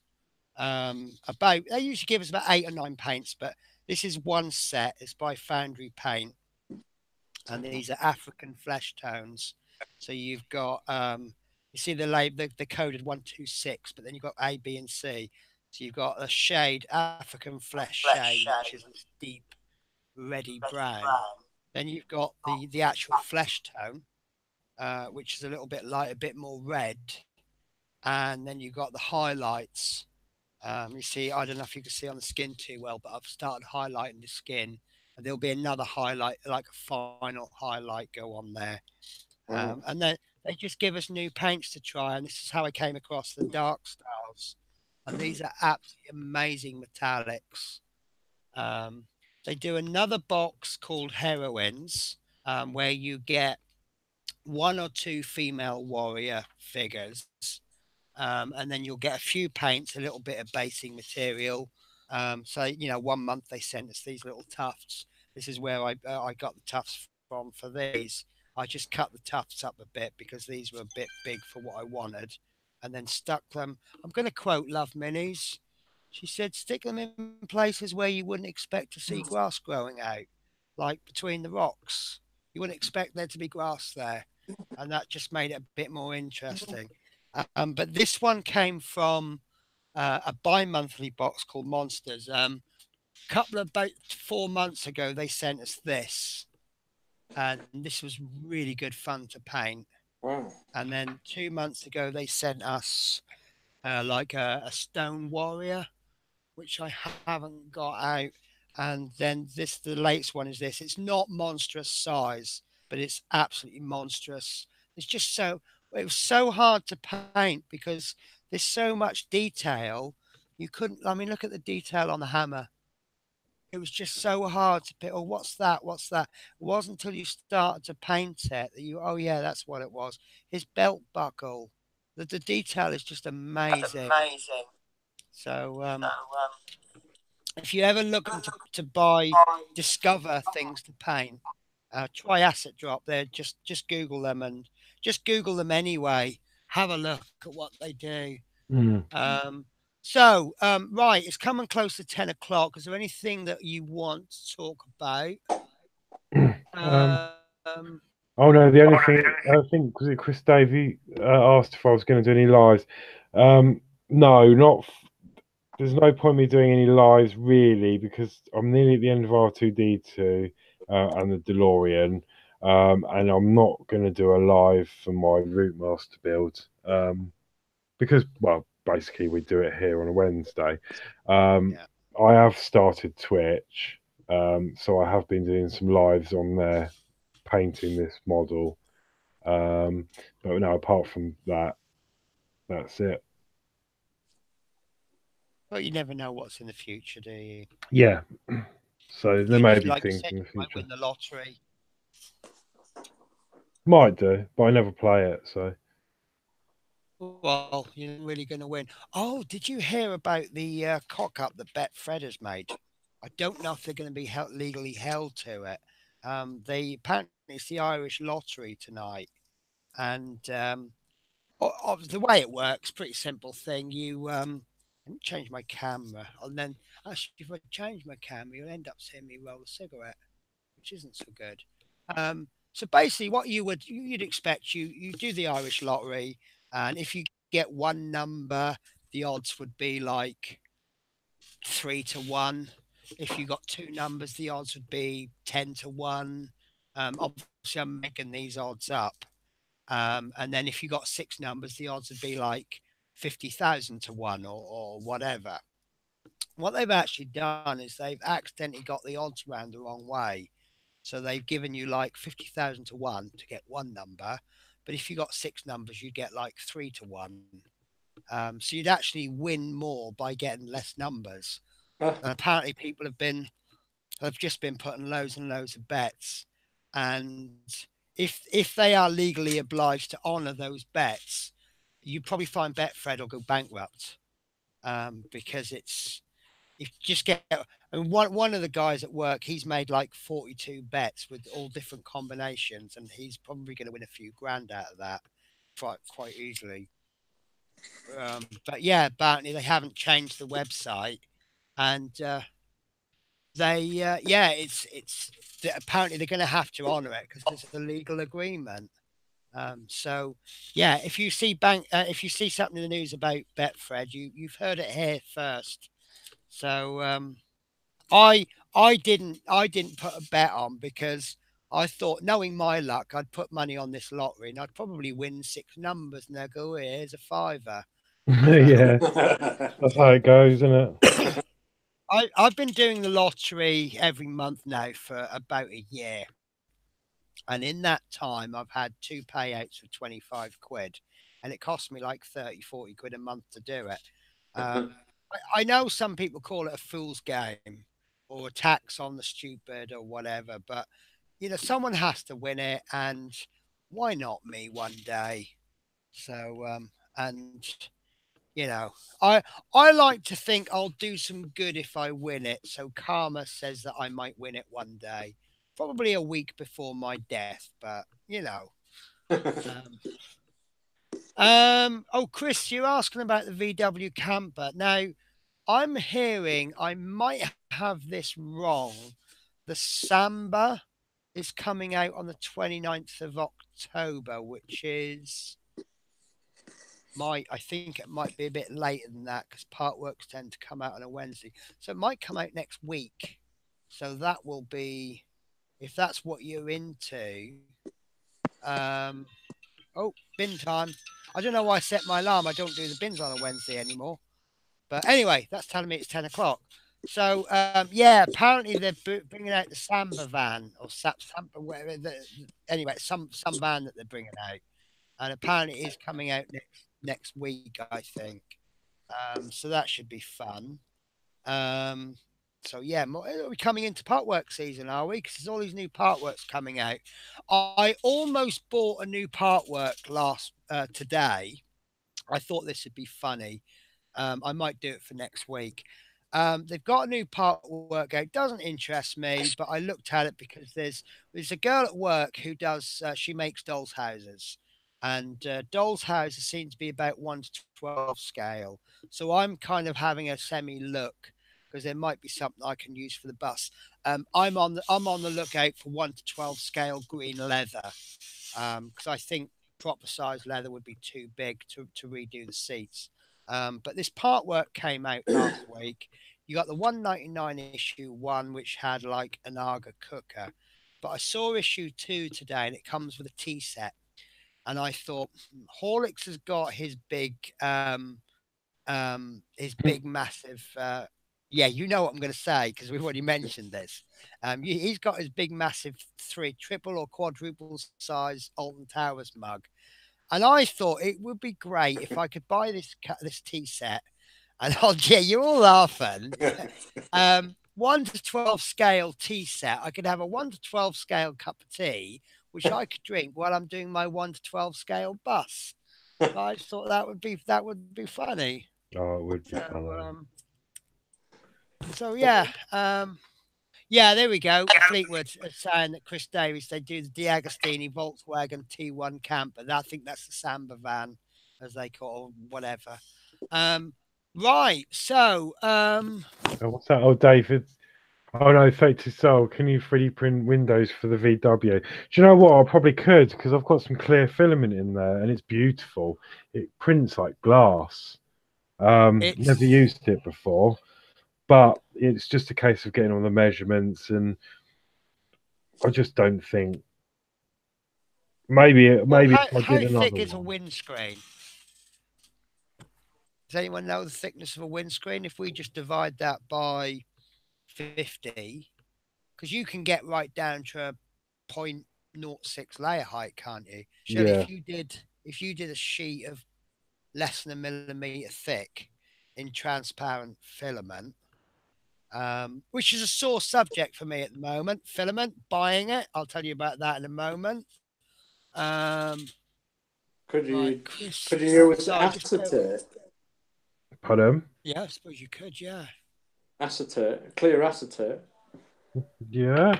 about. They usually give us about 8 or 9 paints, but this is one set. It's by Foundry Paint, and these are African flesh tones. So you've got you see the coded 126, but then you've got A, B, and C. So you've got a shade African flesh shade, which is this deep reddy brown. Then you've got the actual flesh tone, which is a little bit light, a bit more red, and then you've got the highlights. You see, I don't know if you can see on the skin too well, but I've started highlighting the skin, and there'll be another highlight, like a final highlight, go on there. And then they just give us new paints to try, and this is how I came across the dark styles. And these are absolutely amazing metallics. Um, they do another box called Heroines, where you get 1 or 2 female warrior figures, and then you'll get a few paints, a little bit of basing material. So one month they sent us these little tufts. This is where I got the tufts from for these. I just cut the tufts up a bit because these were a bit big for what I wanted, and then stuck them. I'm going to quote Love Minis. She said, stick them in places where you wouldn't expect to see grass growing out, like between the rocks. You wouldn't expect there to be grass there. And that just made it a bit more interesting. But this one came from a bi-monthly box called Monsters. Couple of about 4 months ago, they sent us this, and this was really good fun to paint. Wow. And then 2 months ago, they sent us like a stone warrior, which I haven't got out. And then the latest one is this. It's not monstrous size, but it's absolutely monstrous. It was so hard to paint because there's so much detail. You couldn't, I mean, look at the detail on the hammer. It was just so hard to pick. Oh, what's that? What's that? It wasn't until you started to paint it that you, oh yeah, that's what it was. His belt buckle. The detail is just amazing. So if you're ever looking to discover things to paint, try Asset Drop. There, just Google them and just Google them anyway. Have a look at what they do. Right, it's coming close to 10 o'clock. Is there anything that you want to talk about? Oh no, the only thing I think was it Chris Davey asked if I was going to do any lives. No, not. There's no point me doing any lives really because I'm nearly at the end of R2D2 and the DeLorean, and I'm not going to do a live for my Routemasters build because, well, basically we do it here on a Wednesday. I have started Twitch, so I have been doing some lives on there, painting this model. But no, apart from that, that's it. Well, you never know what's in the future, do you? Yeah. So there may be things in the future. Might win the lottery. Might do, but I never play it, so. Well, you're really going to win. Oh, did you hear about the cock-up that Betfred has made? I don't know if they're going to be legally held to it. Apparently it's the Irish lottery tonight, and the way it works, pretty simple thing. You let me change my camera, and then actually, if I change my camera, you'll end up seeing me roll a cigarette, which isn't so good. So basically, what you'd expect, you do the Irish lottery, and if you get one number, the odds would be like 3-1. If you got two numbers, the odds would be 10-1. Obviously, I'm making these odds up. And then if you got six numbers, the odds would be like 50,000-1 or whatever. What they've actually done is they've accidentally got the odds round the wrong way. So they've given you like 50,000-1 to get one number. But if you got six numbers, you'd get like 3-1. So you'd actually win more by getting less numbers. And apparently people have just been putting loads and loads of bets. And if they are legally obliged to honour those bets, you probably find Betfred will go bankrupt because you just get. And one of the guys at work, he's made like 42 bets with all different combinations, and he's probably going to win a few grand out of that quite easily. But yeah, apparently they haven't changed the website, and it's apparently they're going to have to honour it because it's a legal agreement. So yeah, if you see something in the news about Betfred, you've heard it here first. So I didn't put a bet on because I thought, knowing my luck, I'd put money on this lottery and I'd probably win six numbers, and they'll go, here's a fiver. Yeah, that's how it goes, isn't it? I've been doing the lottery every month now for about a year. And in that time, I've had two payouts of 25 quid. And it cost me like 30-40 quid a month to do it. I know some people call it a fool's game or a tax on the stupid or whatever. But, someone has to win it. And why not me one day? So, I like to think I'll do some good if I win it. So karma says that I might win it one day, probably a week before my death. But Oh, Chris, you're asking about the VW camper. Now, I'm hearing, I might have this wrong. The Samba is coming out on the 29th of October, which is I think it might be a bit later than that because part works tend to come out on a Wednesday. So it might come out next week. So that will be, if that's what you're into. Um, oh, bin time. I don't know why I set my alarm. I don't do the bins on a Wednesday anymore. But anyway, that's telling me it's 10 o'clock. So, yeah, apparently they're bringing out the Samba van or Samba, whatever. Anyway, some van that they're bringing out. And apparently it is coming out next week, I think. So that should be fun. So yeah, we're coming into part work season, are we? Because there's all these new part works coming out. I almost bought a new part work today. I thought this would be funny. I might do it for next week. They've got a new part work out. Doesn't interest me, but I looked at it because there's a girl at work who does. She makes dolls' houses, and dolls' houses seem to be about 1 to 12 scale. So I'm kind of having a semi look because there might be something I can use for the bus. I'm on the lookout for 1 to 12 scale green leather because I think proper size leather would be too big to redo the seats. But this part work came out last week. You got the 199 issue 1, which had like an Aga cooker. But I saw issue 2 today, and it comes with a tea set. And I thought Horlicks has got his big massive. Yeah, you know what I'm going to say because we've already mentioned this. He's got his big massive triple or quadruple size Alton Towers mug. And I thought it would be great if I could buy this tea set. And yeah, you're all laughing. 1 to 12 scale tea set. I could have a 1 to 12 scale cup of tea, which I could drink while I'm doing my 1 to 12 scale bus. So I just thought that would be funny. Oh, it would be funny. So yeah. Yeah, there we go. Fleetwood saying that Chris Davies, they do the D'Agostini Volkswagen T1 camper. I think that's the Samba van, as they call it, whatever. Right. So, what's that? Oh, David. Oh no, Fate to Soul. Can you 3D print windows for the VW? Do you know what? I probably could because I've got some clear filament in there and it's beautiful. It prints like glass. Never used it before, but it's just a case of getting all the measurements, and I just don't think. Maybe how thick is a windscreen? Does anyone know the thickness of a windscreen? If we just divide that by 50, because you can get right down to a 0.06 layer height, can't you? So yeah. If you did a sheet of less than a millimeter thick in transparent filament, which is a sore subject for me at the moment. Filament, buying it. I'll tell you about that in a moment. Could you use acetate? Pardon? Yeah, I suppose you could. Yeah. Acetate, clear acetate. Yeah.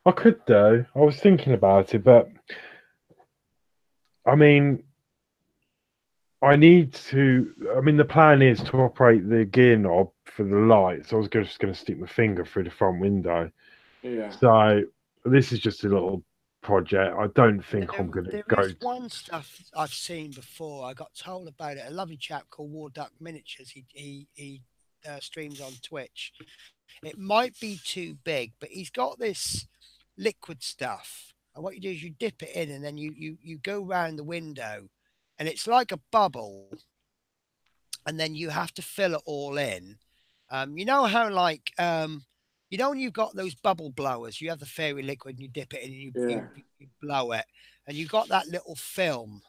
I could though. I was thinking about it, but I mean, the plan is to operate the gear knob for the lights. I was just going to stick my finger through the front window. Yeah. So this is just a little project. I don't think I'm going to go. There is one stuff I've seen before. I got told about it. A lovely chap called War Duck Miniatures. He streams on Twitch. It might be too big, but he's got this liquid stuff. And what you do is you dip it in, and then you go round the window, and it's like a bubble. And then you have to fill it all in. You know how when you've got those bubble blowers, you have the fairy liquid and you dip it in and you blow it, and you got that little film.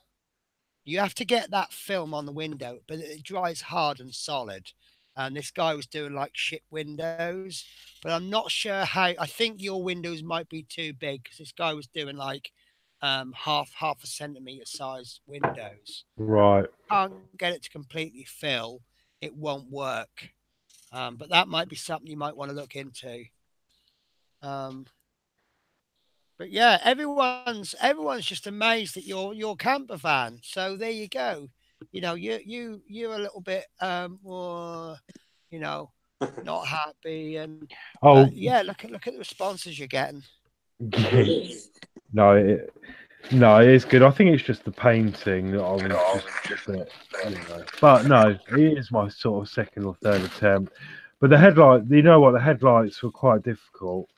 You have to get that film on the window, but it dries hard and solid. And this guy was doing like ship windows, but I'm not sure how. I think your windows might be too big because this guy was doing like half a centimeter size windows. Right. Can't get it to completely fill. It won't work. But that might be something you might want to look into. But yeah, everyone's just amazed at your camper van. So there you go. You're a little bit more, you know, not happy, and but Oh, yeah, look at the responses you're getting. Brilliant. no, no, it is good. I think it's just the painting that I was just a bit, But no, it is my sort of second or third attempt. But the headlight, you know what? The headlights were quite difficult.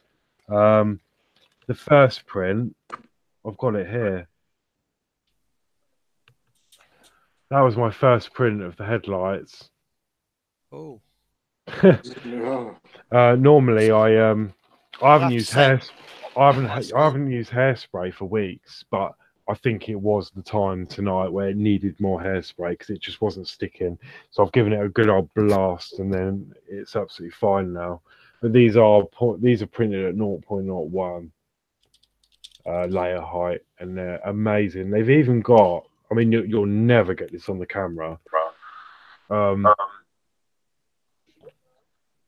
Um, the first print, I've got it here. That was my first print of the headlights. Oh, No. Normally, I I'll haven't have to used say I haven't used hairspray for weeks, but I think it was the time tonight where it needed more hairspray because it just wasn't sticking. So I've given it a good old blast, and then it's absolutely fine now. But these are printed at 0.01 layer height, and they're amazing. They've even got. I mean, you'll never get this on the camera. Um,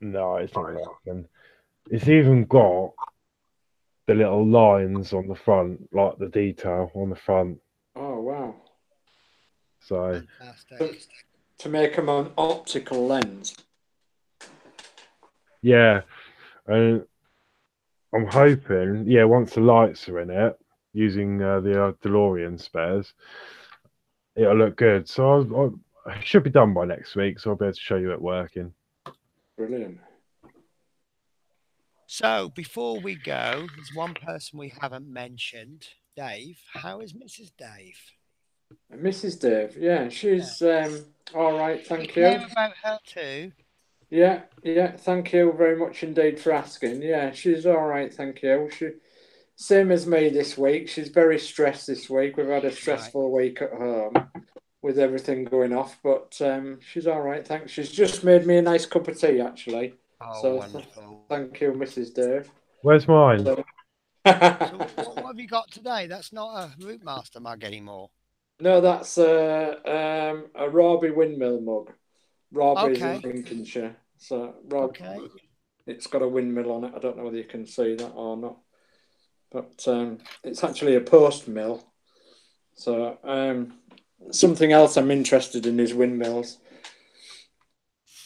no, it's not going to happen. It's even got the little lines on the front, like the detail on the front. Oh wow. So fantastic. To make them an optical lens. yeah, and I'm hoping, yeah, once the lights are in it, using the DeLorean spares, it'll look good. So I should be done by next week, so I'll be able to show you it working. Brilliant. So before we go, there's one person we haven't mentioned. Dave, how is Mrs. Dave? And Mrs. Dave, yeah, Yeah. she's all right, You thank care you. about her too? Yeah, yeah, thank you very much indeed for asking. Yeah, she's all right, thank you. She same as me this week. She's very stressed this week. We've had a Right. stressful week at home with everything going off, but she's all right, thanks. She's just made me a nice cup of tea actually. Oh, So wonderful. thank you, Mrs. Dave. Where's mine? So- So what have you got today? That's not a Routemaster mug anymore. No, that's a Robbie windmill mug. Robbie's in Okay. Lincolnshire. So Rob, Okay. it's got a windmill on it. I don't know whether you can see that or not, but it's actually a post mill. So something else I'm interested in is windmills.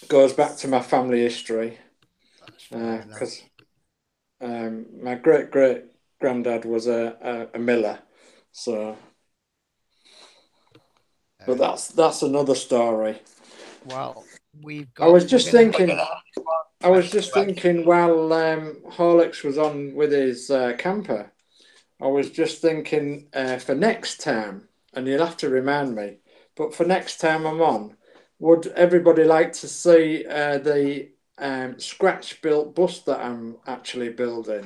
Goes back to my family history That's fair enough. because my great great granddad was a miller. So, but that's another story. Well, we've I got. was We're just gonna have thinking. to I was just well, thinking while Horlicks was on with his camper, I was just thinking for next time, and you'll have to remind me, but for next time I'm on, would everybody like to see the scratch built bus that I'm actually building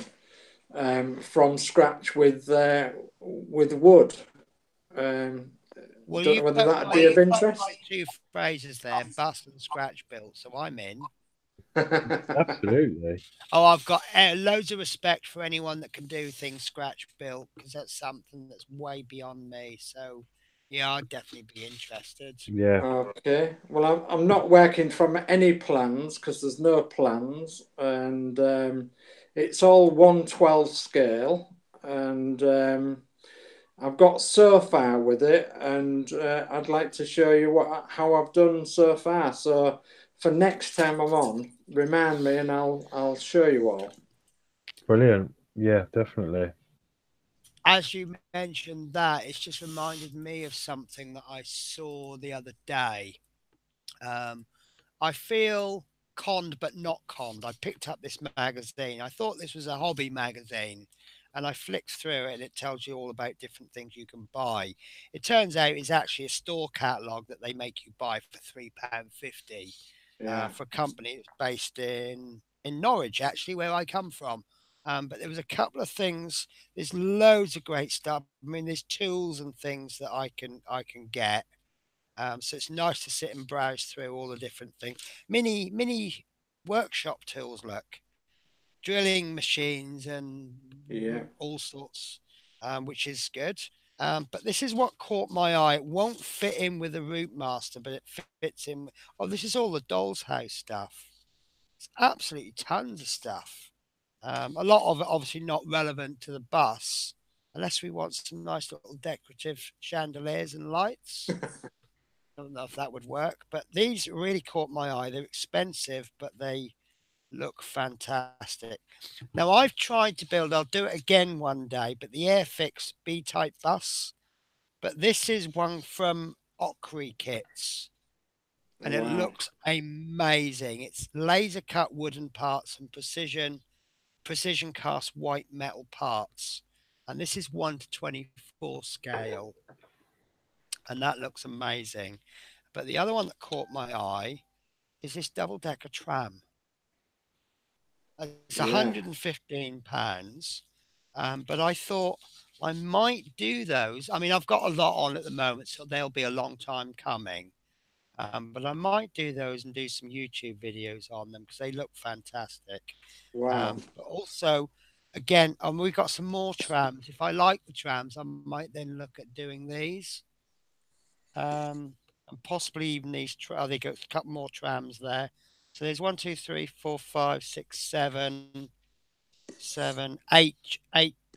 from scratch with wood? well, Don't know you've whether put that'd be of interest. two phrases there: bust and scratch built. So I'm in. Absolutely. Oh, I've got loads of respect for anyone that can do things scratch built because that's something that's way beyond me. So, yeah, I'd definitely be interested. Yeah. Okay. Well, I'm not working from any plans because there's no plans, and it's all 1/12 scale, and I've got so far with it, and I'd like to show you how I've done so far. So for next time I'm on, remind me, and I'll show you all. Brilliant. Yeah, definitely. As you mentioned that, it's just reminded me of something that I saw the other day. Um, I feel conned but not conned. I picked up this magazine. I thought this was a hobby magazine, and I flicked through it and it tells you all about different things you can buy. It turns out it's actually a store catalogue that they make you buy for £3.50 Yeah, for a company that's based in Norwich, actually, where I come from. But there was a couple of things. There's loads of great stuff. I mean, there's tools and things that I can get. So it's nice to sit and browse through all the different things. Mini workshop tools, look, drilling machines and yeah, all sorts, which is good. But this is what caught my eye. It won't fit in with the Routemaster, but it fits in. Oh, this is all the Doll's House stuff. It's absolutely tons of stuff. A lot of it obviously not relevant to the bus, unless we want some nice little decorative chandeliers and lights. I don't know if that would work, but these really caught my eye. They're expensive, but they look fantastic. Now, I've tried to build, I'll do it again one day, but the Airfix B-type bus. But this is one from Ockery Kits, and it looks amazing. It's laser cut wooden parts and precision cast white metal parts. And this is 1:24 scale. And that looks amazing. But the other one that caught my eye is this double decker tram. It's £115. But I thought I might do those. I mean, I've got a lot on at the moment, so they'll be a long time coming. But I might do those and do some YouTube videos on them because they look fantastic. Wow. But also, again, we've got some more trams. If I like the trams, I might then look at doing these. And possibly even these. They got a couple more trams there. So there's 1, 2, 3, 4, 5, 6, 7, 8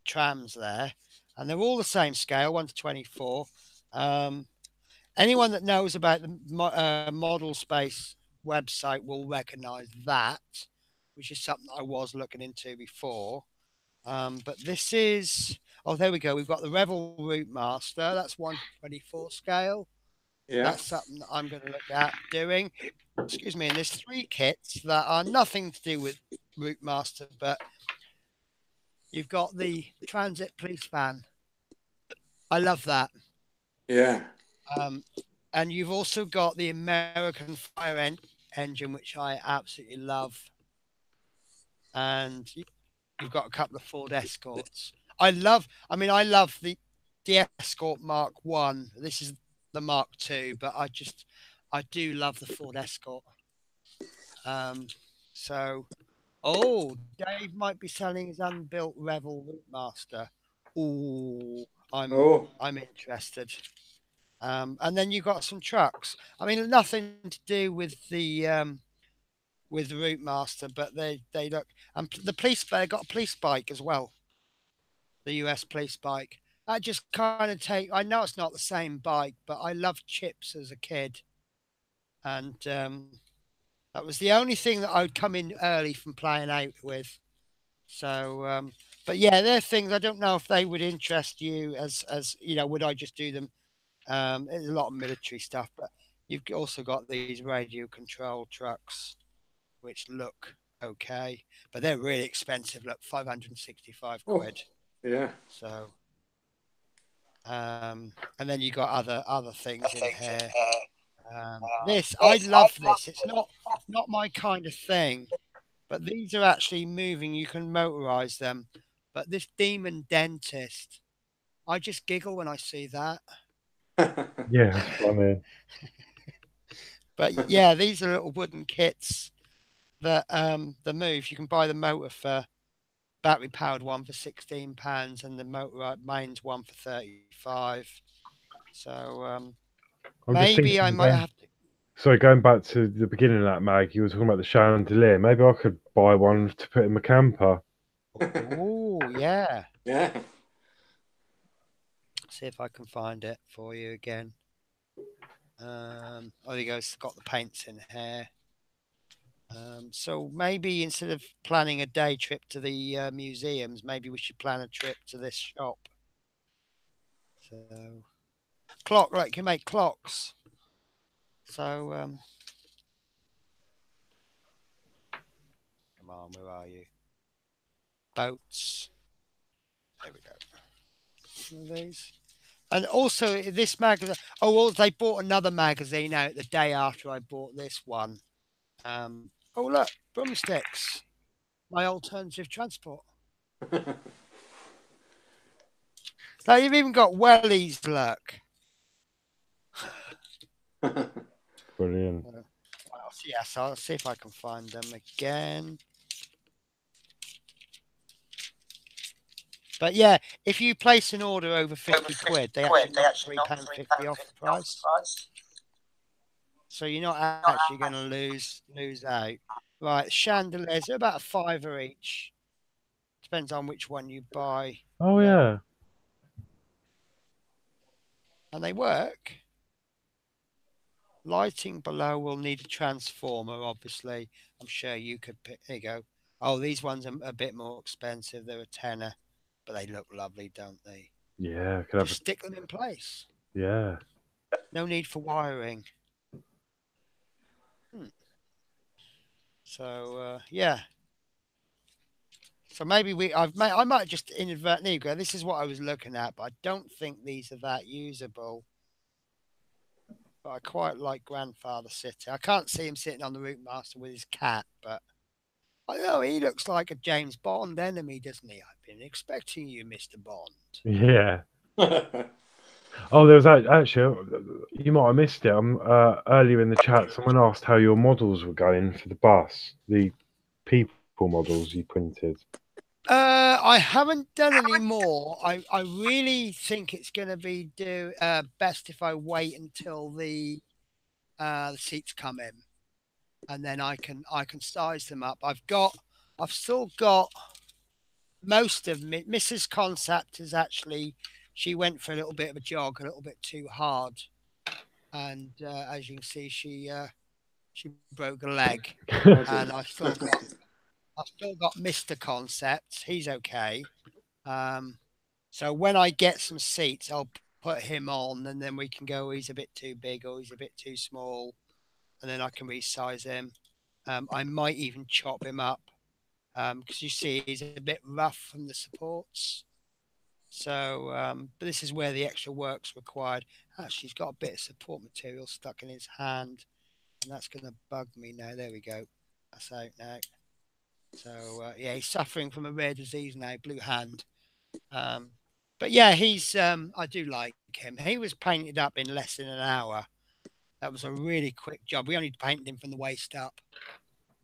trams there, and they're all the same scale, 1:24. Anyone that knows about the Model Space website will recognize that, which is something I was looking into before. But this is, oh, there we go. We've got the Revel Routemasters. That's 1:24 scale. Yeah. That's something that I'm going to look at doing. Excuse me. And there's 3 kits that are nothing to do with Routemaster, but you've got the Transit Police Van. I love that. Yeah. And you've also got the American Fire Engine, which I absolutely love. And you've got a couple of Ford Escorts. I love the Escort Mark 1. This is the Mark 2, but I do love the Ford Escort. Dave might be selling his unbuilt Revel Routemaster. I'm interested. And then you've got some trucks. I mean, nothing to do with the Routemaster, but they look. And the police, they got a police bike as well. The US police bike. I just kind of I know it's not the same bike, but I loved Chips as a kid, and that was the only thing that I would come in early from playing out with. So, but yeah, they're things I don't know if they would interest you as would I just do them? There's a lot of military stuff, but you've also got these radio control trucks, which look okay, but they're really expensive. Look, 565 quid. Yeah. So, and then you got other things in here. I love this. It's not my kind of thing, but these are actually moving. You can motorize them. But this Demon Dentist, I just giggle when I see that. Yeah, it's funny. But yeah, these are little wooden kits that the move. You can buy the motor for battery powered one for £16 and the motor mains one for 35. So maybe I might have to. So going back to the beginning of that, Mag, you were talking about the chandelier. Maybe I could buy one to put in my camper. Oh, yeah. Yeah. See if I can find it for you again. There you go. It's got the paints in here. So maybe instead of planning a day trip to the museums, maybe we should plan a trip to this shop. So, you can make clocks. So, come on, where are you? Boats. There we go. One of these. And also this magazine. Oh, well, they bought another magazine out the day after I bought this one. Look, broomsticks. My alternative transport. Now you've even got wellies, look. Brilliant. Yes, I'll see if I can find them again. But yeah, if you place an order over 50 quid, they actually knock £3.50 off the price. So you're not actually going to lose out. Right, chandeliers are about £5 each. Depends on which one you buy. Oh yeah. And they work. Lighting below will need a transformer, obviously. I'm sure you could pick. There you go. Oh, these ones are a bit more expensive. They're a tenner, but they look lovely, don't they? Yeah. Just stick them in place. Yeah. No need for wiring. So yeah. So maybe I might just inadvertently go. This is what I was looking at, but I don't think these are that usable. But I quite like grandfather sitting. I can't see him sitting on the Routemasters with his cat, but I know he looks like a James Bond enemy, doesn't he? I've been expecting you, Mr. Bond. Yeah. Oh, there was actually, you might have missed it. Earlier in the chat, someone asked how your models were going for the bus, the people models you printed. I haven't done any more. I really think it's going to be best if I wait until the seats come in, and then I can size them up. I've still got most of Mrs. Concept is actually, she went for a little bit of a jog, a little bit too hard, and as you can see, she broke a leg, and I've still got Mr. Concept. He's okay. So when I get some seats, I'll put him on, and then we can go. He's a bit too big, or he's a bit too small, and then I can resize him. I might even chop him up because you see he's a bit rough from the supports. So, but this is where the extra work's required. Actually, he's got a bit of support material stuck in his hand, and that's going to bug me now. There we go. That's out now. So, yeah, he's suffering from a rare disease now, blue hand. But yeah, I do like him. He was painted up in less than an hour. That was a really quick job. We only painted him from the waist up,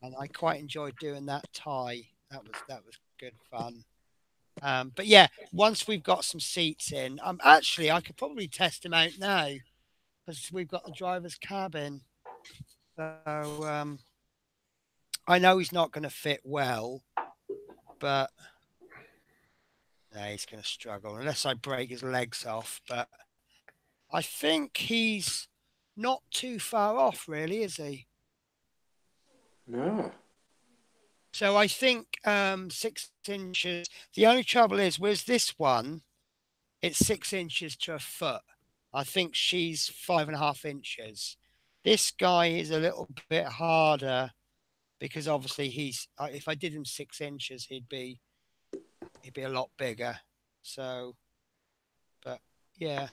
and I quite enjoyed doing that tie. That was good fun. But yeah, once we've got some seats in, actually I could probably test him out now because we've got the driver's cabin. So I know he's not going to fit well, but he's going to struggle unless I break his legs off. But I think he's not too far off, really, is he? No. So I think 6 inches. The only trouble is with this one, it's 6 inches to a foot. I think she's 5.5 inches. This guy is a little bit harder because obviously if I did him 6 inches, he'd be a lot bigger. So, but yeah.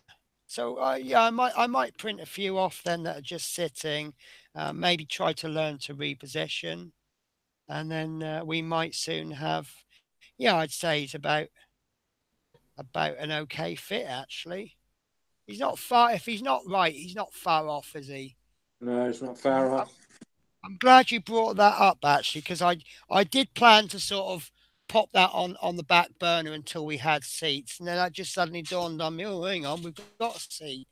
So yeah, I might print a few off then that are just sitting. Maybe try to learn to reposition, and then we might soon have. Yeah, I'd say he's about an okay fit actually. He's not far. If he's not right, he's not far off, is he? No, it's not far off. I'm glad you brought that up actually, because I did plan to sort of pop that on the back burner until we had seats, and then that just suddenly dawned on me. Oh, hang on, we've got a seat.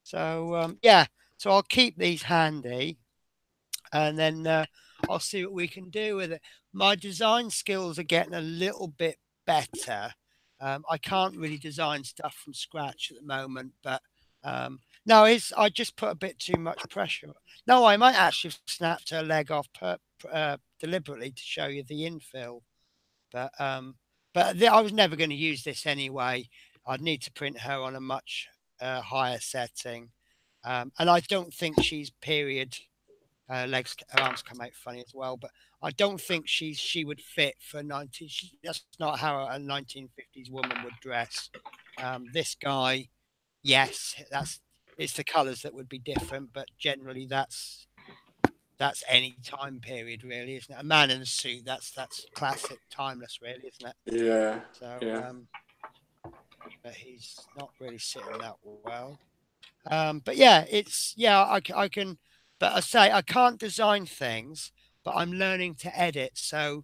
So yeah, so I'll keep these handy, and then I'll see what we can do with it. My design skills are getting a little bit better. I can't really design stuff from scratch at the moment, but no, I just put a bit too much pressure. No, I might actually have snapped her leg off deliberately to show you the infill, but I was never going to use this anyway. I'd need to print her on a much higher setting, and I don't think she's period. Her arms come out funny as well, but I don't think she would fit for 19. That's not how a 1950s woman would dress. This guy, yes, it's the colours that would be different, but generally that's any time period, really, isn't it? A man in a suit, that's classic, timeless, really, isn't it? Yeah. So, yeah. But he's not really sitting that well. But yeah, I can, but I say I can't design things, but I'm learning to edit. So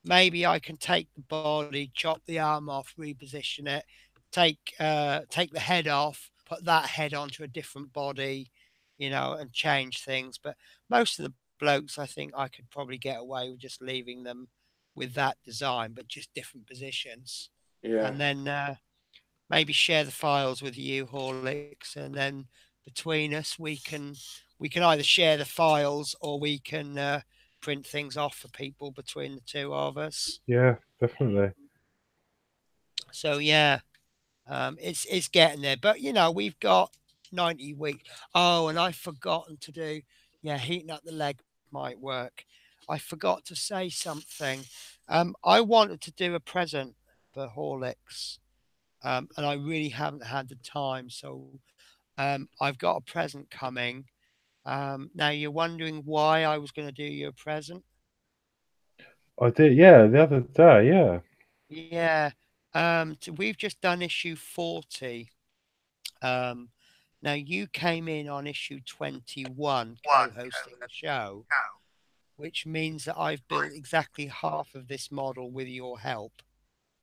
maybe I can take the body, chop the arm off, reposition it, take the head off, put that head onto a different body, and change things. But most of the blokes, I think I could probably get away with just leaving them with that design, but just different positions. Yeah. And then maybe share the files with you, Horlicks, and then between us we can either share the files or we can print things off for people between the two of us. Yeah, definitely. So yeah, it's getting there, but we've got 90 weeks. Oh, and I've forgotten to do, yeah, heating up the leg might work. I forgot to say something. I wanted to do a present for Horlicks, and I really haven't had the time. So I've got a present coming. Now you're wondering why I was going to do you a present. I did, yeah, the other day, yeah. Yeah. So we've just done issue 40. Um, Now you came in on issue 21, co-hosting the show, which means that I've built exactly half of this model with your help,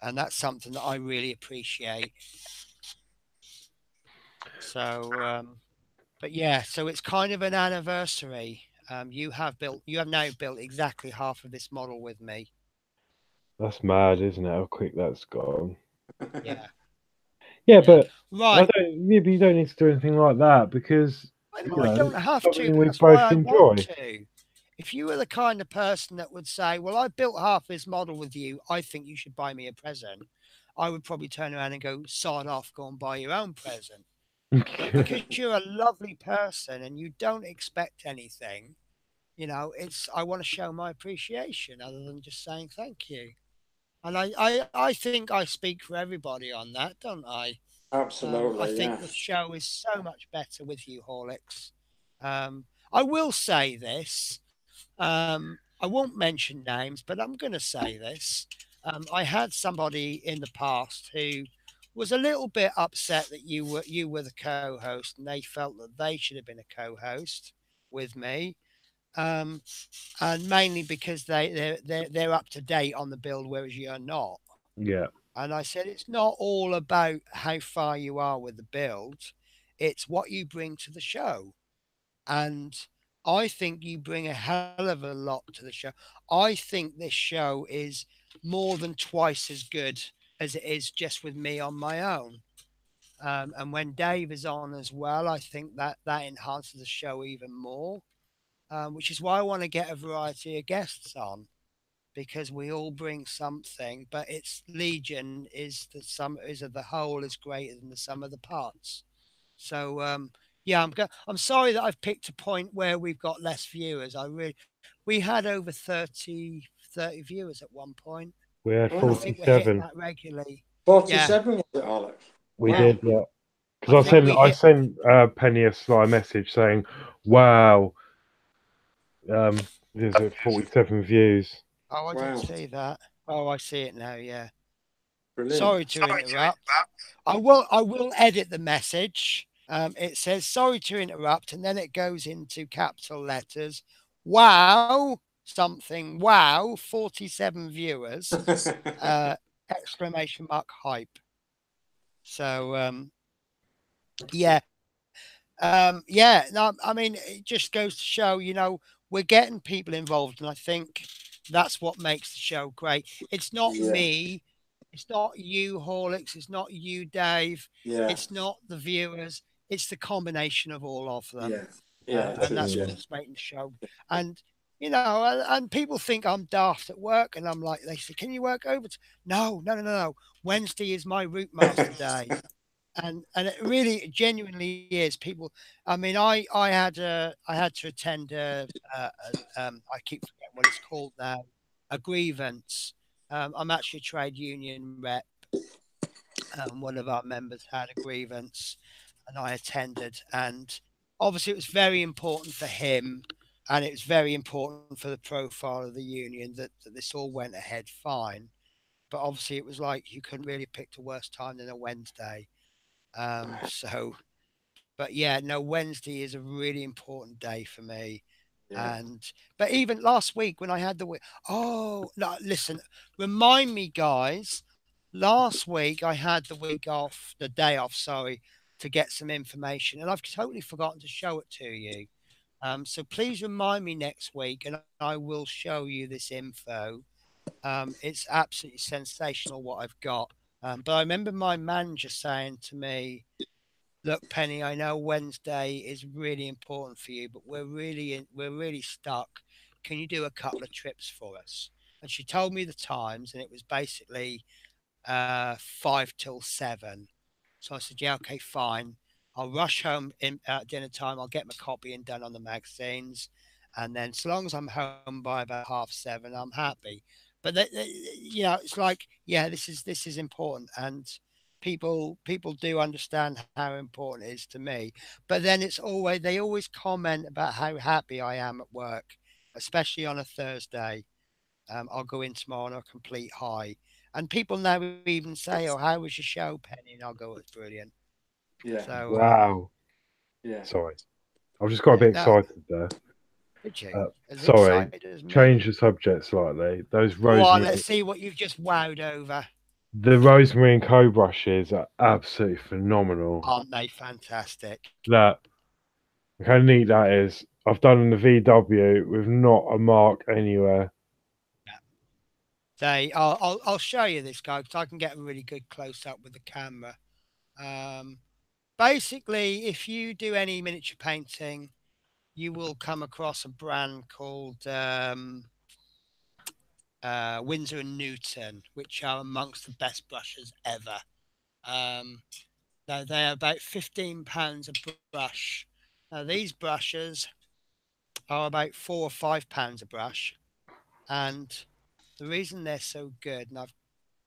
and that's something that I really appreciate. So, but yeah, so it's kind of an anniversary. You have now built exactly half of this model with me. That's mad, isn't it? How quick that's gone. Yeah, Yeah, yeah. but Right. maybe you don't need to do anything like that because, I you know I know, don't it's have to, something but we that's why both I want enjoy. to. If you were the kind of person that would say, "Well, I built half this model with you. I think you should buy me a present," I would probably turn around and go, "Sod off, go and buy your own present." But because you're a lovely person and you don't expect anything, I want to show my appreciation other than just saying thank you. And I think I speak for everybody on that, don't I? I Absolutely, think yeah. the show is so much better with you, Horlicks. I will say this. I won't mention names, but I'm going to say this. I had somebody in the past who was a little bit upset that you were the co-host, and they felt that they should have been a co-host with me. Um, and mainly because they're up to date on the build, whereas you're not. Yeah, And I said, it's not all about how far you are with the build, it's what you bring to the show. And I think you bring a hell of a lot to the show. I think this show is more than twice as good as it is just with me on my own. And when Dave is on as well, I think that enhances the show even more, which is why I want to get a variety of guests on because we all bring something, but it's Legion is the sum is of the whole is greater than the sum of the parts. So yeah, I'm sorry that I've picked a point where we've got less viewers. We had over 30 viewers at one point, we had and I Wow. think we're hitting 47. that regularly. Yeah, 47 was it, Alex? We Wow. did, yeah. I Because think we I hit. sent Penny a sly message saying, "Wow, there's 47 views." Oh, I didn't Wow. see that. Oh, I see it now. Yeah. Brilliant. Sorry to interrupt. I will edit the message. It says sorry to interrupt, and then it goes into capital letters. Wow, something. Wow, 47 viewers. Exclamation mark hype. So yeah, yeah. No, I mean it just goes to show, we're getting people involved, and I think that's what makes the show great. It's not Yeah. me, it's not you, Horlicks, it's not you, Dave, Yeah. it's not the viewers, it's the combination of all of them, Yeah. Yeah. It and is. that's Yeah. what's making the show. And and people think I'm daft at work, and I'm like, they say, "Can you work over?" No, no, no, no, no. Wednesday is my Routemasters day. And it really genuinely is people. I mean, I had to attend I keep forgetting what it's called now, a grievance. I'm actually a trade union rep. One of our members had a grievance, and I attended, and obviously it was very important for him, and it was very important for the profile of the union that this all went ahead fine. But obviously it was like you couldn't really pick a worse time than a Wednesday. So, but yeah, no, Wednesday is a really important day for me. Yeah. And but even last week when I had oh no, listen, remind me, guys. Last week I had the day off, sorry, to get some information, and I've totally forgotten to show it to you. So please remind me next week, and I will show you this info. It's absolutely sensational what I've got. But I remember my manager saying to me, "Look, Penny, I know Wednesday is really important for you, but we're really stuck. Can you do a couple of trips for us?" And she told me the times, and it was basically 5 till 7. So I said, "Yeah, okay, fine. I'll rush home at dinner time. I'll get my copying done on the magazines, and then so long as I'm home by about half 7, I'm happy." But it's like, yeah, this is important, and people do understand how important it is to me. But then they always comment about how happy I am at work, especially on a Thursday. I'll go in tomorrow on a complete high. And people now even say, "Oh, how was your show, Penny?" And I'll go, "It's brilliant." Yeah. So, Wow. Yeah. Sorry, I've just got a yeah, bit no, excited there. did you? As Sorry, excited as me. change the subject slightly. Those Go on, rosemary, let's see what you've just wowed over. the rosemary and co brushes are absolutely phenomenal. Aren't they fantastic? That how neat that is. I've done in the VW with not a mark anywhere. Yeah. I'll show you this guy because I can get a really good close up with the camera. Um, Basically, if you do any miniature painting, you will come across a brand called Windsor and Newton, which are amongst the best brushes ever. Um, they are about £15 a brush. Now these brushes are about £4 or £5 a brush, and the reason they're so good, and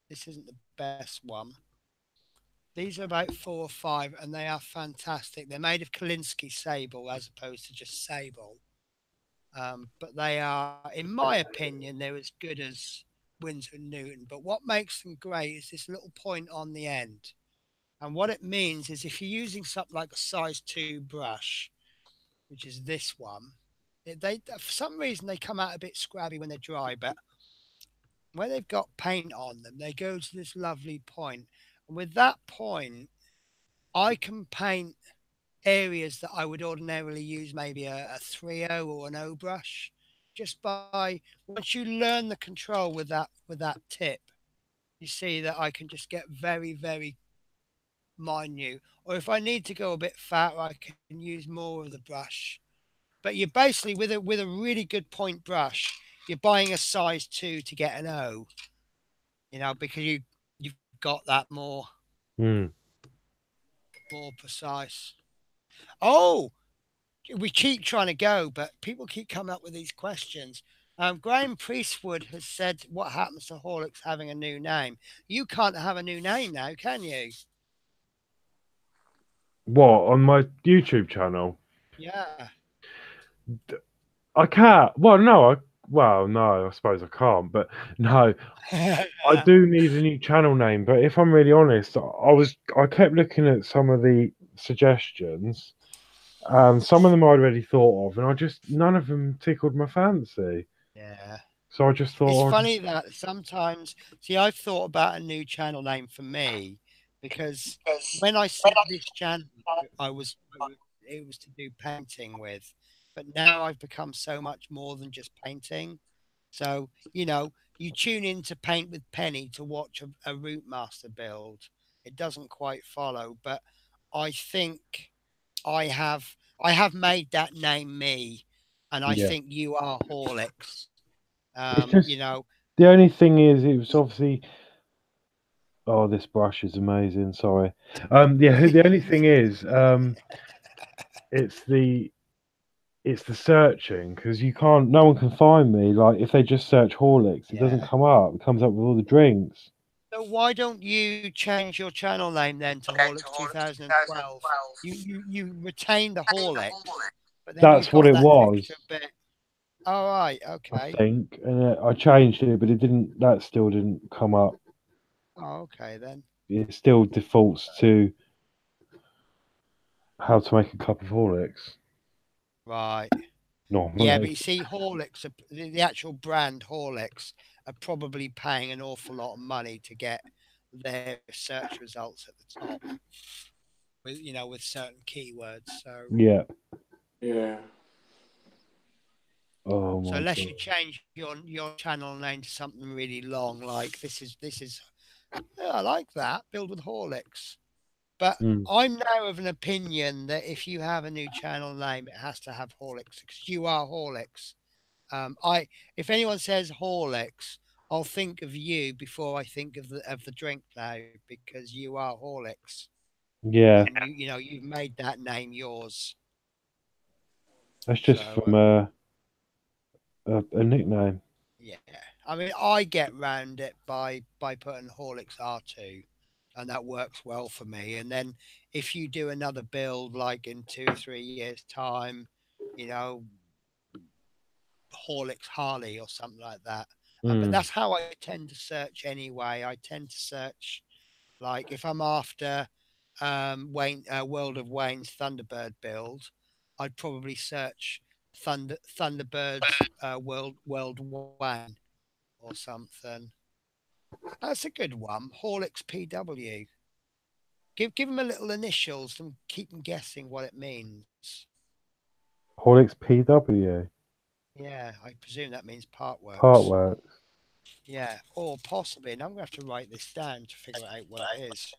this isn't the best one. These are about 4 or 5, and they are fantastic. They're made of Kolinsky sable as opposed to just sable. But they are, in my opinion, they're as good as Winsor and Newton. But what makes them great is this little point on the end. And what it means is if you're using something like a size 2 brush, which is this one, they for some reason they come out a bit scrabby when they're dry, but when they've got paint on them, they go to this lovely point. And with that point, I can paint areas that I would ordinarily use maybe a 3O or an O brush, just by once you learn the control with that tip, you see that I can just get very, very minute. Or if I need to go a bit fatter, I can use more of the brush. But you're basically with a really good point brush, you're buying a size 2 to get an O, because you've got that Hmm. more precise. Oh, we keep trying to go, but people keep coming up with these questions. Graham Priestwood has said, "What happens to Horlicks having a new name?" You can't have a new name now, can you? What on my YouTube channel? Yeah. I can't. Well, no, I suppose I can't. But no, I do need a new channel name. But if I'm really honest, I kept looking at some of the suggestions, and some of them I'd already thought of, and none of them tickled my fancy. Yeah. So I just It's thought, funny that sometimes, see, I've thought about a new channel name for me because when I set this channel, it was to do painting with, but now I've become so much more than just painting. So, you tune in to Paint with Penny to watch a Routemasters build. It doesn't quite follow, but I think I have made that name me, and I yeah, think you are Horlicks. it's Um, you just know, the only thing is, it was obviously. Oh, this brush is amazing. Sorry. Yeah. The only thing is, it's the it's the searching because no one can find me. Like if they just search Horlicks, it doesn't Yeah. come up. It comes up with all the drinks. So why don't you change your channel name then to Horlicks 2012? You retain the Horlicks, but then you've That's what got it that extra was, bit. All right, I okay. think, and I changed it, but it didn't. That still didn't come up. Oh, okay then. It still defaults to how to make a cup of Horlicks Right. Yeah, but normally. you see, Horlicks, the actual brand Horlicks, are probably paying an awful lot of money to get their search results at the top with certain keywords. So Yeah. Yeah. Oh So my unless god. you change your channel name to something really long, like this is yeah, I like that, build with Horlicks. But Mm. I'm now of an opinion that if you have a new channel name, it has to have Horlicks because you are Horlicks. I if anyone says Horlicks, I'll think of you before I think of the drink now because you are Horlicks Yeah, and you know you've made that name yours. that's just So from a nickname. yeah, I mean I get round it by putting Horlicks R2, and that works well for me. And then if you do another build like in 2 or 3 years time, you know Horlicks Harley or something like that. But Mm. that's how I tend to search anyway. I tend to search like if I'm after Wayne World of Wayne's Thunderbird build, I'd probably search Thunderbirds World Wayne or something. That's a good one. Horlicks PW. Give them a little initials and keep them guessing what it means. Horlicks PW. Yeah, I presume that means partworks. Partwork. Yeah, or possibly, and I'm going to have to write this down to figure out what it is.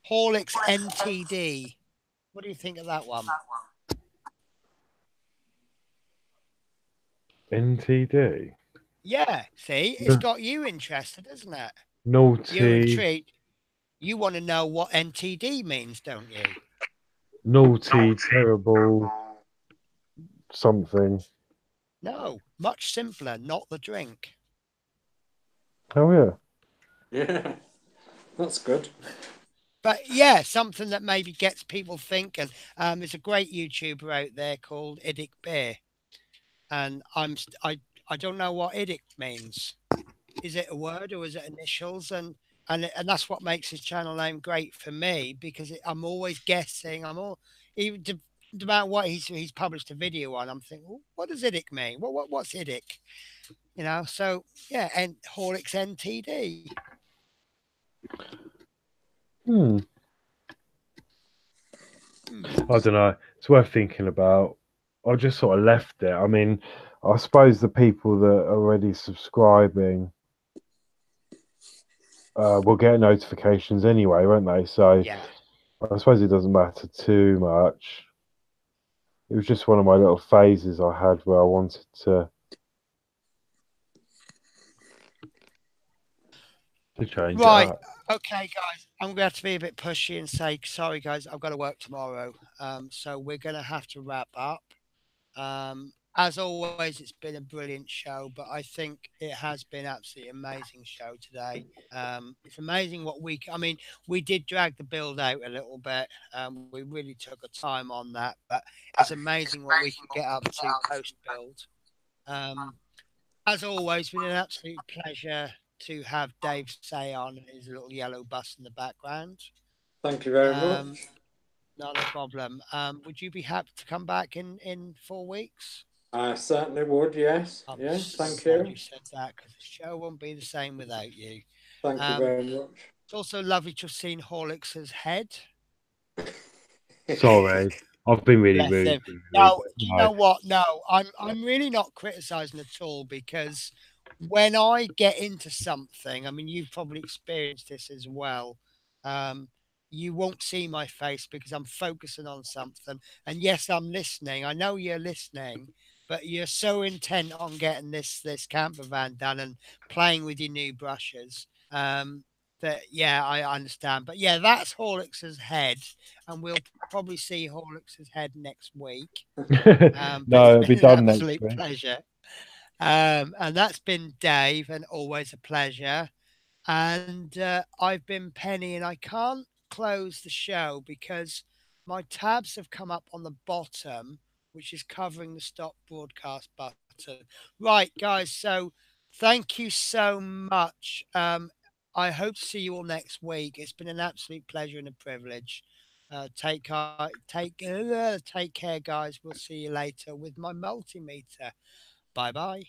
Horlicks NTD. What do you think of that one? NTD. Yeah, see, it's No, got you interested, isn't it? You're naughty, intrigued. You want to know what NTD means, don't you? naughty, terrible, something. No, much simpler, not the drink. Oh yeah. Yeah, that's good. But yeah, something that maybe gets people thinking. There's a great YouTuber out there called Iddick Beer, and I don't know what Iddick means. Is it a word or is it initials? And that's what makes his channel name great for me because I'm always guessing. I'm all even about what he's published a video on. I'm thinking, "Oh, what does Iddick mean? What's Iddick? You know?" So yeah, and Horlicks NTD. Hmm. Hmm. I don't know. It's worth thinking about. I just sort of left it. I mean, I suppose the people that are already subscribing will get notifications anyway, won't they? So Yeah. I suppose it doesn't matter too much. It was just one of my little phases I had where I wanted to change it Right. up. Okay, guys. I'm going to have to be a bit pushy and say, sorry, guys, I've got to work tomorrow. So we're going to have to wrap up. As always, it's been a brilliant show, but I think it has been absolutely amazing show today. It's amazing what I mean, we did drag the build out a little bit. We really took a time on that, but it's amazing what we can get up to post build. Um, as always, been an absolute pleasure to have Dave say on his little yellow bus in the background. Thank you very Um, much. Not a problem. Would you be happy to come back in 4 weeks? I certainly would, yes. I'm Yeah, so thank glad you you. said that because the show won't be the same without you. Thank you Um, very much. it's also lovely to have seen Horlicks's head. Sorry, I've been really Bless rude him. with you, No, but do you no. know what? No, I'm really not criticizing at all because when I get into something, I mean, you've probably experienced this as well. Um, you won't see my face because I'm focusing on something. And yes, I'm listening. I know you're listening, but you're so intent on getting this camper van done and playing with your new brushes. That yeah, I understand. But yeah, that's Horlicks's head, and we'll probably see Horlicks's head next week. But No, it's it'll be been an done next absolute week. pleasure. And that's been Dave, and always a pleasure. And I've been Penny, and I can't close the show because my tabs have come up on the bottom, which is covering the stop broadcast button. Right, guys. So thank you so much. I hope to see you all next week. It's been an absolute pleasure and a privilege. Take care, guys. We'll see you later with my multimeter. Bye bye.